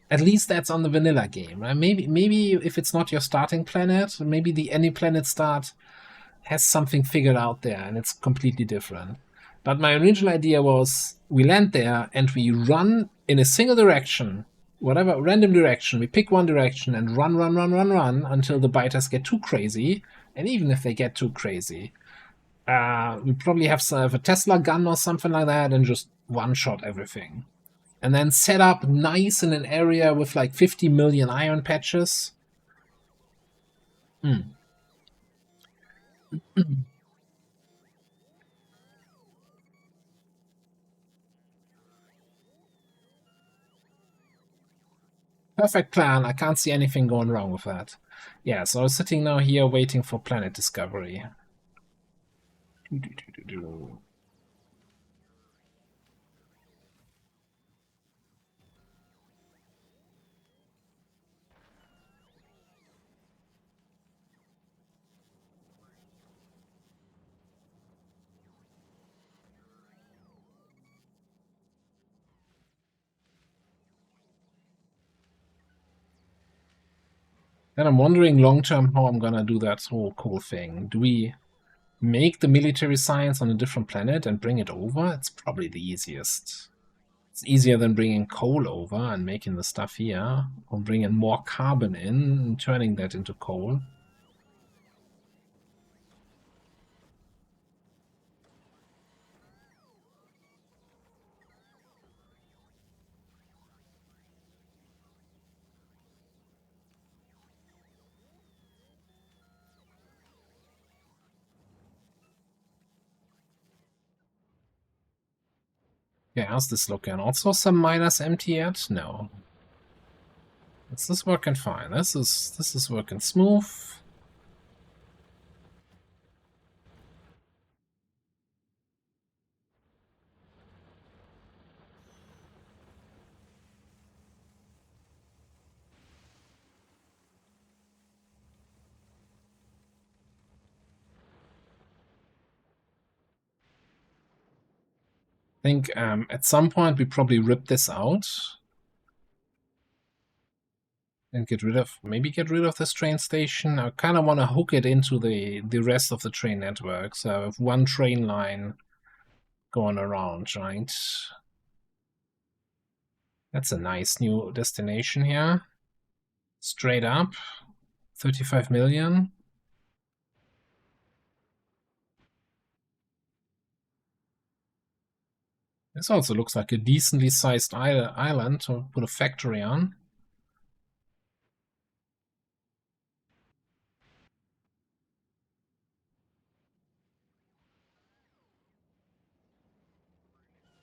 At least that's on the vanilla game, right? Maybe if it's not your starting planet, maybe the any planet start has something figured out there and it's completely different. But my original idea was we land there and we run in a single direction, whatever random direction. We pick one direction and run until the biters get too crazy. And even if they get too crazy, we probably have a Tesla gun or something like that and just one-shot everything. And then set up nice in an area with like 50 million iron patches. Perfect plan. I can't see anything going wrong with that. Yeah, so I'm sitting now here waiting for planet discovery. Then I'm wondering long-term how I'm gonna do that whole cool thing. Do we make the military science on a different planet and bring it over? It's probably the easiest. It's easier than bringing coal over and making the stuff here, or bringing more carbon in and turning that into coal. Okay, how's this looking? Also some miners empty yet? No. This is working fine. This is working smooth. I think at some point we probably rip this out and get rid of this train station. I kind of want to hook it into the rest of the train network, so I have one train line going around, right? That's a nice new destination here. Straight up, 35 million. This also looks like a decently sized island to put a factory on.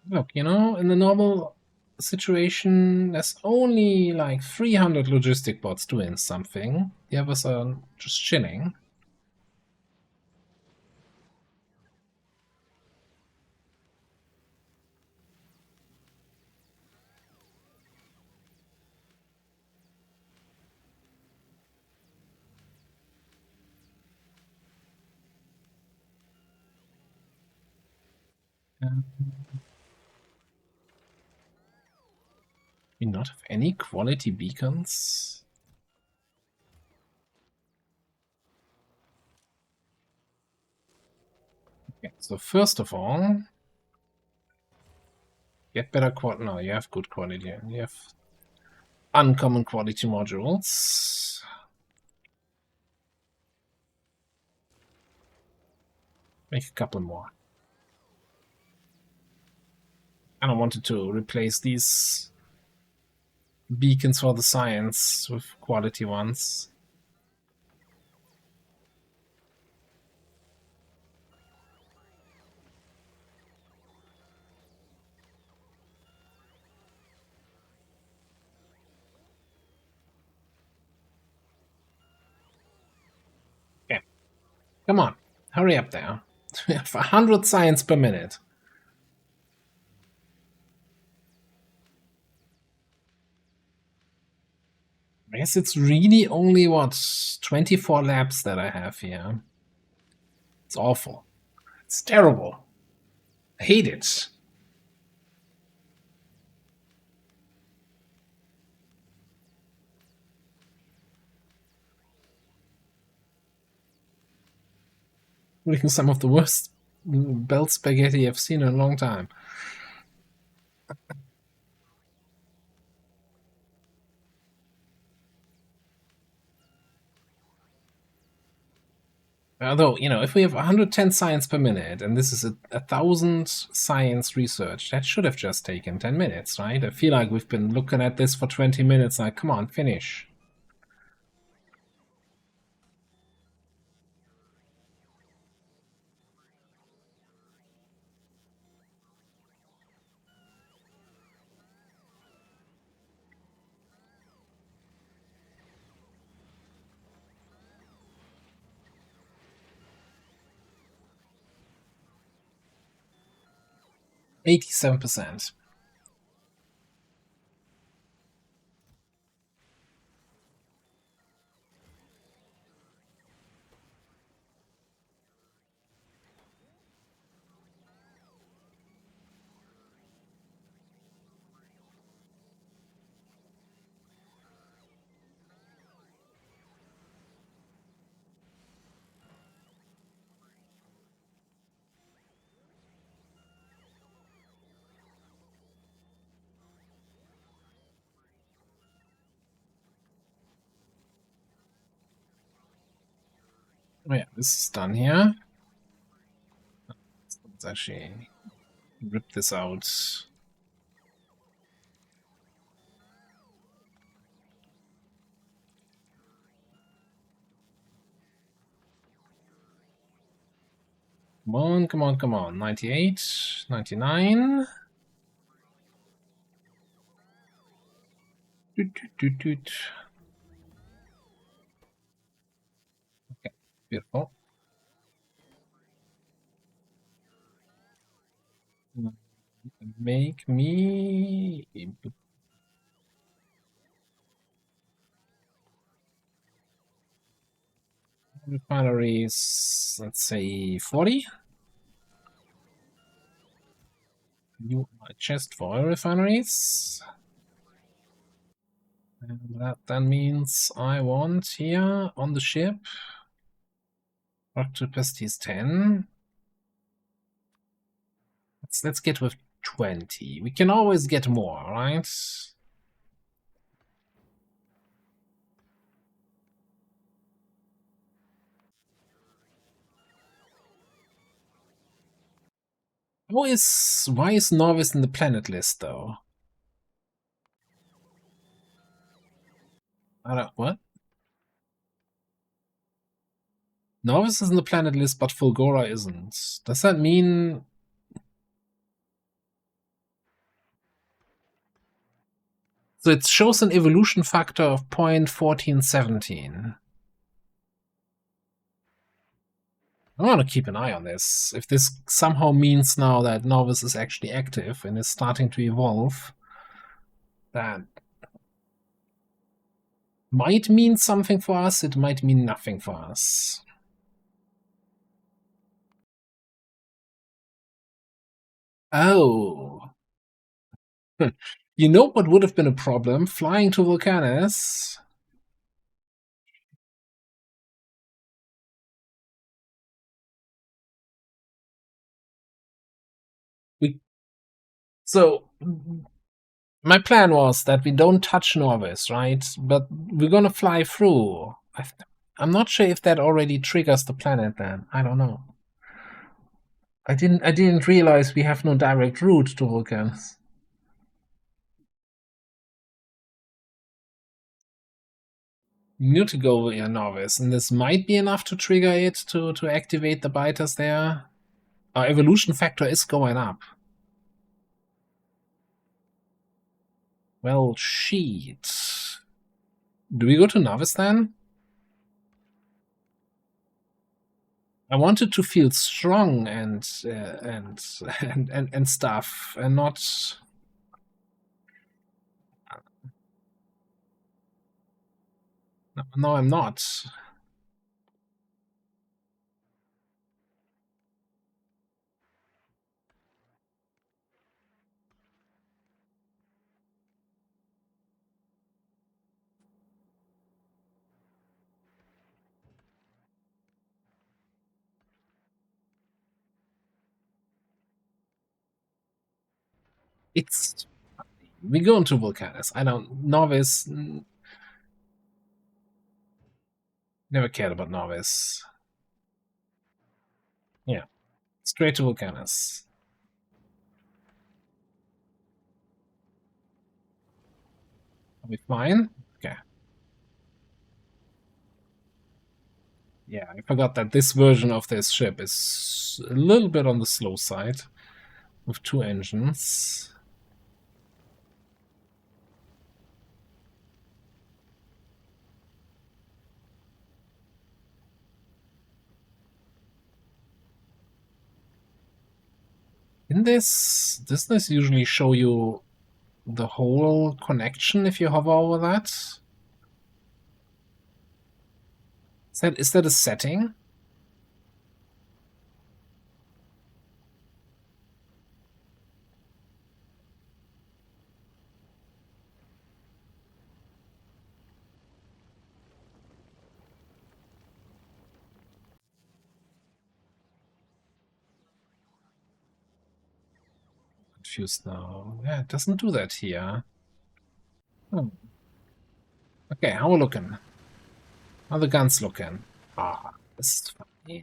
Look, you know, in the normal situation, there's only like 300 logistic bots doing something. The others are just chilling. We not have any quality beacons. Okay, so first of all, get better quality. No, you have good quality. You have uncommon quality modules. Make a couple more. I don't wanted to replace these beacons for the science with quality ones. Okay, come on, hurry up there. We have 100 science per minute. I guess it's really only, what, 24 labs that I have here. It's awful. It's terrible. I hate it. Making some of the worst belt spaghetti I've seen in a long time. Although, you know, if we have 110 science per minute, and this is a 1,000 science research, that should have just taken 10 minutes, right? I feel like we've been looking at this for 20 minutes, like, come on, finish. %87%. Oh yeah, this is done here. Let's actually rip this out. Come on, come on, come on. 98, 99. Doot, doot, doot, doot. Okay, beautiful. Make me refineries, let's say 40. New chest for oil refineries. And that then means I want here on the ship product capacity is 10. Let's get with 20. We can always get more, right? Why is Novice in the planet list though? I don't what? Novice is in the planet list, but Fulgora isn't. Does that mean so it shows an evolution factor of 0.1417. I want to keep an eye on this. If this somehow means now that Novice is actually active and is starting to evolve, that might mean something for us, it might mean nothing for us. Oh. You know what would have been a problem? Flying to Vulcanus. So my plan was that we don't touch Norvis, right? But we're gonna fly through. I'm not sure if that already triggers the planet then. I don't know. I didn't realize we have no direct route to Vulcanus. You need to go via Norvis, and this might be enough to trigger it to activate the biters there. Our evolution factor is going up. Well, shit. Do we go to Novice then? I wanted to feel strong and stuff, and not. No, I'm not. It's we go into Vulcanus. I don't Novice. Never cared about Novice. Yeah, straight to Vulcanus. Are we fine? Okay. Yeah, I forgot that this version of this ship is a little bit on the slow side, with 2 engines. In this, doesn't this usually show you the whole connection if you hover over that? Is that a setting? Confused now. Yeah, it doesn't do that here. Oh. Okay, how are we looking? How are the guns looking? Ah, this is fine. Yeah.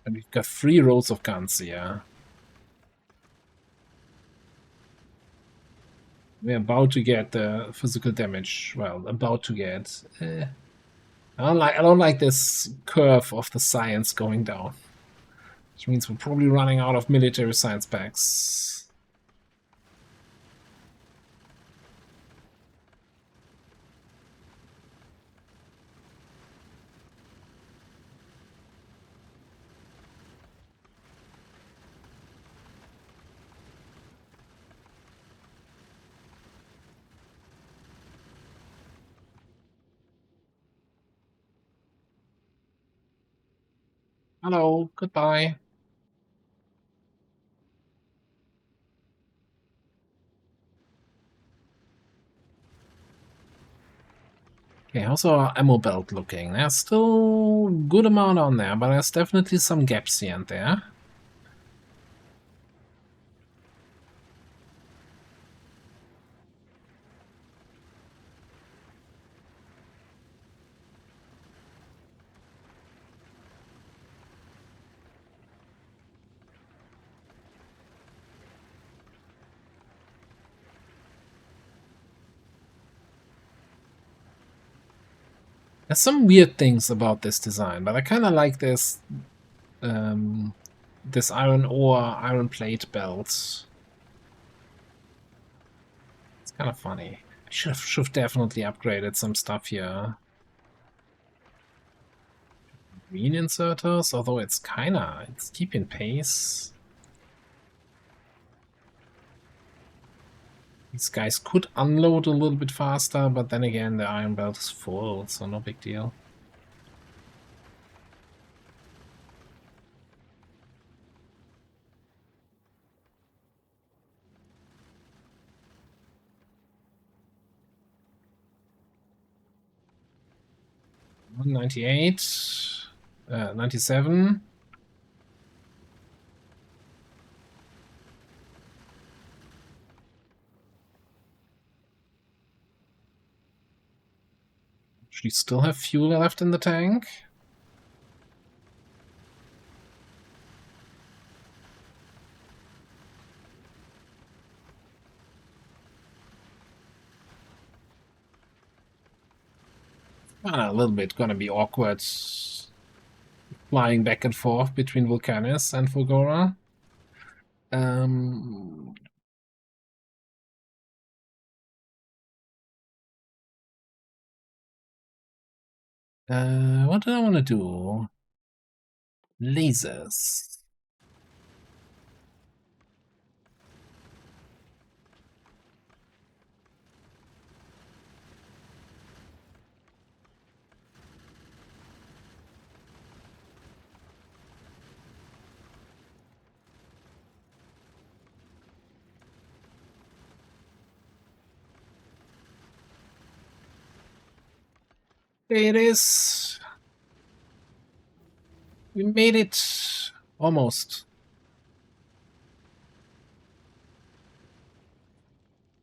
And we've got 3 rows of guns here. We're about to get physical damage. Well, about to get. I don't like this curve of the science going down, which means we're probably running out of military science packs. Hello, goodbye. Okay, how's our ammo belt looking? There's still a good amount on there, but there's definitely some gaps here and there. There's some weird things about this design, but I kind of like this iron ore, iron plate belt. It's kind of funny. I should have definitely upgraded some stuff here. Green inserters, although it's keeping pace. These guys could unload a little bit faster, but then again, the iron belt is full, so no big deal. $198, 97. She still have fuel left in the tank. A little bit gonna be awkward flying back and forth between Vulcanus and Fulgora. What do I want to do? Lasers. There it is. We made it. Almost.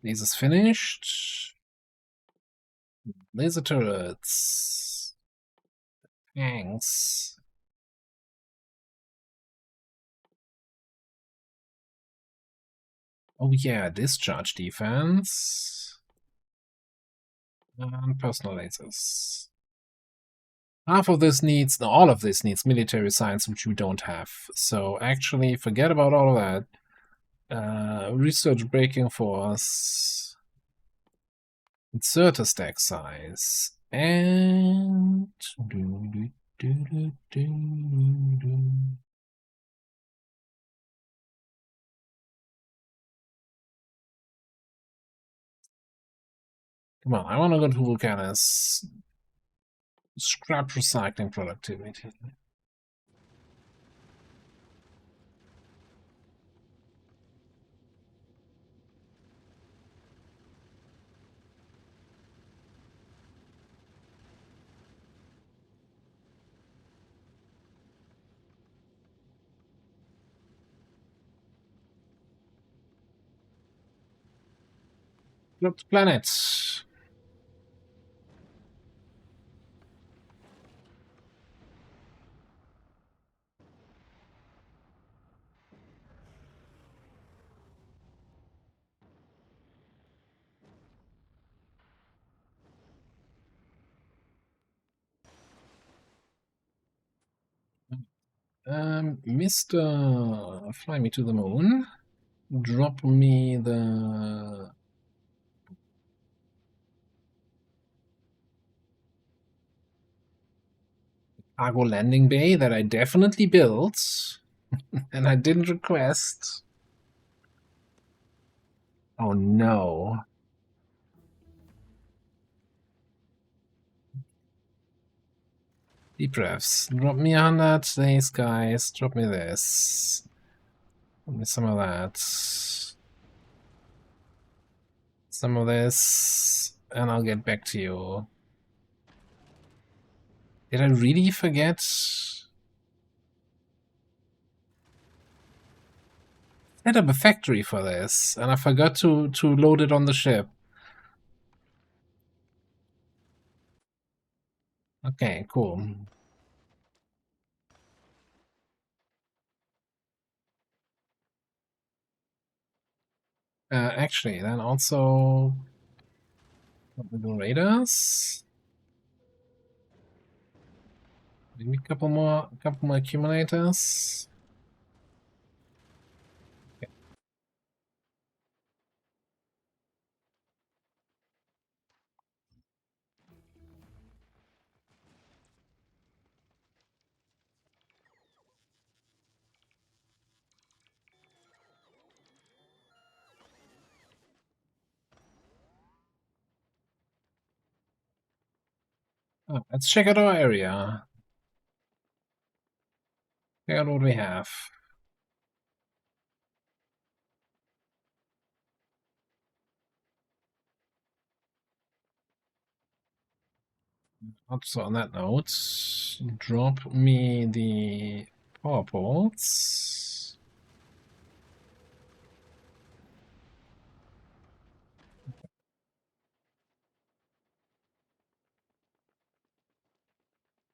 Lasers finished. Laser turrets. Tanks. Oh yeah, discharge defense. And personal lasers. Half of this needs, no, all of this needs military science, which we don't have. So actually, forget about all of that. Research breaking force. Insert a stack size. And... Come on, I want to go to Vulcanus. Scrap recycling productivity. Dropped planet. Mr. Fly me to the moon. Drop me the cargo landing bay that I definitely built and I didn't request. Oh no. Deep breaths. Drop me 100 days, guys. Drop me this. Drop me some of that. Some of this. And I'll get back to you. Did I really forget? Set up a factory for this, and I forgot to load it on the ship. Okay, cool. Actually, then also the radars. Maybe a couple more accumulators. Oh, let's check out our area. Check out what we have. Also, on that note, drop me the power ports.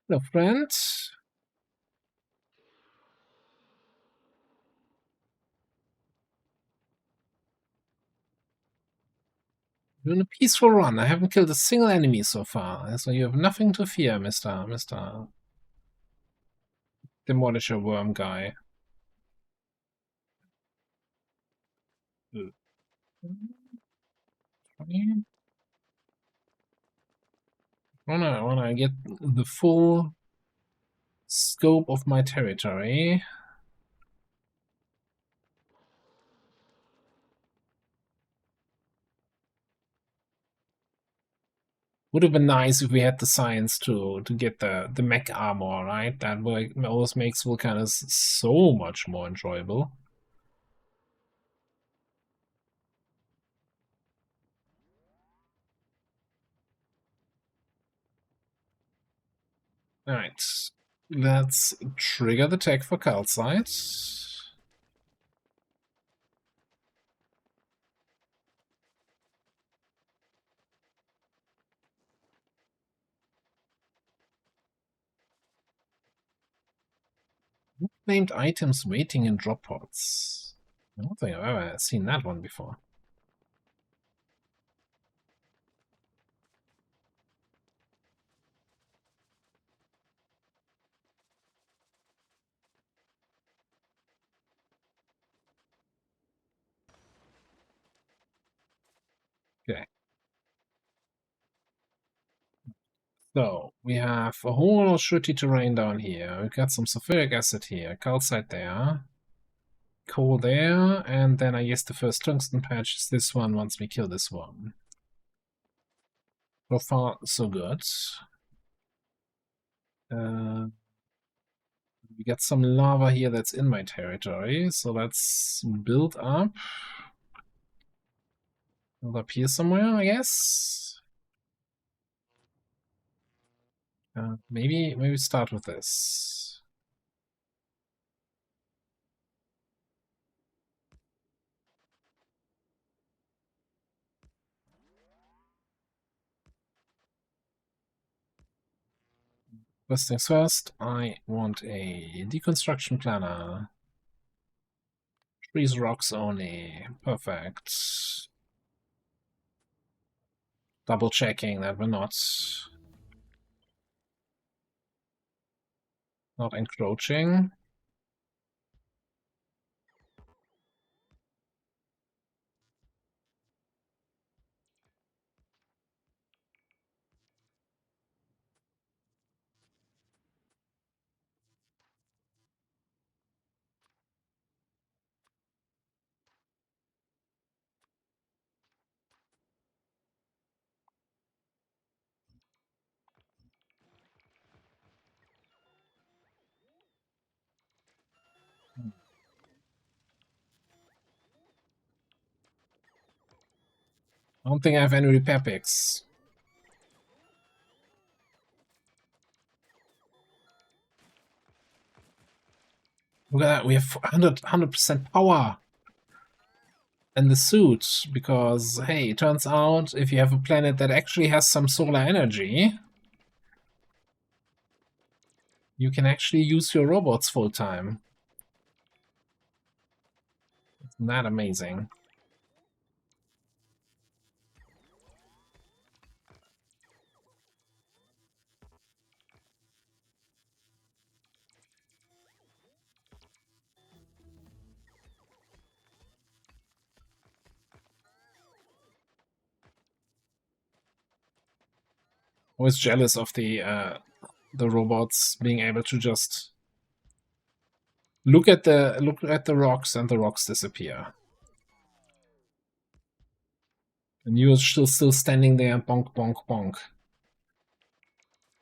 Hello, friend. Doing a peaceful run. I haven't killed a single enemy so far, so you have nothing to fear, Mr. Demolisher Worm guy. I wanna get the full scope of my territory. Would have been nice if we had the science to get the mech armor, right? That always makes Vulcanus so much more enjoyable. Alright. Let's trigger the tech for calcite. Named items waiting in drop pods. I don't think I've ever seen that one before. Okay. So, we have a whole lot of shitty terrain down here. We've got some sulfuric acid here, calcite there, coal there, and then I guess the first tungsten patch is this one once we kill this one. So far, so good. We got some lava here that's in my territory, so let's build up. Build up here somewhere, I guess. Maybe start with this. First things first, I want a deconstruction planner. Trees, rocks only. Perfect. Double checking that we're not encroaching. I don't think I have any repair picks. Look at that, we have 100% power in the suit, because, hey, it turns out if you have a planet that actually has some solar energy, you can actually use your robots full time. Isn't that amazing? I was jealous of the robots being able to just look at the rocks and the rocks disappear. And you're still standing there, bonk, bonk, bonk,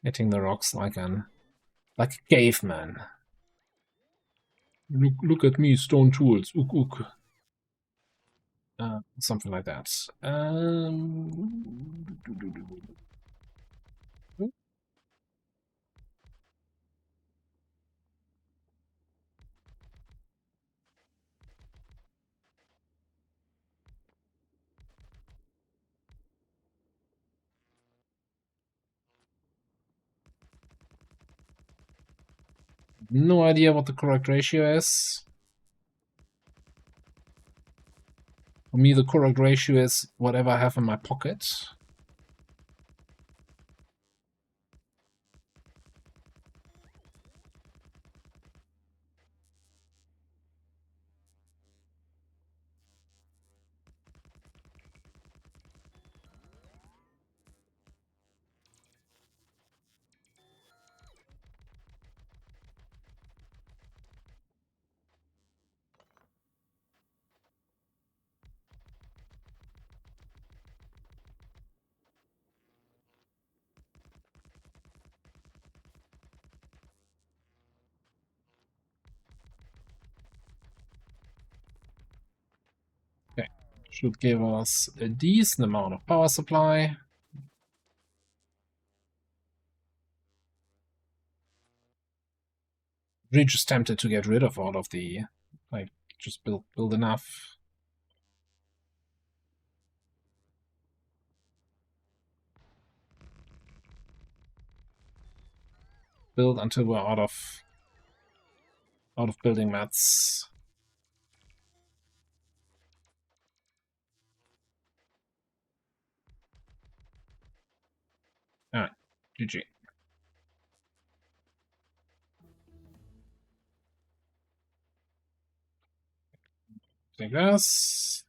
hitting the rocks like a caveman. Look at me, stone tools, ook ook. Something like that. No idea what the correct ratio is. For me, the correct ratio is whatever I have in my pocket. Okay, should give us a decent amount of power supply. Really just tempted to get rid of all of the, like, just build enough. Build until we're out of building mats. Alright, GG. Take this.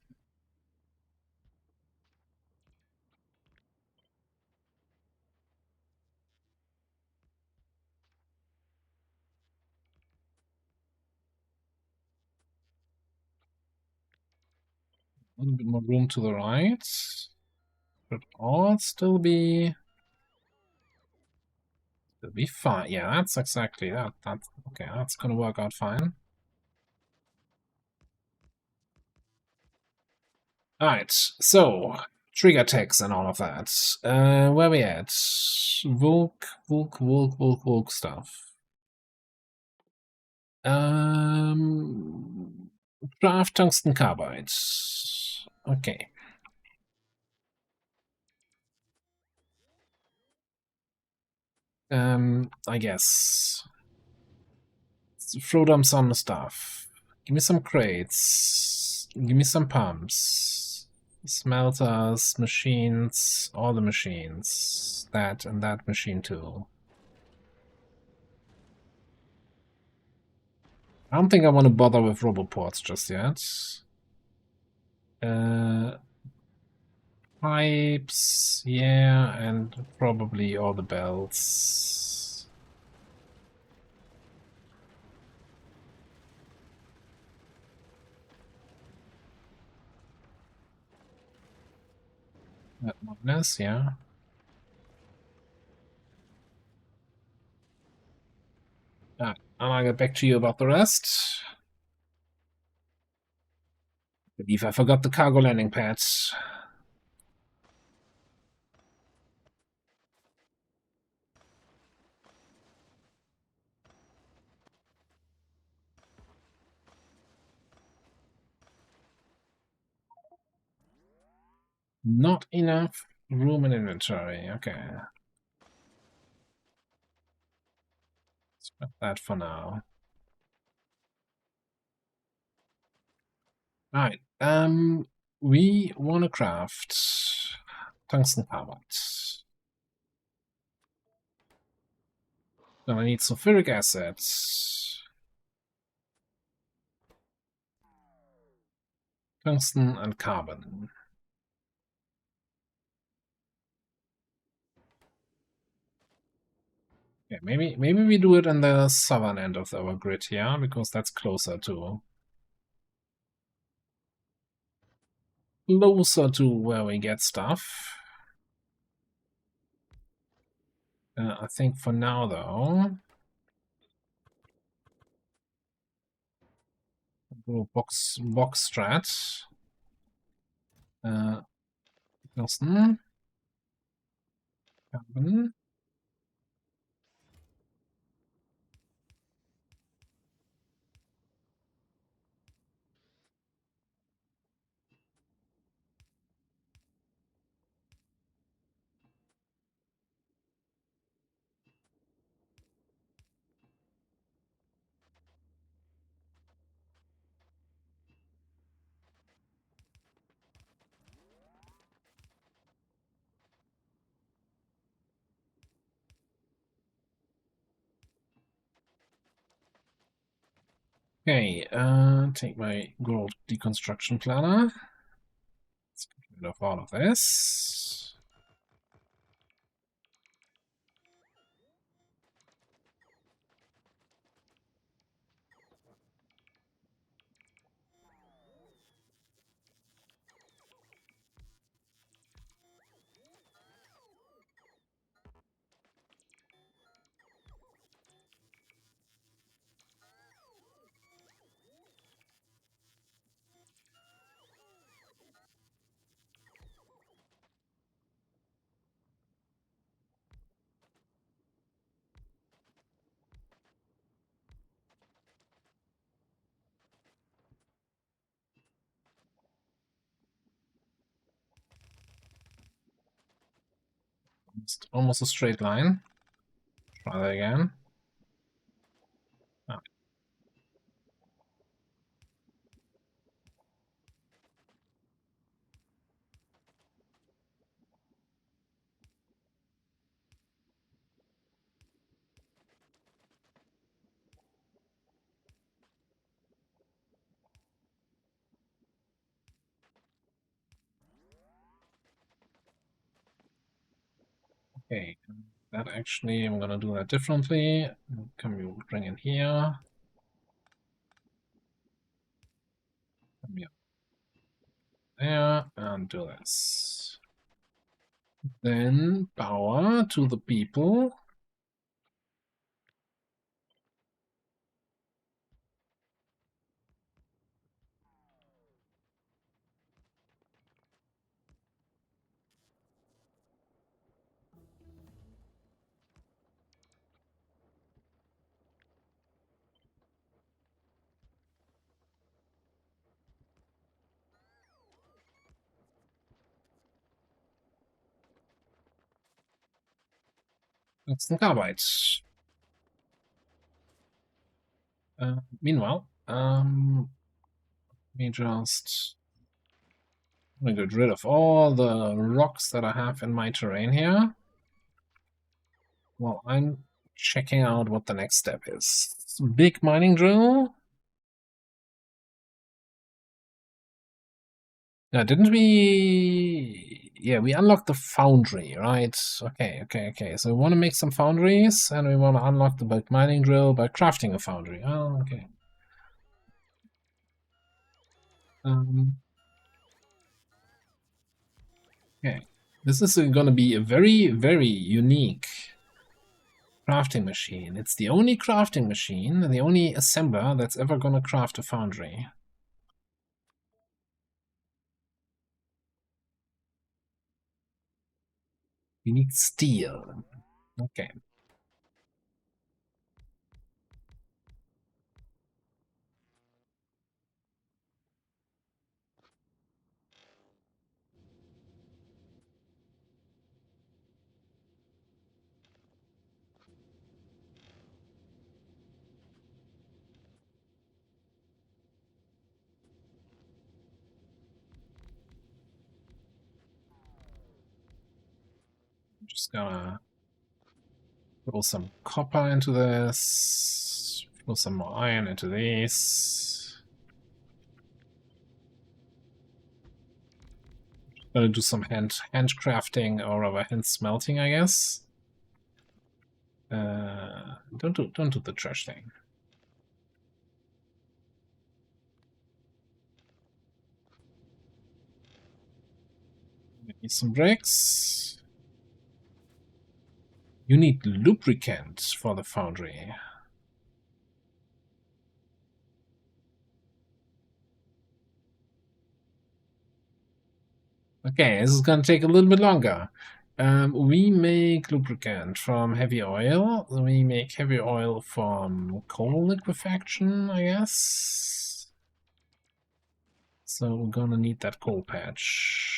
A little bit more room to the right. Should all still be fine. Yeah, that's exactly that. That's okay. That's gonna work out fine. All right. So trigger text and all of that. Where we at? Volk stuff. Draft tungsten carbide. Okay. I guess. Let's throw them some stuff. Give me some crates. Give me some pumps. Smelters, machines, all the machines. That and that machine too. I don't think I want to bother with roboports just yet. Pipes, yeah, and probably all the belts. That minus, yeah. And I'll get back to you about the rest. I believe I forgot the cargo landing pads. Not enough room in inventory. Okay. Scrap that for now. Alright. We want to craft tungsten carbide. Gonna need sulfuric acid. Tungsten and carbon. Yeah, maybe we do it in the southern end of our grid here, because that's closer to where we get stuff. I think for now though, box strat. Tungsten, carbon. Okay, take my gold deconstruction planner. Let's get rid of all of this. Almost a straight line. Try that again. Ah, okay, that actually, I'm gonna do that differently. Come you bring in here. Come here. There, and do this. Then power to the people. Tungsten carbide. Meanwhile, let me just get rid of all the rocks that I have in my terrain here. Well, I'm checking out what the next step is. Big mining drill. Yeah, didn't we? Yeah, we unlocked the foundry, right? Okay. So we want to make some foundries, and we want to unlock the bulk mining drill by crafting a foundry. Oh, okay. Okay. This is going to be a very, very unique crafting machine. It's the only crafting machine, the only assembler that's ever going to craft a foundry. We need steel. Okay. I'm just gonna throw some copper into this, throw some more iron into these. Gonna do some handcrafting or rather hand smelting, I guess. Don't do the trash thing. Need some bricks. You need lubricant for the foundry. Okay, this is gonna take a little bit longer. We make lubricant from heavy oil. We make heavy oil from coal liquefaction, I guess. So we're gonna need that coal patch.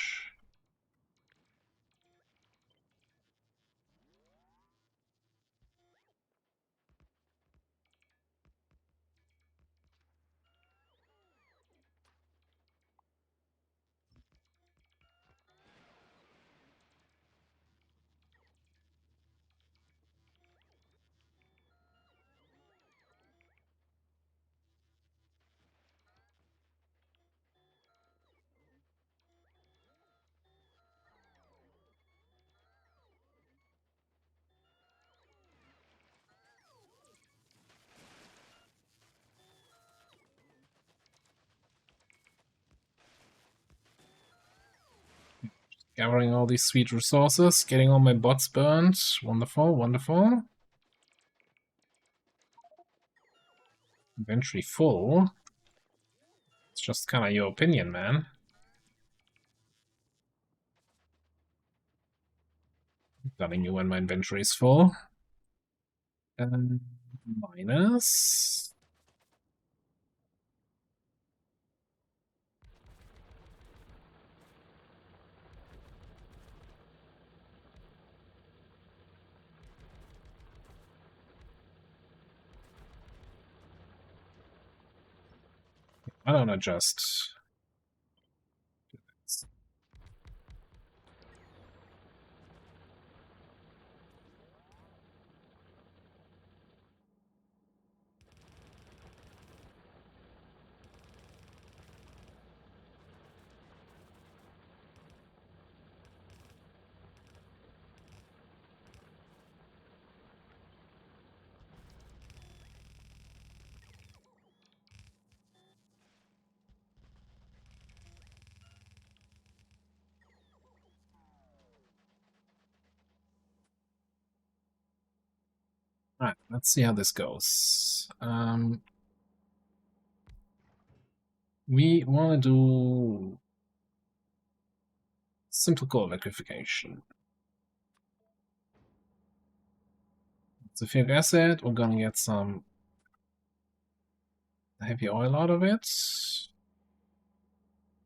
Gathering all these sweet resources, getting all my bots burned. Wonderful, wonderful. Inventory full. It's just kind of your opinion, man. I'm telling you when my inventory is full. Minus. I don't adjust. Alright, let's see how this goes. We want to do simple core liquefaction. Sulfuric acid, we're gonna get some heavy oil out of it.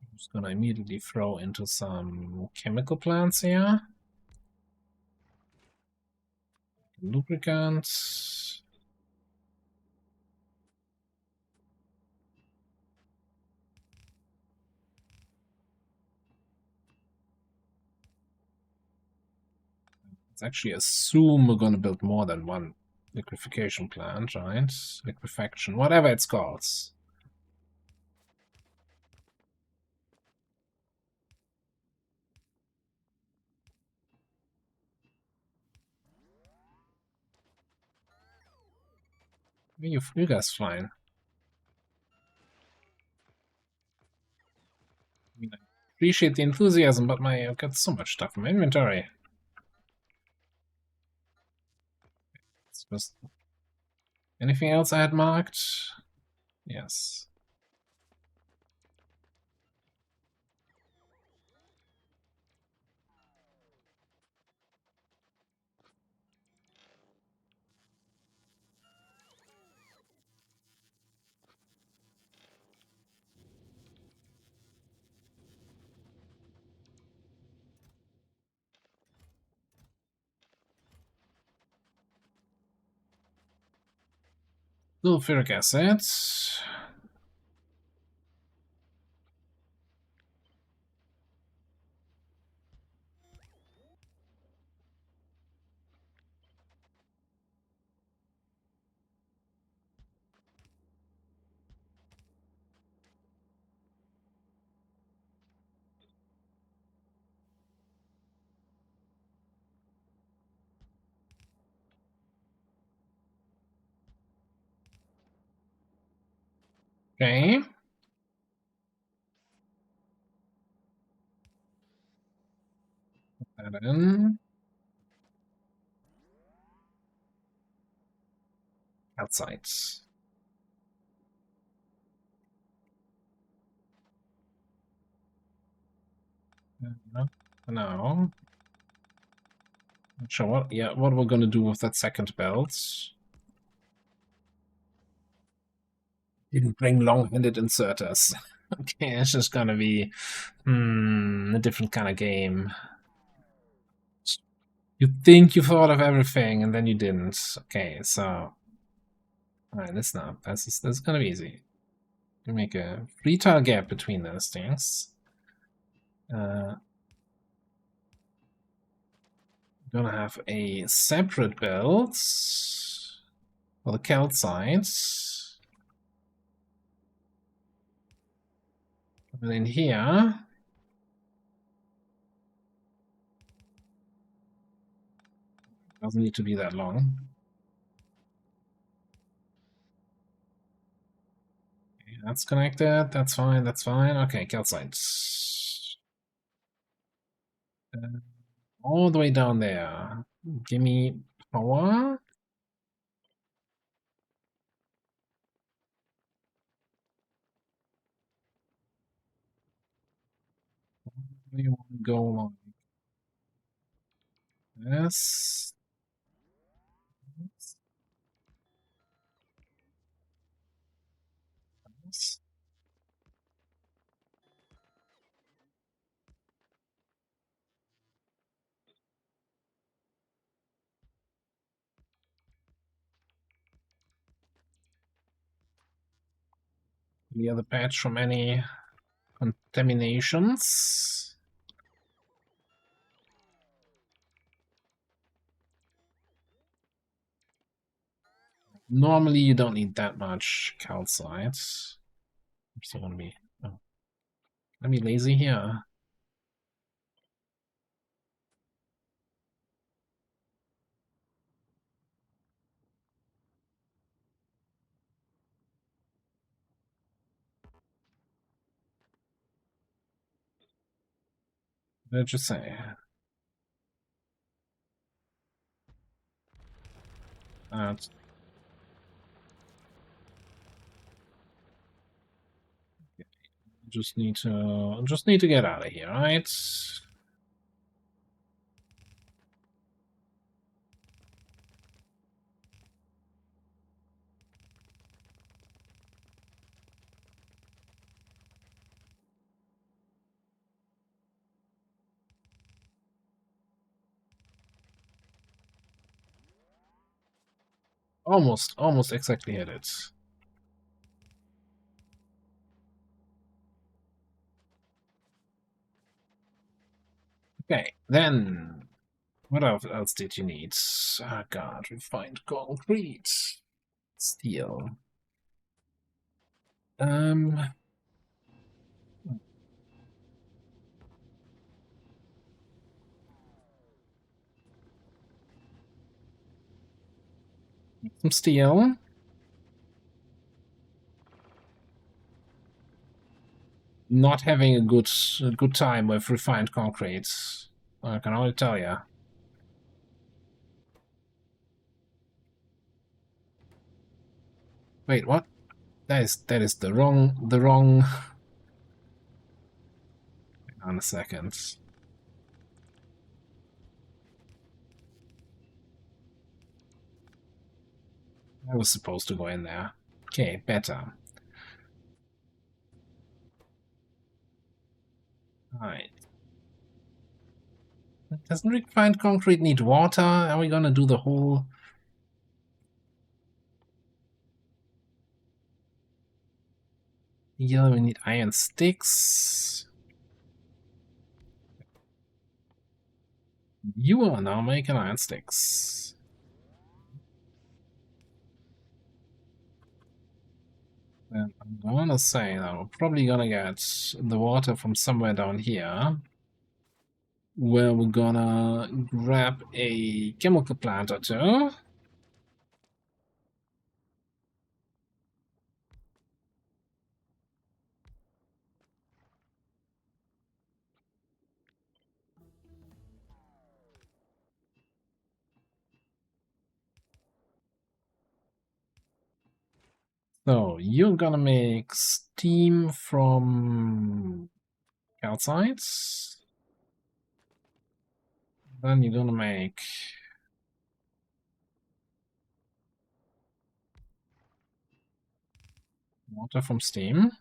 I'm just gonna immediately throw into some chemical plants here. Lubricant. Let's actually assume we're going to build more than one liquefaction plant, right? Liquefaction, whatever it's called. You guys fine. I mean, I appreciate the enthusiasm, but I've got so much stuff in my inventory. It's just anything else I had marked? Yes. Sulfuric acid. Okay. Put that in. Outside. No. No. Not sure what. Yeah, what we're gonna do with that second belt. Didn't bring long-handed inserters. Okay, it's just gonna be a different kind of game. You think you thought of everything and then you didn't. Okay, so alright, that's not. That's gonna be easy. You make a 3 tile gap between those things. Gonna have a separate belt for the calcite. And in here, doesn't need to be that long. Okay, that's connected. That's fine. That's fine. Okay, calcite. All the way down there. Give me power. Where do you want to go along? This. This. The other patch from any contaminations. Normally, you don't need that much calcite. I'm still gonna be. Oh, let me lazy here. What did you say? Uh, just need to get out of here, right? Almost exactly hit it. Okay, then what else did you need? Oh god, refined concrete, steel. Um, some steel. Not having a good time with refined concrete. I can only tell you. Wait, what? That is the wrong. Hang on a second. I was supposed to go in there. Okay, better. Alright. Doesn't refined concrete need water? Are we gonna do the whole... Yeah, we need iron sticks. You are now making iron sticks. And I'm gonna say that we're probably gonna get the water from somewhere down here, where we're gonna grab a chemical plant or two. So you're gonna make steam from calcites. Then you're gonna make water from steam.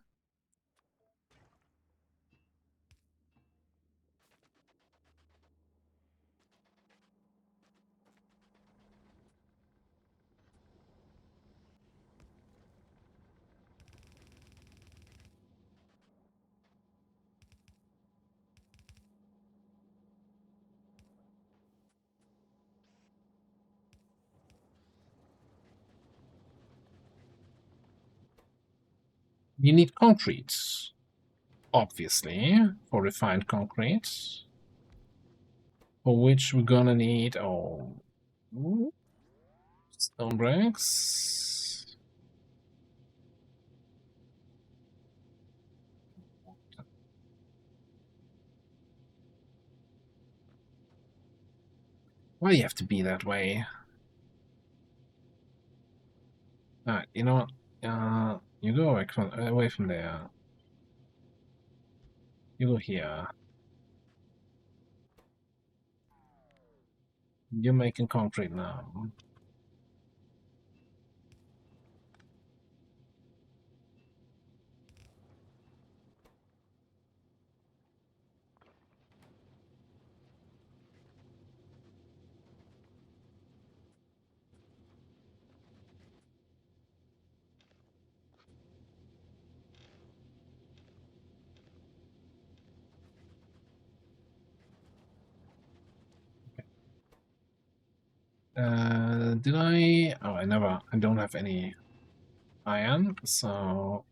You need concrete, obviously, for refined concrete, for which we're gonna need stone bricks. Why do you have to be that way? Alright, you know what? You go away from there. You go here. You're making concrete now. Did I? Oh, I don't have any iron, so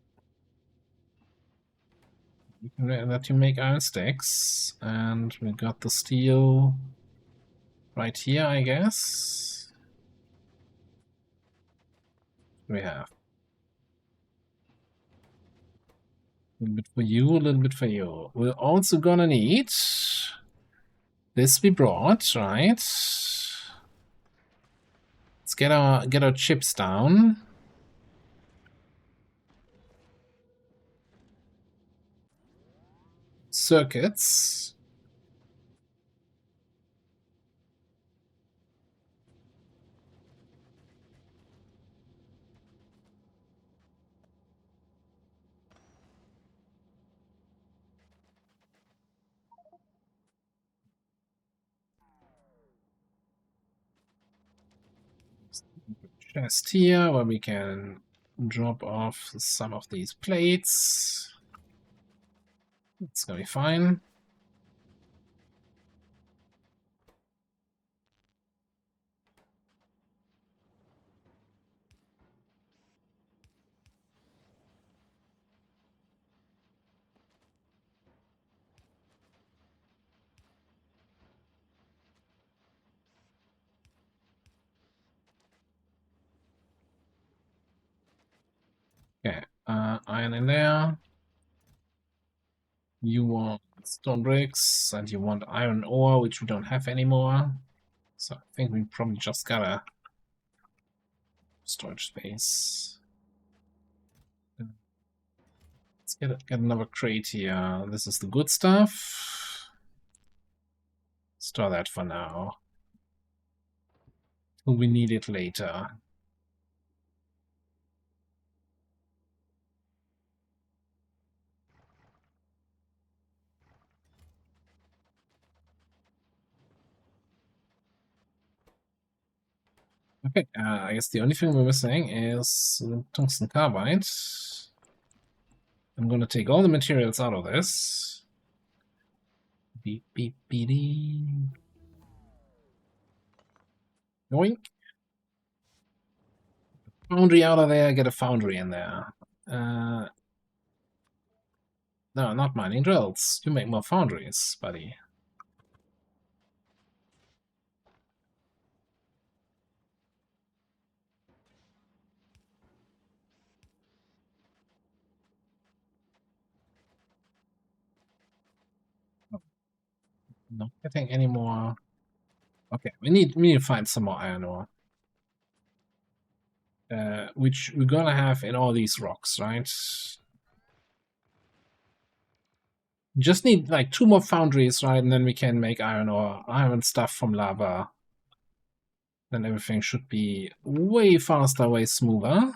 we can let you make iron sticks. And we got the steel right here, I guess. We have a little bit for you, a little bit for you. We're also gonna need this we brought, right? Let's get our chips down. Circuits. chest here where we can drop off some of these plates. It's gonna be fine. Okay, iron in there. You want stone bricks, and you want iron ore, which we don't have anymore. So I think we probably just gotta storage space. Let's get another crate here. This is the good stuff. Store that for now. We need it later. Okay, I guess the only thing we're missing is tungsten carbide. I'm gonna take all the materials out of this. Beep beep beep. Yoink. Foundry out of there, get a foundry in there. No, not mining drills. You make more foundries, buddy. Not getting any more. Okay, we need to find some more iron ore. Which we're gonna have in all these rocks, right? Just need like 2 more foundries, right? And then we can make iron ore, iron stuff from lava. Then everything should be way faster, way smoother.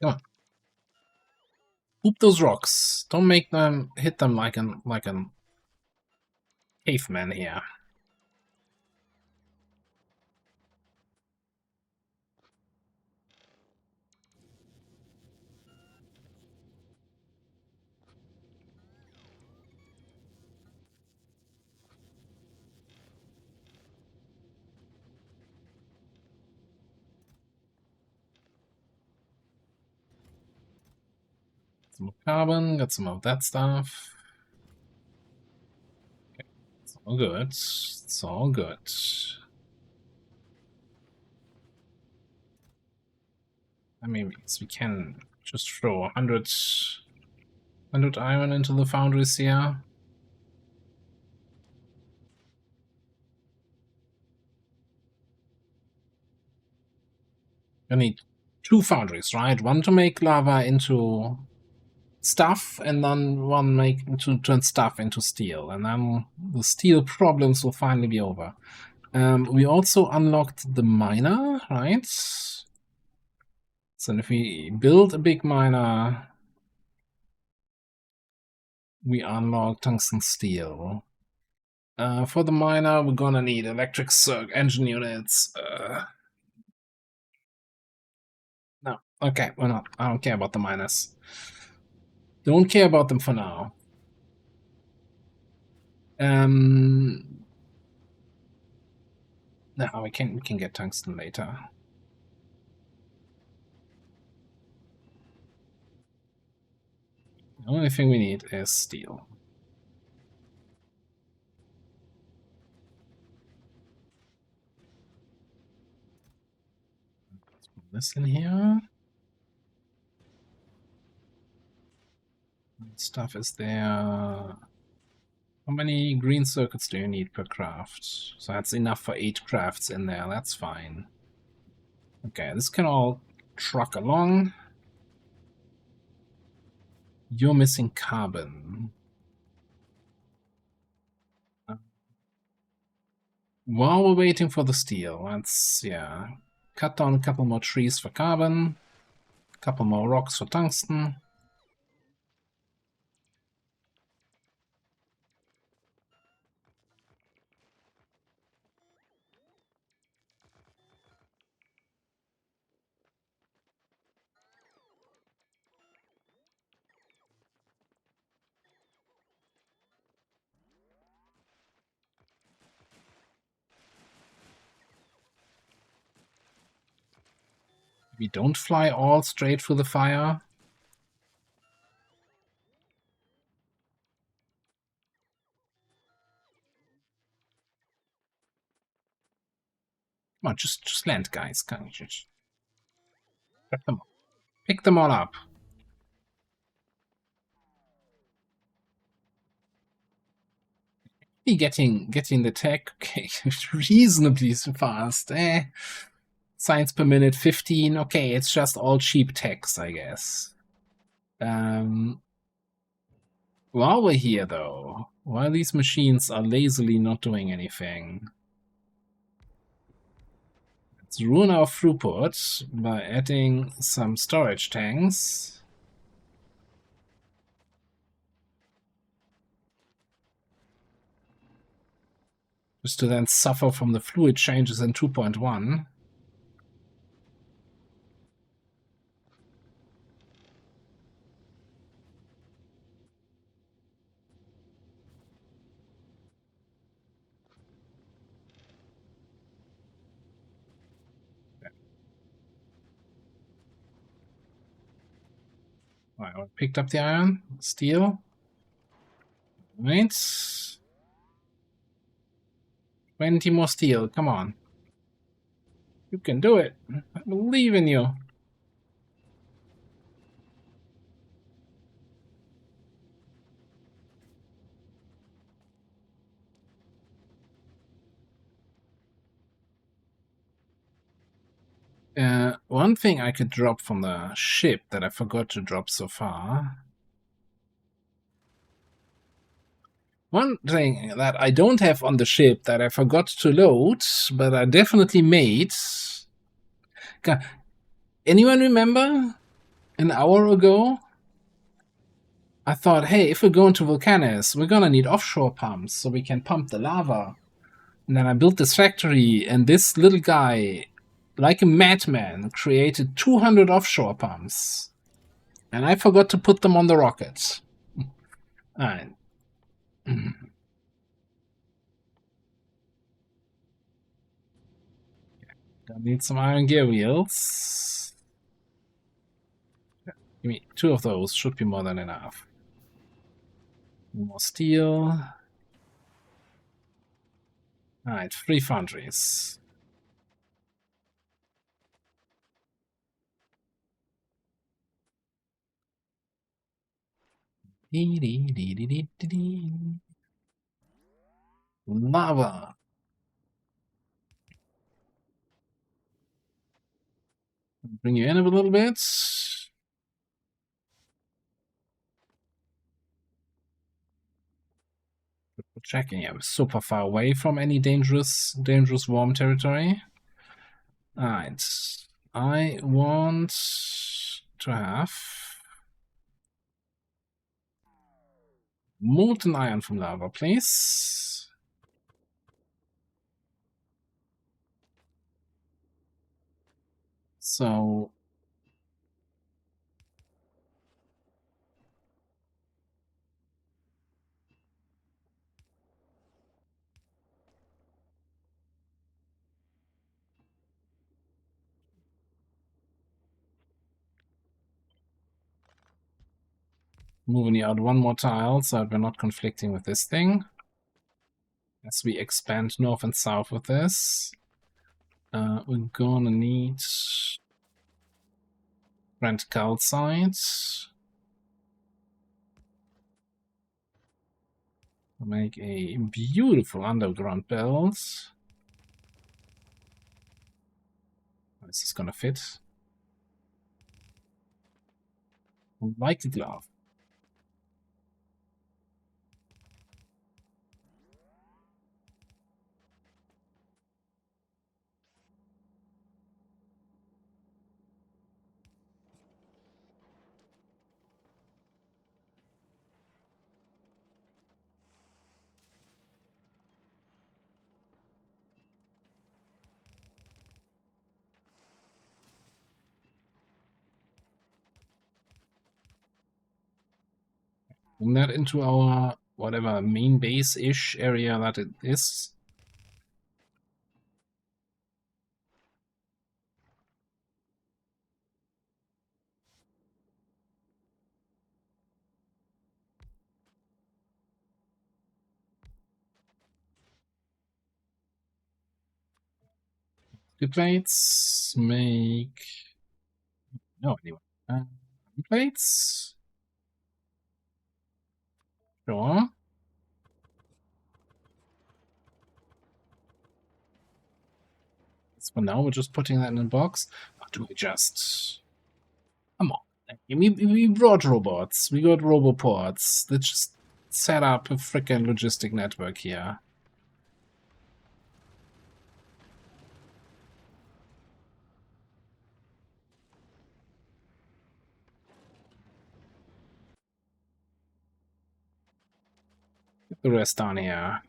Come on. Poop those rocks. Don't make them hit them like an caveman here. Some more carbon, got some of that stuff. Okay. It's all good. It's all good. I mean, we can just throw 100 iron into the foundries here. You need 2 foundries, right? One to make lava into stuff, and then one to turn stuff into steel, and then the steel problems will finally be over. We also unlocked the miner, right? So if we build a big miner, we unlock tungsten steel. For the miner, we're gonna need electric circuit engine units. No, okay, we're not. I don't care about the miners. Don't care about them for now. No, we can get tungsten later. The only thing we need is steel. Let's put this in here. stuff is there? How many green circuits do you need per craft? So that's enough for 8 crafts in there. That's fine. Okay, this can all truck along. You're missing carbon. While we're waiting for the steel, let's, yeah, cut down a couple more trees for carbon, a couple more rocks for tungsten. We don't fly all straight through the fire. Come on, just land, guys. Can't you just pick them all up. Be getting the tech reasonably fast. Science per minute 15. Okay, it's just all cheap techs, I guess. While we're here, though, while these machines are lazily not doing anything, let's ruin our throughput by adding some storage tanks. Just to then suffer from the fluid changes in 2.1. Right, I picked up the iron, steel. Right. 20 more steel, come on. You can do it. I believe in you. One thing I could drop from the ship that I forgot to drop so far. One thing that I don't have on the ship that I forgot to load, but I definitely made. God, anyone remember? An hour ago, I thought, hey, if we're going to Vulcanus, we're gonna need offshore pumps so we can pump the lava. And then I built this factory, and this little guy, like a madman, created 200 offshore pumps. And I forgot to put them on the rocket. Alright. Gonna need some iron gear wheels. Give me 2 of those, should be more than enough. More steel. Alright, 3 foundries. Lava. Bring you in a little bit. Checking. I'm super far away from any dangerous warm territory. Alright. I want to have molten iron from lava, please. So moving out 1 more tile so that we're not conflicting with this thing. As we expand north and south with this, we're gonna need Brent calcite. Make a beautiful underground belt. Is this gonna fit? Like a glove. Bring that into our whatever main base-ish area that it is. Two plates. Make no anyway. Plates. Sure. For now, we're just putting that in a box. But do we just... Come on. We brought robots. We got roboports. Let's just set up a freaking logistic network here. Get the rest down here.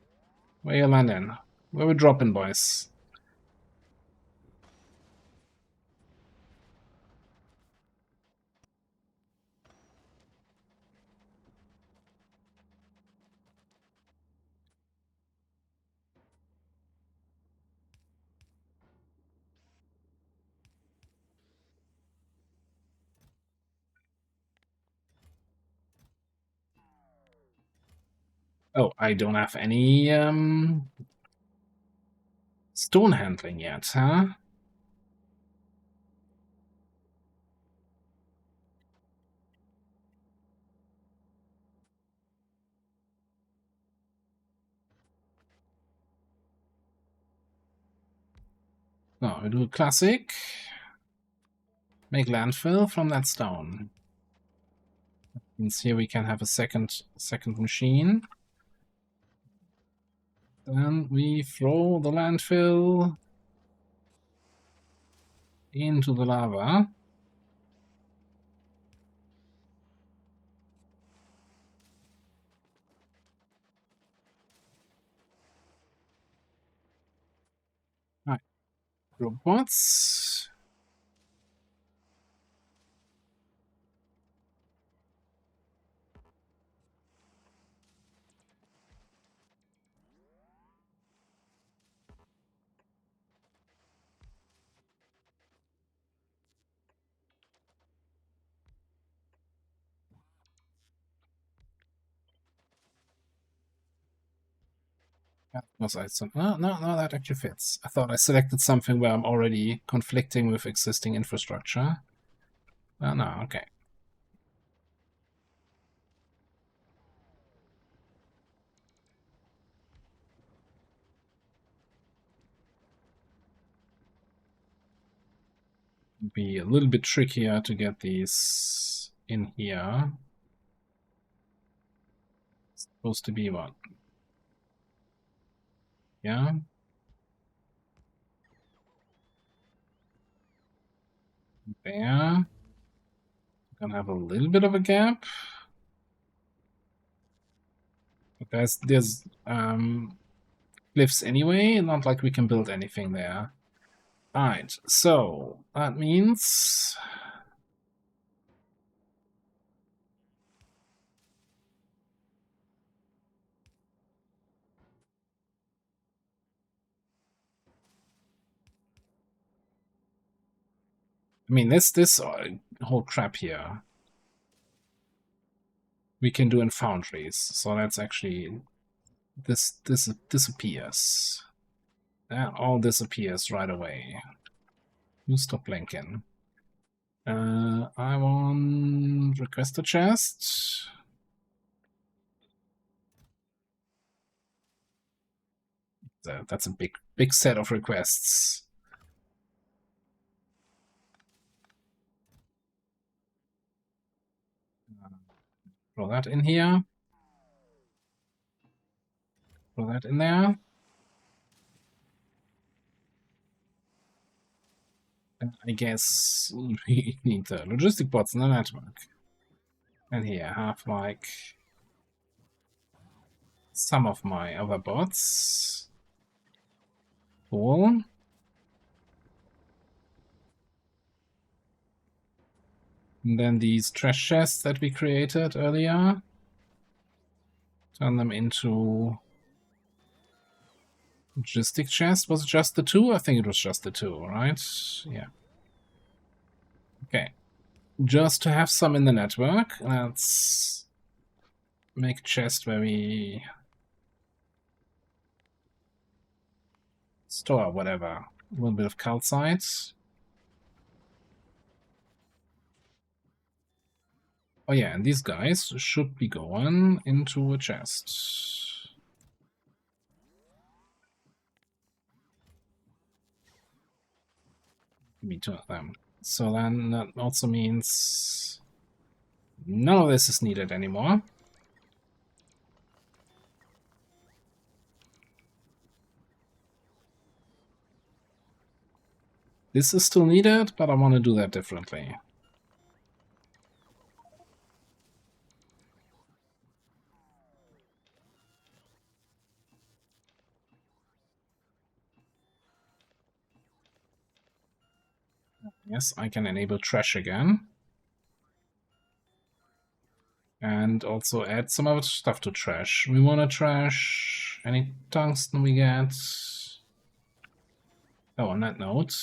Where you landing? Where we dropping, boys? Oh, I don't have any stone handling yet, huh? No, we do a classic. Make landfill from that stone. Means here we can have a second machine. Then we throw the landfill into the lava. Right. Robots. That was I no, that actually fits. I thought I selected something where I'm already conflicting with existing infrastructure. No, okay. Be a little bit trickier to get these in here. It's supposed to be what? Yeah. There. Gonna have a little bit of a gap. But there's cliffs anyway, not like we can build anything there. Alright, so that means I mean this whole crap here we can do in foundries, so that's actually this disappears. That all disappears right away. You stop blinking. I want request a chest. So that's a big set of requests. Throw that in here. Throw that in there. I guess we need the logistic bots in the network. And here I have like some of my other bots. Cool. And then these trash chests that we created earlier, turn them into logistic chests. Was it just the two? I think it was just the two, right? Yeah. Okay. Just to have some in the network, let's make a chest where we store whatever. A little bit of calcite. Oh yeah, and these guys should be going into a chest. Give me two of them. So then that also means none of this is needed anymore. This is still needed, but I want to do that differently. Yes, I can enable trash again. And also add some other stuff to trash. We want to trash any tungsten we get. Oh, on that note,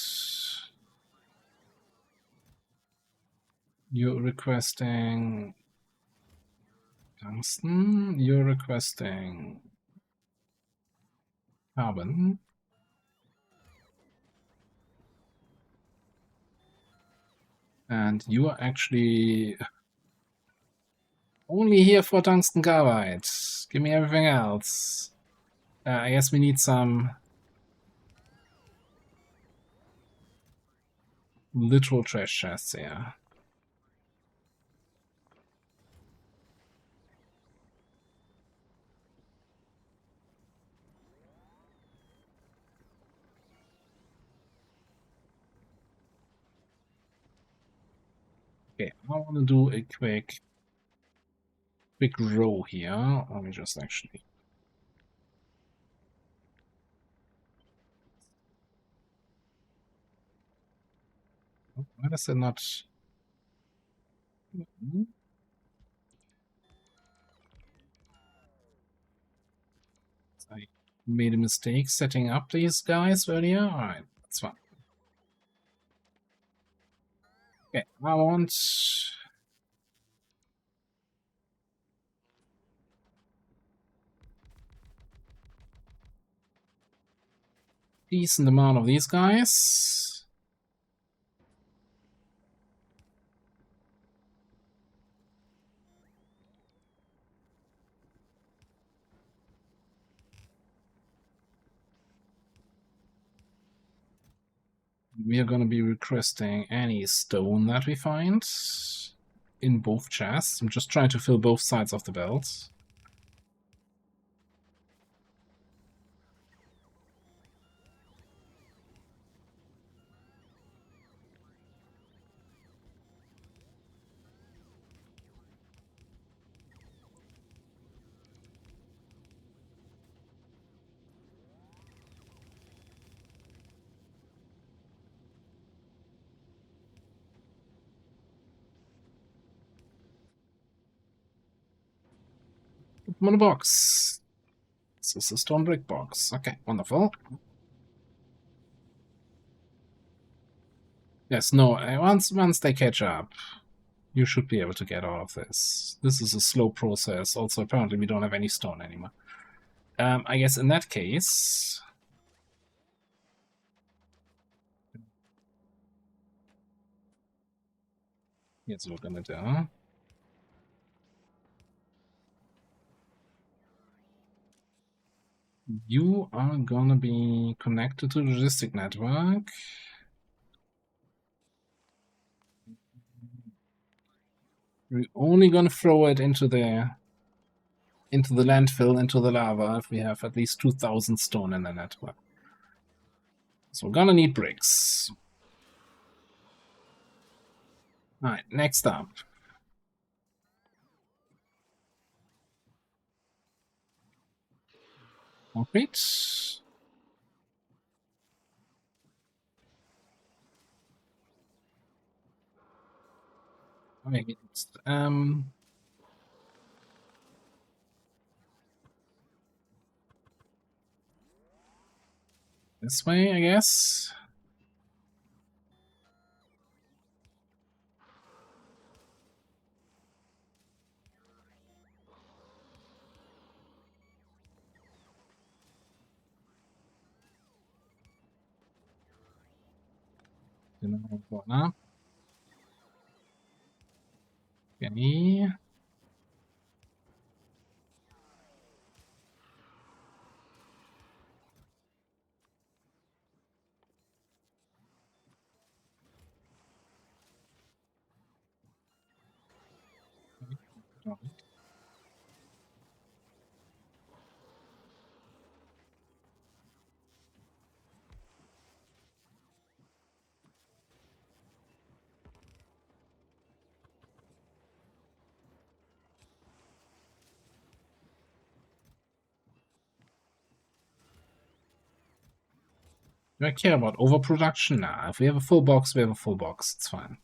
you're requesting tungsten, you're requesting carbon. And you are actually only here for tungsten carbide. Give me everything else. I guess we need some literal trash chests here. Okay, I want to do a quick row here. Let me just actually. Why does it not? I made a mistake setting up these guys earlier. Alright, that's fine. Okay, I want decent amount of these guys. We are going to be requesting any stone that we find in both chests. I'm just trying to fill both sides of the belt. Put them in a box. This is a stone brick box. Okay, wonderful. Yes, no, once they catch up, you should be able to get all of this. This is a slow process. Also, apparently we don't have any stone anymore. I guess in that case... Here's what we're gonna do. You are gonna be connected to the logistic network. We're only gonna throw it into the landfill, into the lava, if we have at least 2,000 stone in the network. So we're gonna need bricks. Alright, next up. Concrete. Okay, this way, I guess. Going up. Okay. Do I care about overproduction? Nah, if we have a full box, we have a full box. It's fine.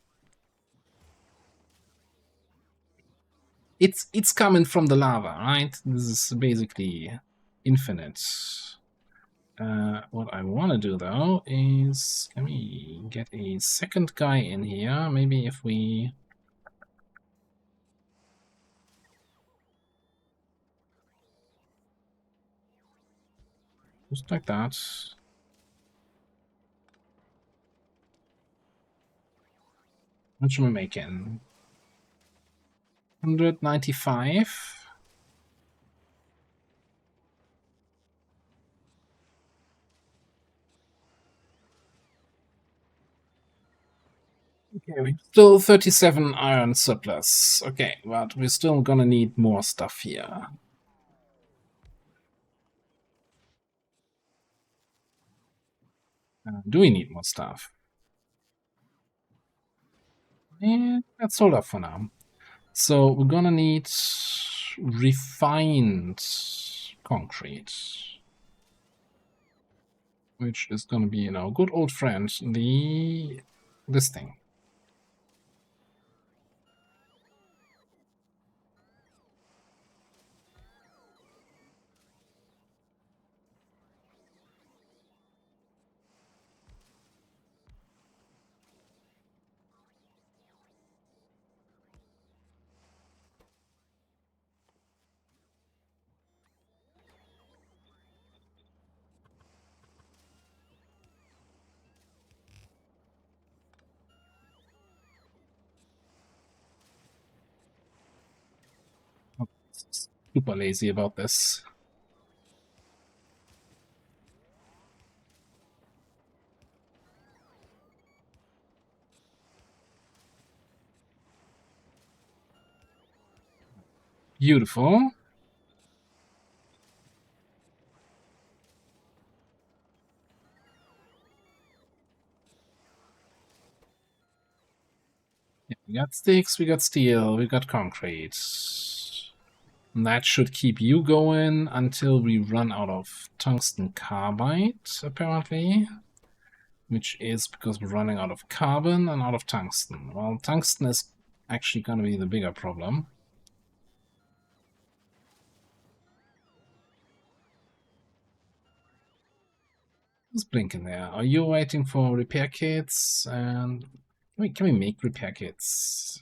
It's coming from the lava, right? This is basically infinite. What I want to do though is, can we get a second guy in here? Maybe if we just like that. What should we make in? 195. Okay, we still 37 iron surplus. Okay, but we're still gonna need more stuff here. Do we need more stuff? Yeah, let's hold up for now. So we're gonna need refined concrete, which is gonna be, good old friend, this thing. Super lazy about this. Beautiful. Yeah, we got sticks, we got steel, we got concrete. And that should keep you going until we run out of tungsten carbide, apparently. Which is because we're running out of carbon and out of tungsten. Well, tungsten is actually going to be the bigger problem. Who's blinking there? Are you waiting for repair kits? And can we make repair kits?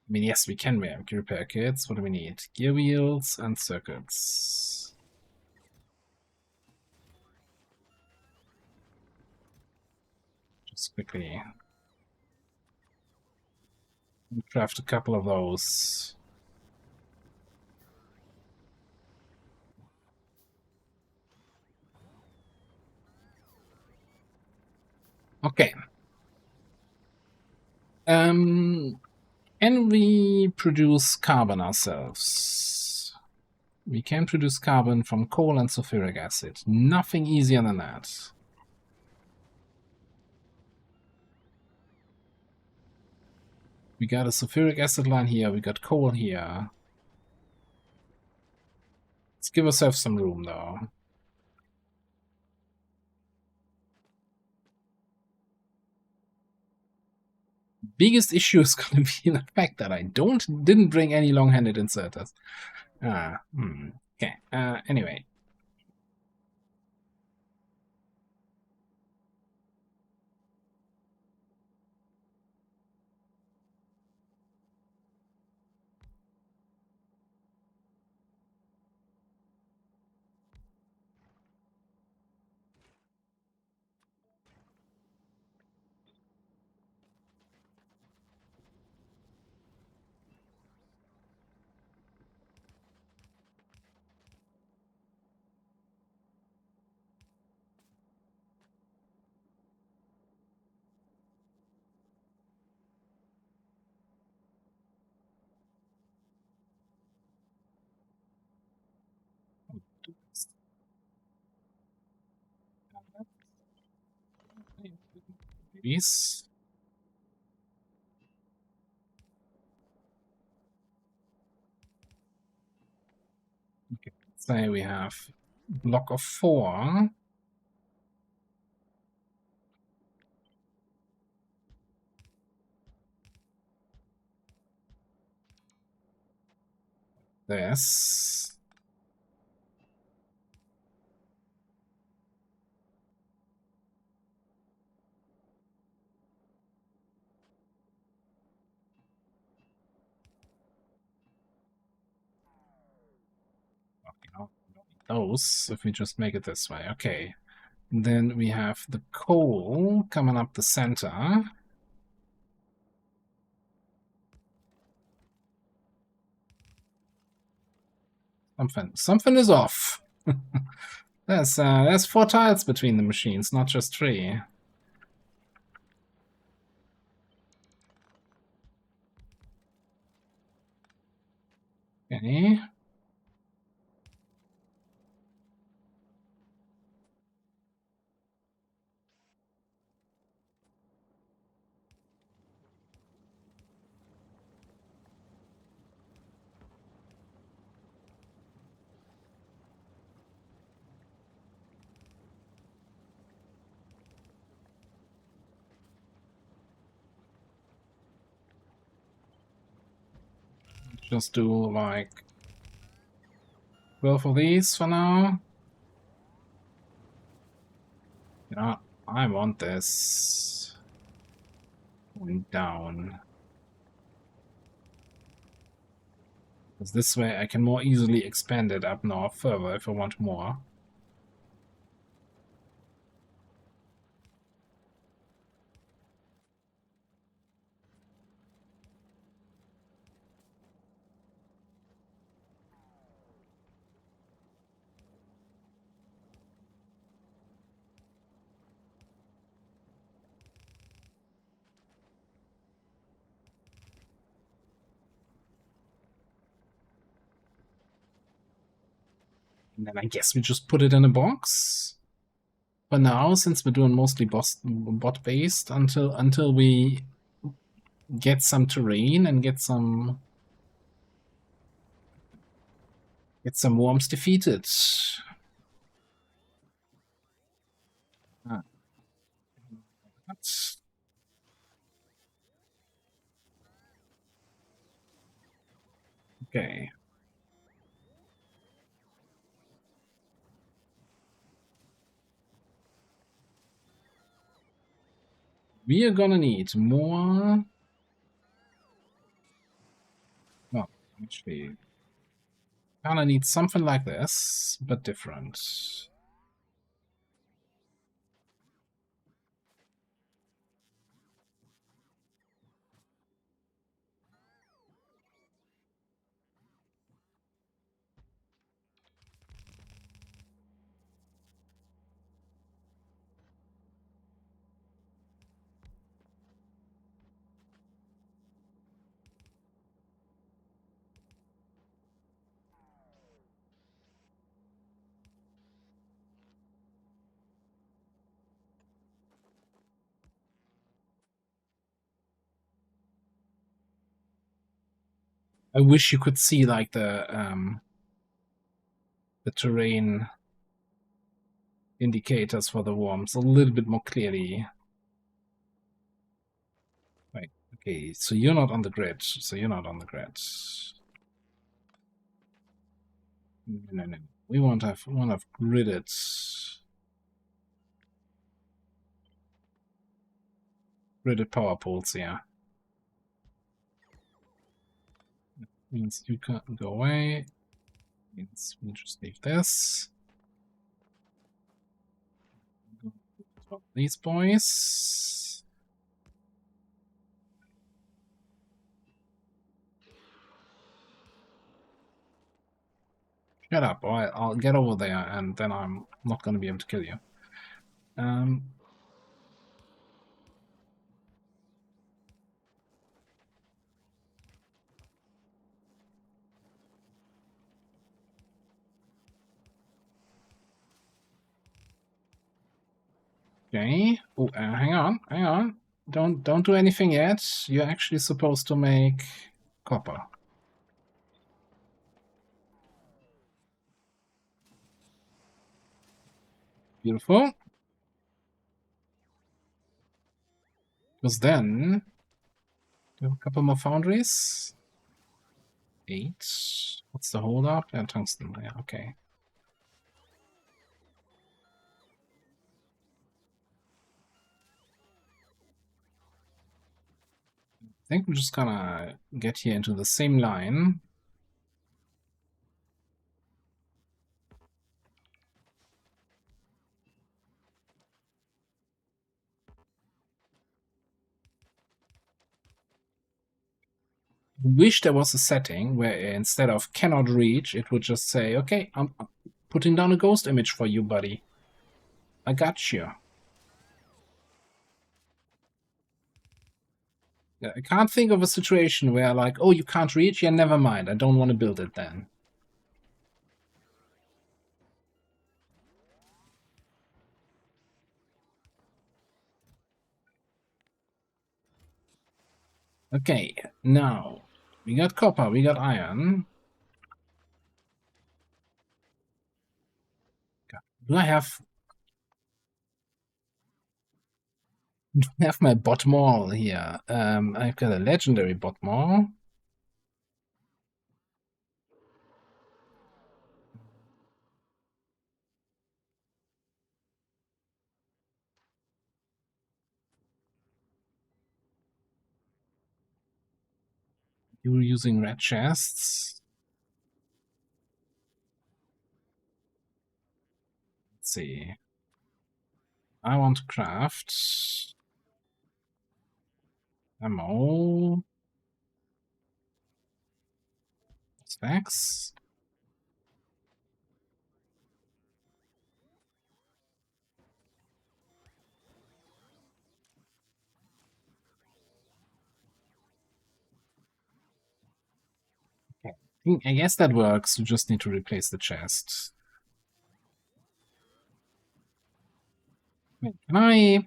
I mean, yes, we can make repair kits. What do we need? Gear wheels and circuits. Just quickly craft a couple of those. Okay. Can we produce carbon ourselves? We can produce carbon from coal and sulfuric acid. Nothing easier than that. We got a sulfuric acid line here. We got coal here. Let's give ourselves some room, though. Biggest issue is going to be the fact that I didn't bring any long-handed inserters. Okay. Anyway. These. Okay, let's say we have block of 4. This. Okay, no, those if we just make it this way. Okay. Then we have the coal coming up the center. Something is off. There's 4 tiles between the machines, not just 3. Okay. Just do like 12 of these for now. Yeah, I want this going down. Because this way I can more easily expand it up north further if I want more. And then I guess we just put it in a box. For now, since we're doing mostly bot-based, until we get some terrain and get some worms defeated. Ah. Okay. We are gonna need more. Well, actually, gonna need something like this, but different. I wish you could see like the terrain indicators for the worms a little bit more clearly. Right. Okay, so you're not on the grid. No. We want to have gridded. Gridded power poles, yeah. Means you can't go away. Means we just leave this. These boys. Shut up, or I'll get over there and then I'm not going to be able to kill you. Okay. Oh, hang on. Don't do anything yet. You're actually supposed to make copper. Beautiful. Because then you have a couple more foundries. 8. What's the hold up? Yeah, tungsten. Yeah, okay. I think we're just gonna get here into the same line. Wish there was a setting where instead of cannot reach, it would just say, okay, I'm putting down a ghost image for you, buddy. I got you. I can't think of a situation where like, oh, you can't reach? Yeah, never mind. I don't want to build it then. Okay, now we got copper, we got iron. Do I have my bot mall here? I've got a legendary bot mall. You're using red chests. Let's see. I want to craft ammo. Stacks. I guess that works. You just need to replace the chest. Wait, can I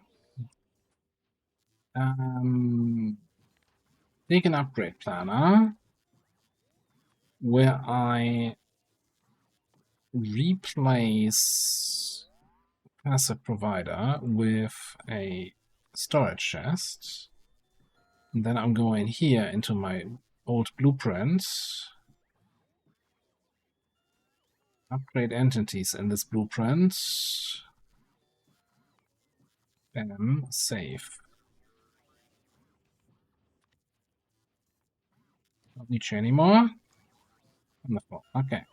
take an upgrade planner where I replace passive provider with a storage chest? And then I'm going here into my old blueprint. Upgrade entities in this blueprint. Bam, save. Don't need you anymore. Wonderful. Okay.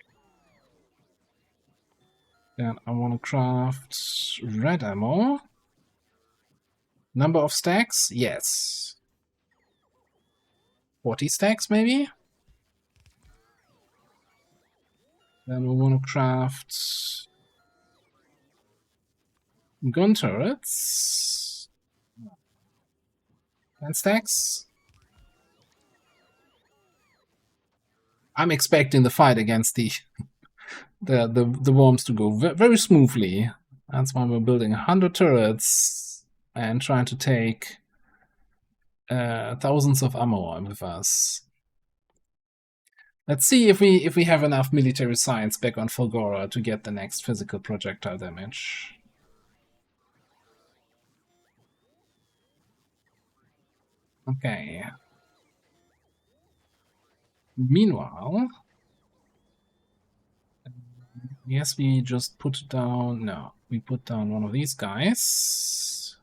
Then I want to craft red ammo. Number of stacks? Yes. 40 stacks, maybe? Then we want to craft gun turrets. 10 stacks. I'm expecting the fight against the worms to go very smoothly. That's why we're building 100 turrets and trying to take thousands of ammo with us. Let's see if we have enough military science back on Fulgora to get the next physical projectile damage. Okay. Meanwhile, yes, we just put down. No, we put down one of these guys.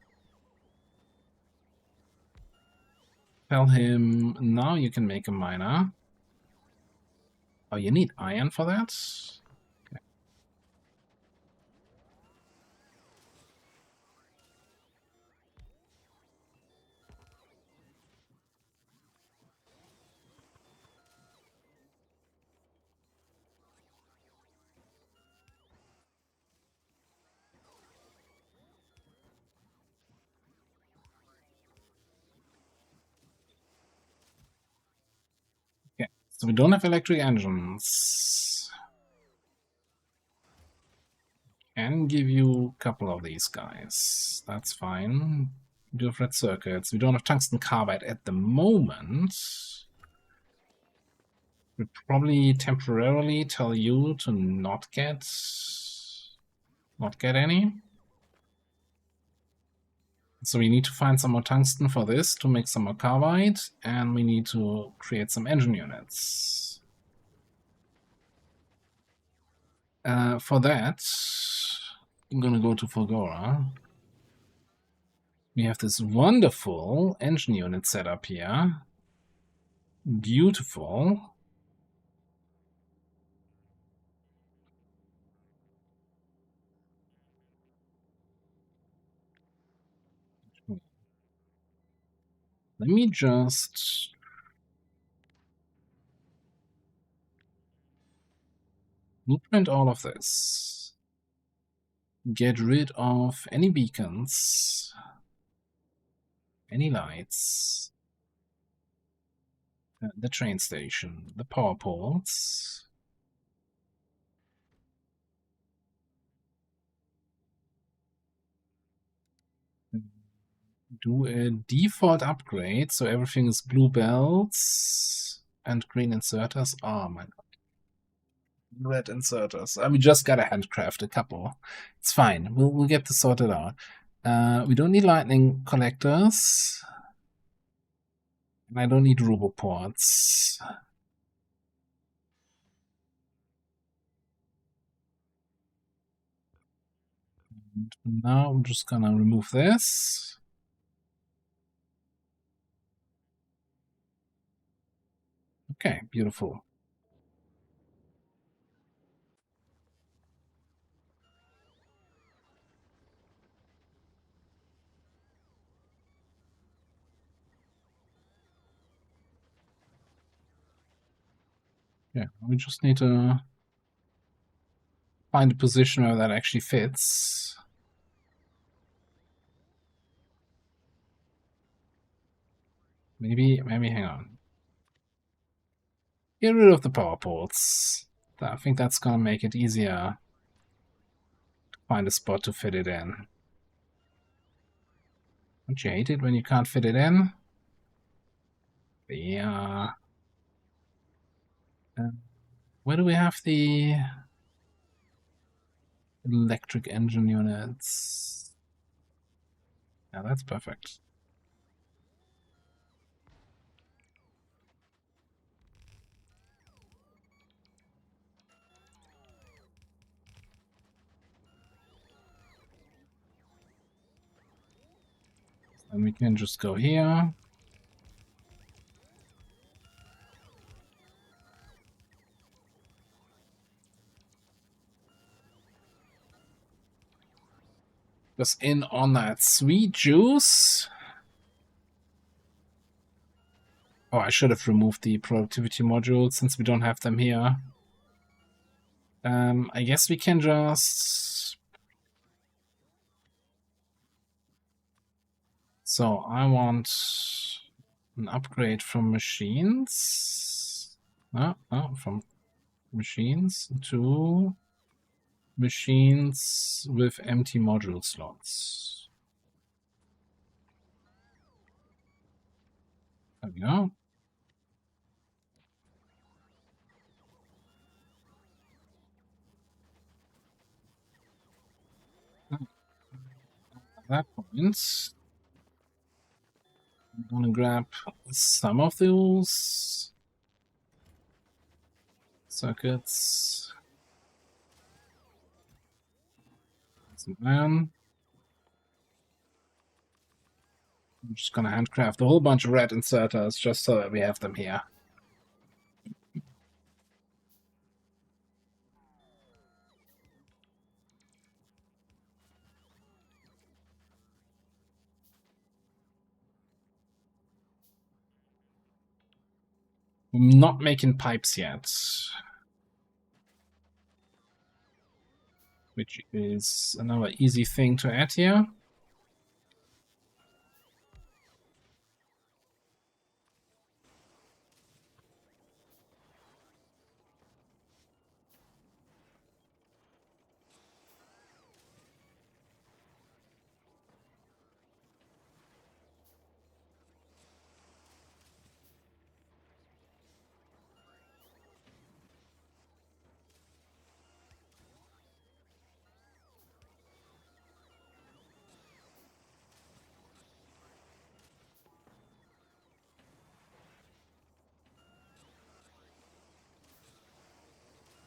Tell him now you can make a miner. Oh, you need iron for that? Okay. Okay, so we don't have electric engines. Can give you a couple of these guys. That's fine. We do have red circuits. We don't have tungsten carbide at the moment. We'll probably temporarily tell you to not get any. So we need to find some more tungsten for this to make some more carbide, and we need to create some engine units. For that, I'm gonna go to Fulgora. We have this wonderful engine unit set up here. Beautiful. Let me just blueprint all of this. Get rid of any beacons, any lights, the train station, the power poles. Do a default upgrade so everything is blue belts and green inserters. Oh my god. Red inserters. We just gotta handcraft a couple. It's fine. We'll get this sorted out. We don't need lightning collectors. And I don't need roboports. And now I'm just gonna remove this. Okay, beautiful. Yeah, we just need to find a position where that actually fits. Maybe hang on. Get rid of the power ports. I think that's gonna make it easier to find a spot to fit it in. Don't you hate it when you can't fit it in? Yeah. Where do we have the electric engine units? Yeah, that's perfect. And we can just go here. Just in on that sweet juice. Oh, I should have removed the productivity modules since we don't have them here. I guess we can just... So I want an upgrade from machines. No, from machines to machines with empty module slots. There we go. that point, I'm gonna grab some of those circuits. Some iron. I'm just gonna handcraft a whole bunch of red inserters just so that we have them here. I'm not making pipes yet, which is another easy thing to add here.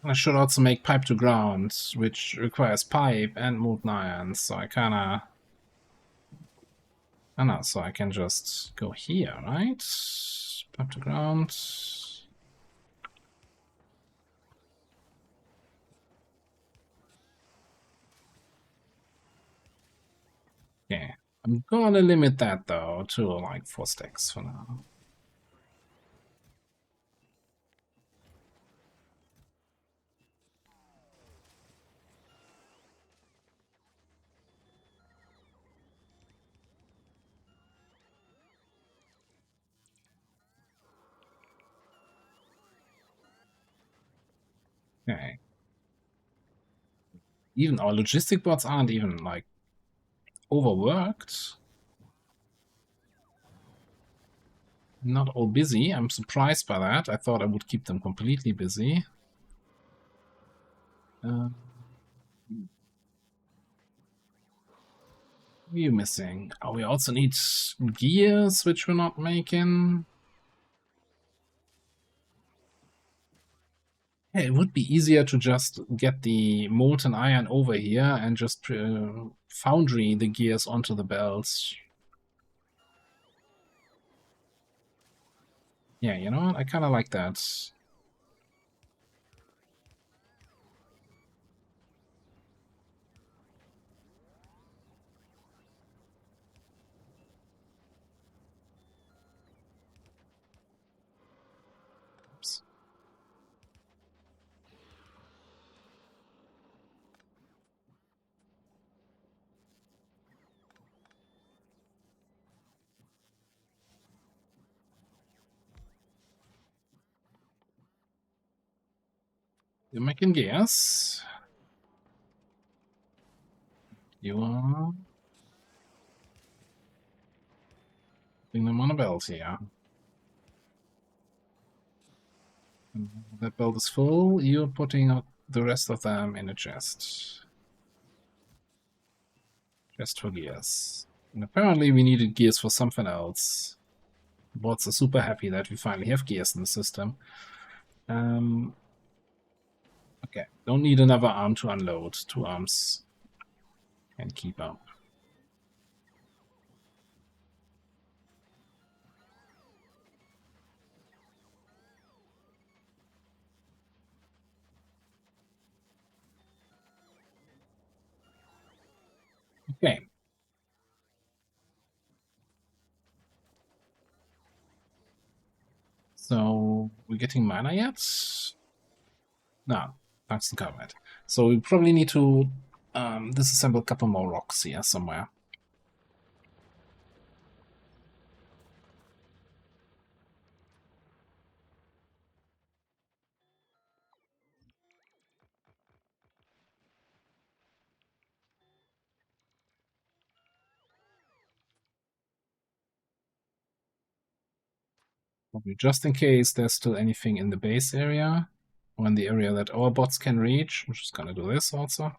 I should also make pipe to ground, which requires pipe and molten iron, so I kinda... I know, so I can just go here, right? Pipe to ground. Okay, I'm gonna limit that though to like 4 stacks for now. Okay. Even our logistic bots aren't even like overworked. Not all busy. I'm surprised by that. I thought I would keep them completely busy. What are you missing? Oh, we also need gears, which we're not making. Yeah, it would be easier to just get the molten iron over here and just foundry the gears onto the belts. Yeah, you know what? I kind of like that. Oops. You're making gears. You are putting them on a belt here. And that belt is full. You're putting out the rest of them in a chest. Just for gears. And apparently we needed gears for something else. Bots are super happy that we finally have gears in the system. Okay, don't need another arm to unload. 2 arms can keep up. Okay. So, we're getting mana yet? No, tungsten carbide. So we probably need to disassemble a couple more rocks here somewhere. Probably just in case there's still anything in the base area or in the area that our bots can reach. I'm just gonna do this also.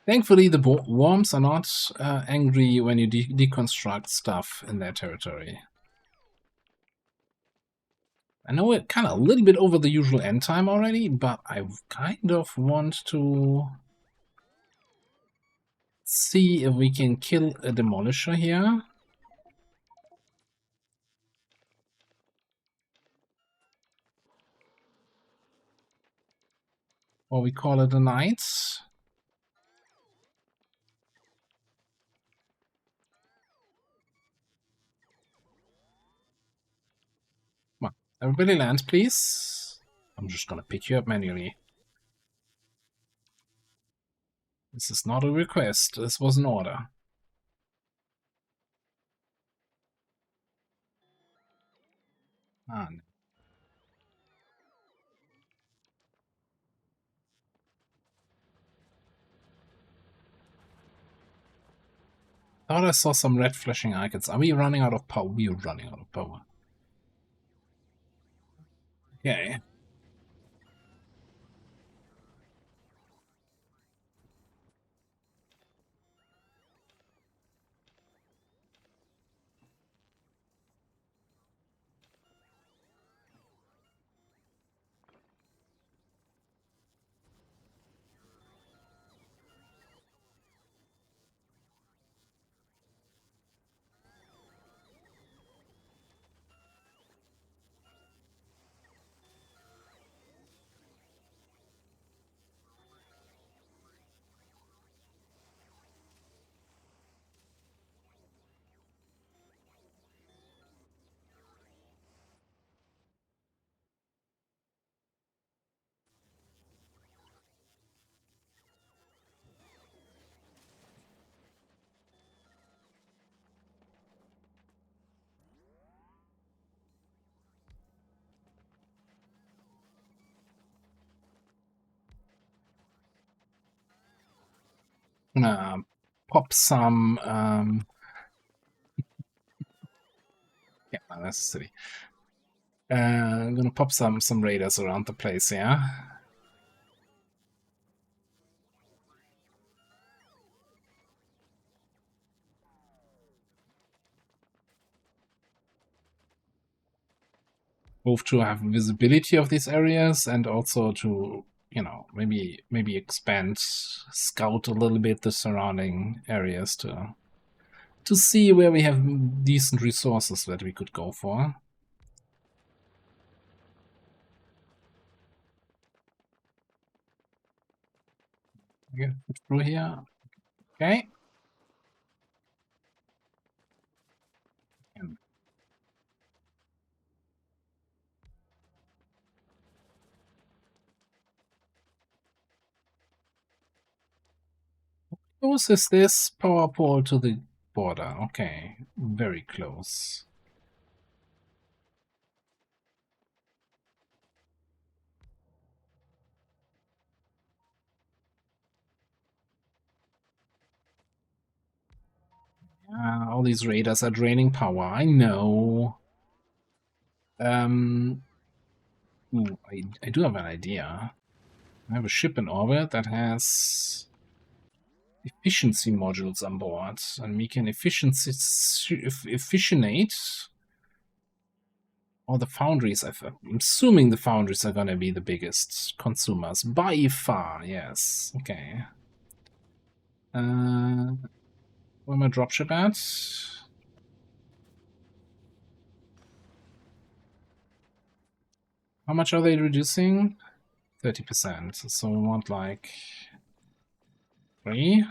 Thankfully, the worms are not angry when you deconstruct stuff in their territory. I know we're kind of a little bit over the usual end time already, but I kind of want to see if we can kill a demolisher here. Or we call it a night. Come on, everybody land, please. I'm just gonna pick you up manually. This is not a request, this was an order. Ah, no. Thought I saw some red flashing icons. Are we running out of power? We are running out of power. Okay. Pop some yeah, unnecessary. I'm gonna pop some raiders around the place, yeah. Both to have visibility of these areas and also to, you know, maybe expand, scout a little bit the surrounding areas to see where we have decent resources that we could go for. Get through here. Okay. Close is this power pole to the border? Okay, very close. All these raiders are draining power. I know. Ooh, I do have an idea. I have a ship in orbit that has efficiency modules on board, and we can efficienate all the foundries. I'm assuming the foundries are going to be the biggest consumers by far. Yes. Okay. Where my dropship at? How much are they reducing? 30%. So we want like 3.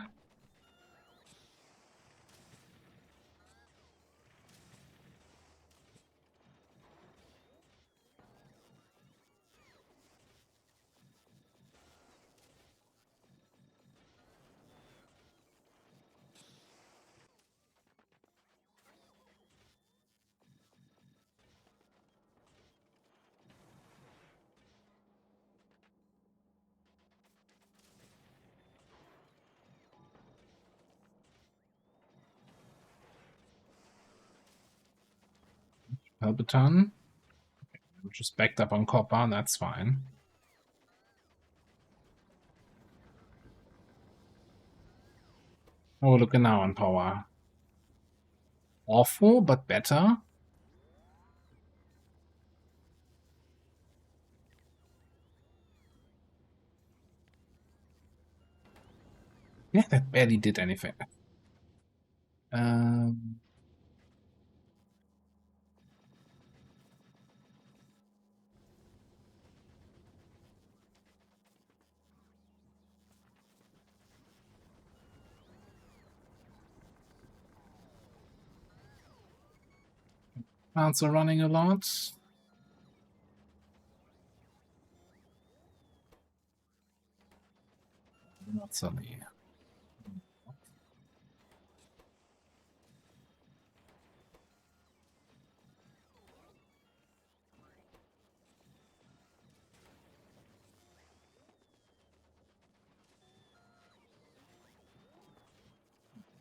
Pelbaton. I'm just backed up on copper, that's fine. How are we looking now on power? Awful, but better. Yeah, that barely did anything. Um, Plants are running a lot. Not suddenly.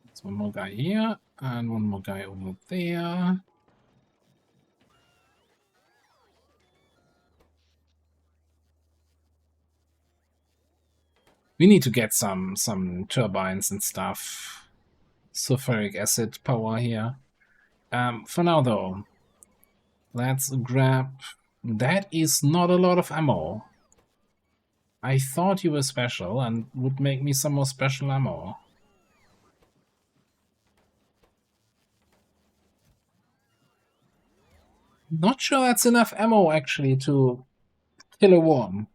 There's one more guy here, and one more guy over there. We need to get some turbines and stuff. Sulfuric acid power here. For now though, let's grab... That is not a lot of ammo. I thought you were special and would make me some more special ammo. Not sure that's enough ammo actually to kill a worm.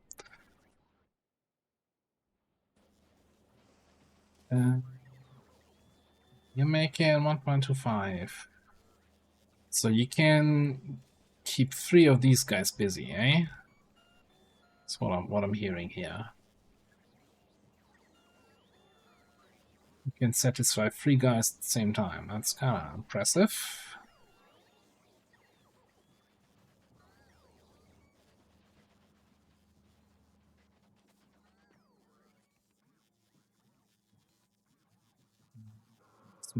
You're making 1.25. So you can keep 3 of these guys busy, eh? That's what I'm hearing here. You can satisfy 3 guys at the same time. That's kind of impressive.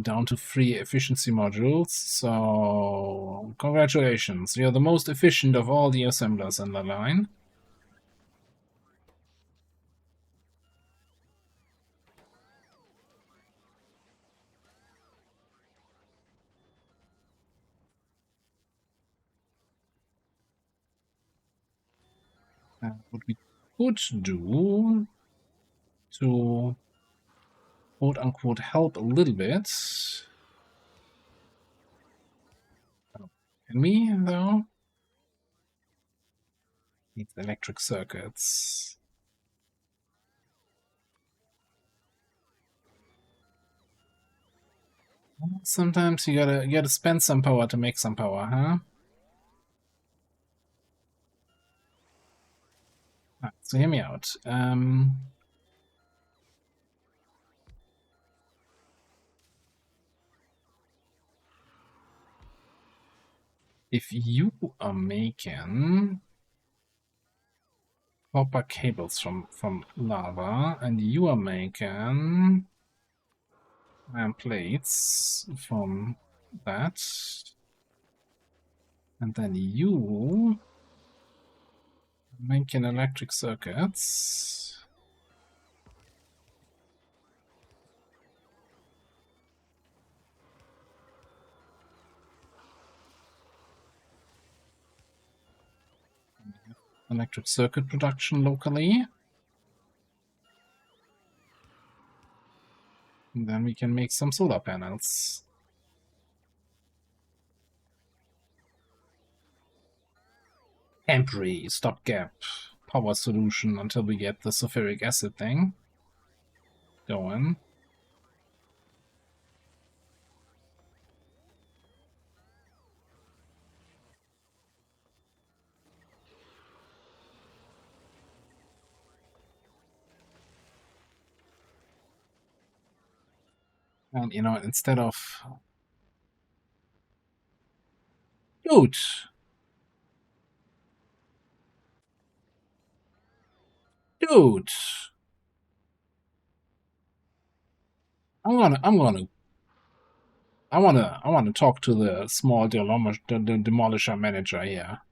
Down to 3 efficiency modules, so congratulations, you're the most efficient of all the assemblers in the line. What we could do to quote-unquote help a little bit... Can we, though? Need electric circuits. Sometimes you gotta spend some power to make some power, huh? Right, so hear me out. If you are making copper cables from lava, and you are making iron plates from that, and then you making electric circuits. Electric circuit production locally. And then we can make some solar panels. Temporary stopgap power solution until we get the sulfuric acid thing going. And, you know, instead of... Dude! Dude! I wanna talk to the small demolisher manager here.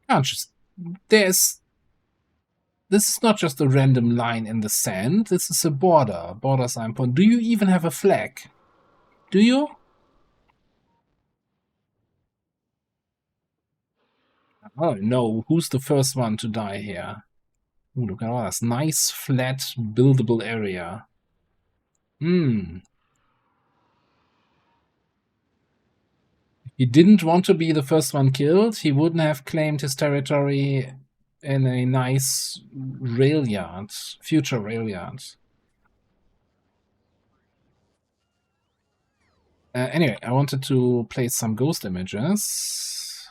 Can't just... There's this is not just a random line in the sand. This is a border sign point. Do you even have a flag? Do you? Oh no, who's the first one to die here? Ooh, look at all this nice, flat, buildable area. He didn't want to be the first one killed. He wouldn't have claimed his territory in a nice rail yard, future rail yard. Anyway, I wanted to place some ghost images.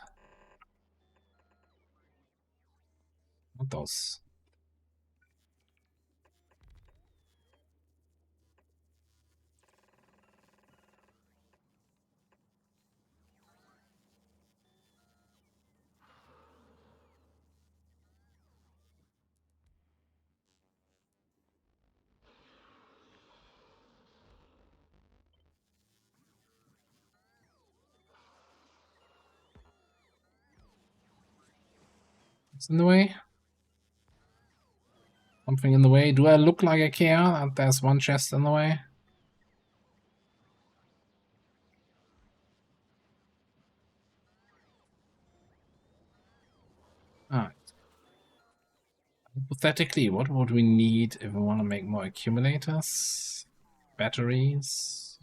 Not those. It's in the way. Something in the way. Do I look like I care that there's one chest in the way? Alright. Hypothetically, what would we need if we want to make more accumulators? Batteries.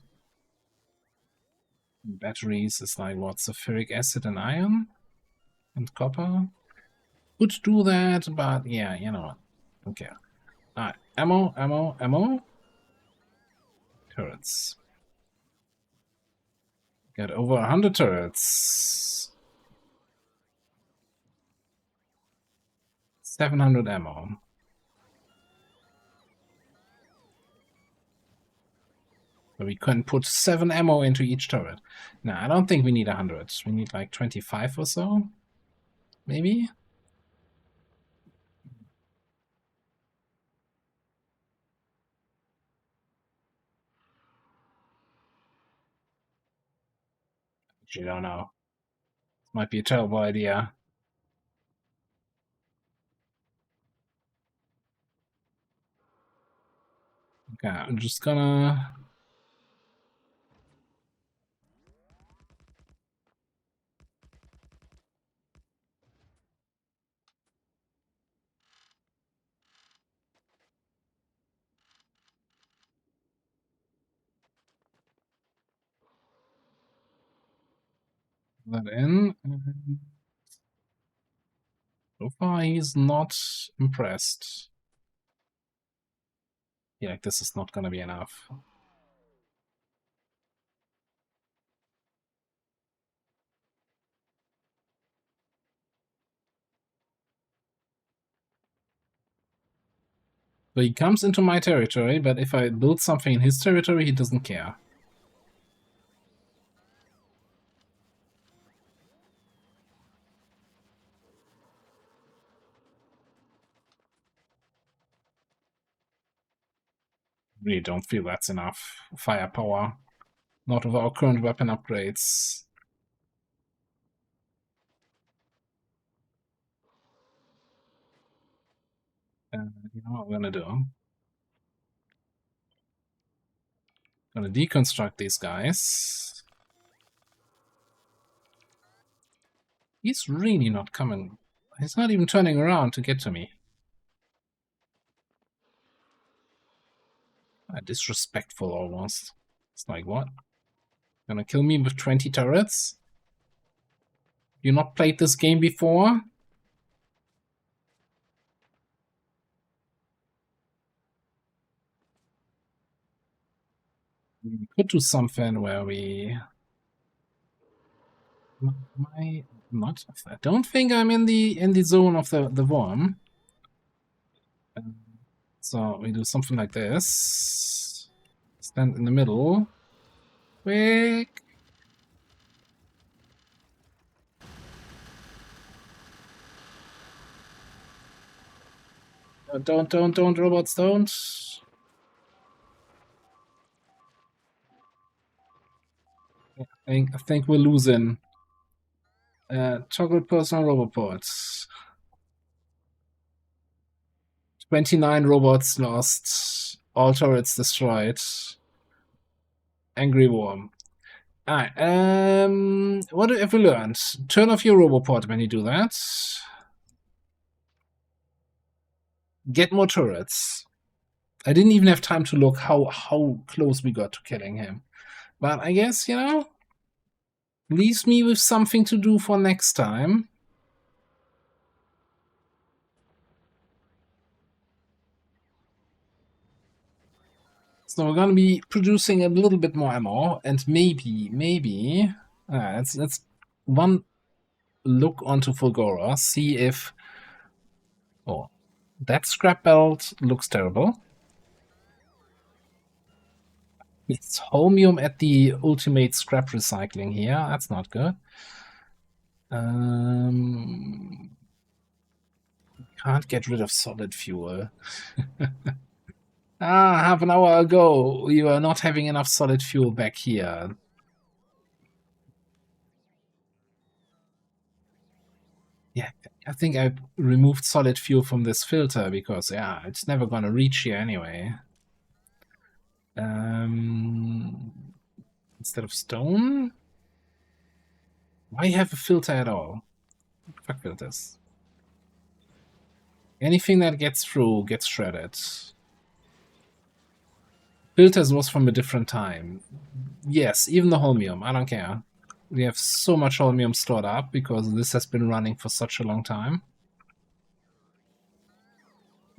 Batteries is like what? Sulfuric acid and iron? And copper? Could do that, but yeah, you know what? Don't care. Alright. Ammo. Turrets. Got over 100 turrets. 700 ammo. So we can put 7 ammo into each turret. Now, I don't think we need 100. We need like 25 or so. Maybe? Actually, don't know. Might be a terrible idea. Okay, I'm just gonna... that in. And so far, he's not impressed. Yeah, like this is not gonna be enough. So he comes into my territory, but if I build something in his territory, he doesn't care. Really don't feel that's enough firepower. Not with our current weapon upgrades. You know what I'm gonna do? I'm gonna deconstruct these guys. He's really not coming. He's not even turning around to get to me. Disrespectful almost. It's like, what? Gonna kill me with 20 turrets? You not played this game before? We could do something where we... Not? I don't think I'm in the zone of the worm. So we do something like this. Stand in the middle. Quick. Don't, robots, don't. I think we're losing. Toggle personal roboports. 29 robots lost. All turrets destroyed. Angry worm. Alright, what have we learned? Turn off your roboport when you do that. Get more turrets. I didn't even have time to look how close we got to killing him. But I guess, you know, leaves me with something to do for next time. So we're gonna be producing a little bit more ammo, and maybe let's one look onto Fulgora, see if that scrap belt looks terrible. It's holmium at the ultimate scrap recycling here. That's not good. Can't get rid of solid fuel. Half an hour ago, we were not having enough solid fuel back here. Yeah, I think I removed solid fuel from this filter because, yeah, it's never gonna reach here anyway. Instead of stone? Why have a filter at all? Fuck filters. Anything that gets through gets shredded. Filters was from a different time. Yes, even the holmium, I don't care. We have so much holmium stored up because this has been running for such a long time.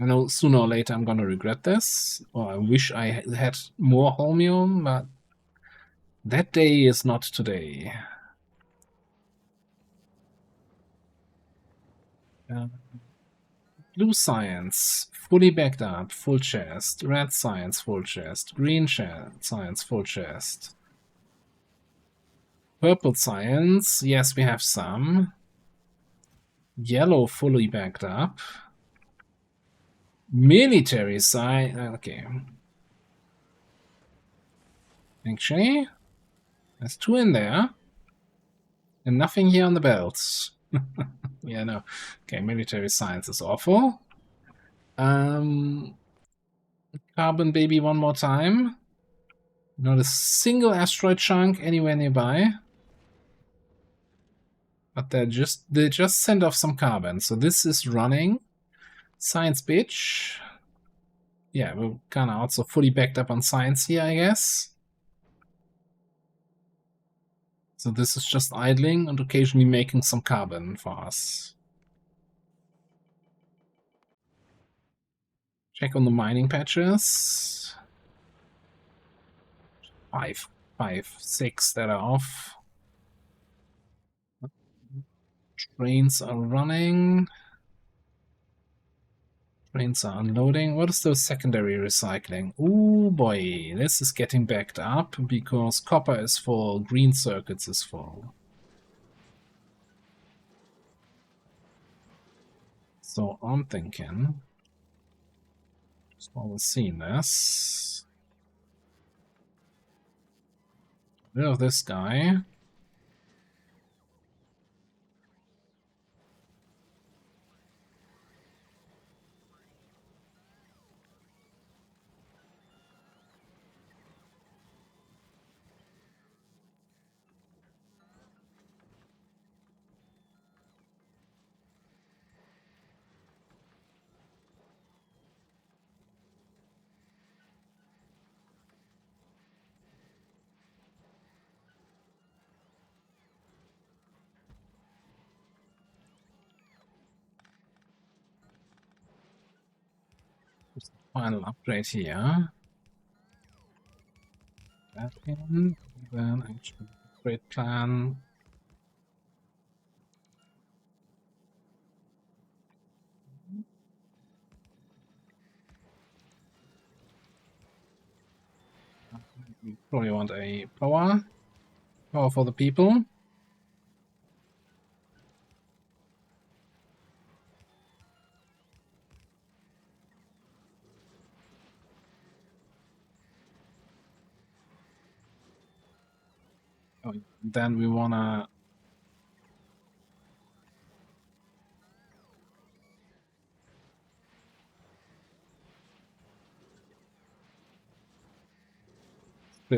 I know sooner or later I'm gonna regret this, or I wish I had more holmium, but that day is not today. Blue science, fully backed up, full chest. Red science, full chest. Green science, full chest. Purple science, yes, we have some. Yellow, fully backed up. Military science, okay. Actually, there's 2 in there. And nothing here on the belts. Yeah, no. Okay, military science is awful. Carbon baby one more time. Not a single asteroid chunk anywhere nearby. But they just sent off some carbon. So this is running. Science bitch. Yeah, we're kinda also fully backed up on science here, I guess. So this is just idling and occasionally making some carbon for us. Check on the mining patches. 5, 6 that are off. Trains are running. Trains are unloading. What is the secondary recycling? Oh boy, this is getting backed up because copper is full, green circuits is full. So I'm thinking, just while we're seeing this, rid of this guy. Final upgrade here. That in, then actual upgrade plan. We probably want a power for the people. Oh, then we wanna.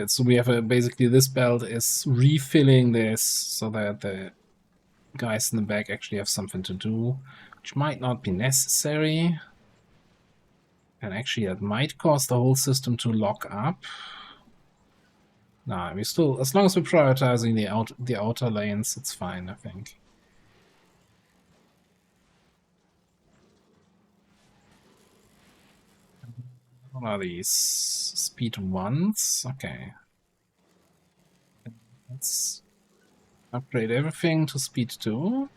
So we have basically this belt is refilling this so that the guys in the back actually have something to do, which might not be necessary. And actually that might cause the whole system to lock up. Nah, we still, as long as we're prioritizing the outer lanes, it's fine, I think. What are these? Speed 1s? Okay. Let's upgrade everything to speed 2.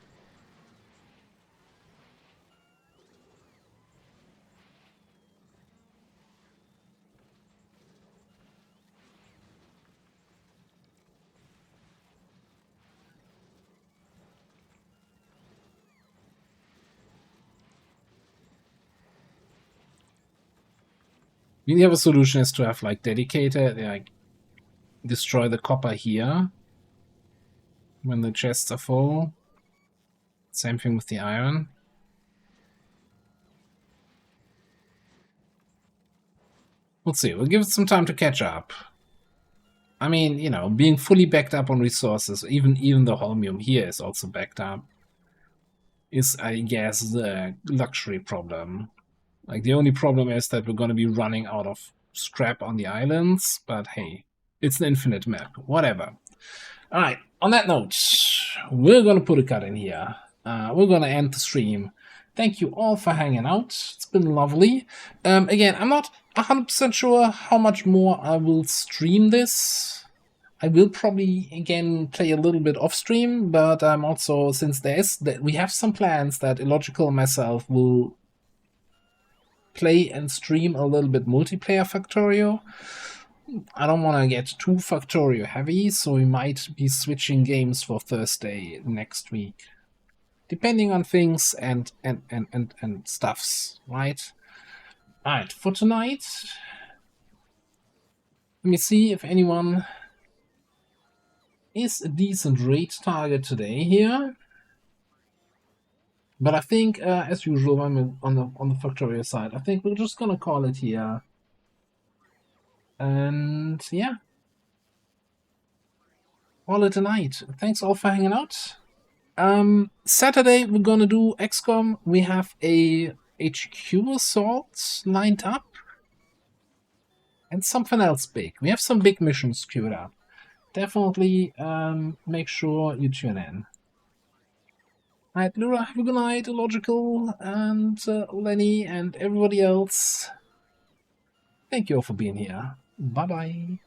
The other solution is to have like dedicated, like destroy the copper here when the chests are full. Same thing with the iron. We'll see. We'll give it some time to catch up. I mean, you know, being fully backed up on resources, even the holmium here is also backed up, is, I guess, the luxury problem. Like, the only problem is that we're going to be running out of scrap on the islands, but hey, it's an infinite map. Whatever. All right, on that note, we're going to put a cut in here. We're going to end the stream. Thank you all for hanging out. It's been lovely. Again, I'm not 100% sure how much more I will stream this. I will probably, again, play a little bit off stream, but I'm also, since we have some plans that Illogical and myself will play and stream a little bit multiplayer Factorio. I don't want to get too Factorio heavy, so we might be switching games for Thursday next week, depending on things and stuffs, right? All right, for tonight, let me see if anyone is a decent rate target today here. But I think, as usual, I'm on the Factorio side. I think we're just gonna call it here. And yeah, call it a night. Thanks all for hanging out. Saturday we're gonna do XCOM. We have a HQ assault lined up. And something else big. We have some big missions queued up. Definitely make sure you tune in. Alright, Lura, have a good night, Illogical, and Lenny, and everybody else. Thank you all for being here. Bye-bye.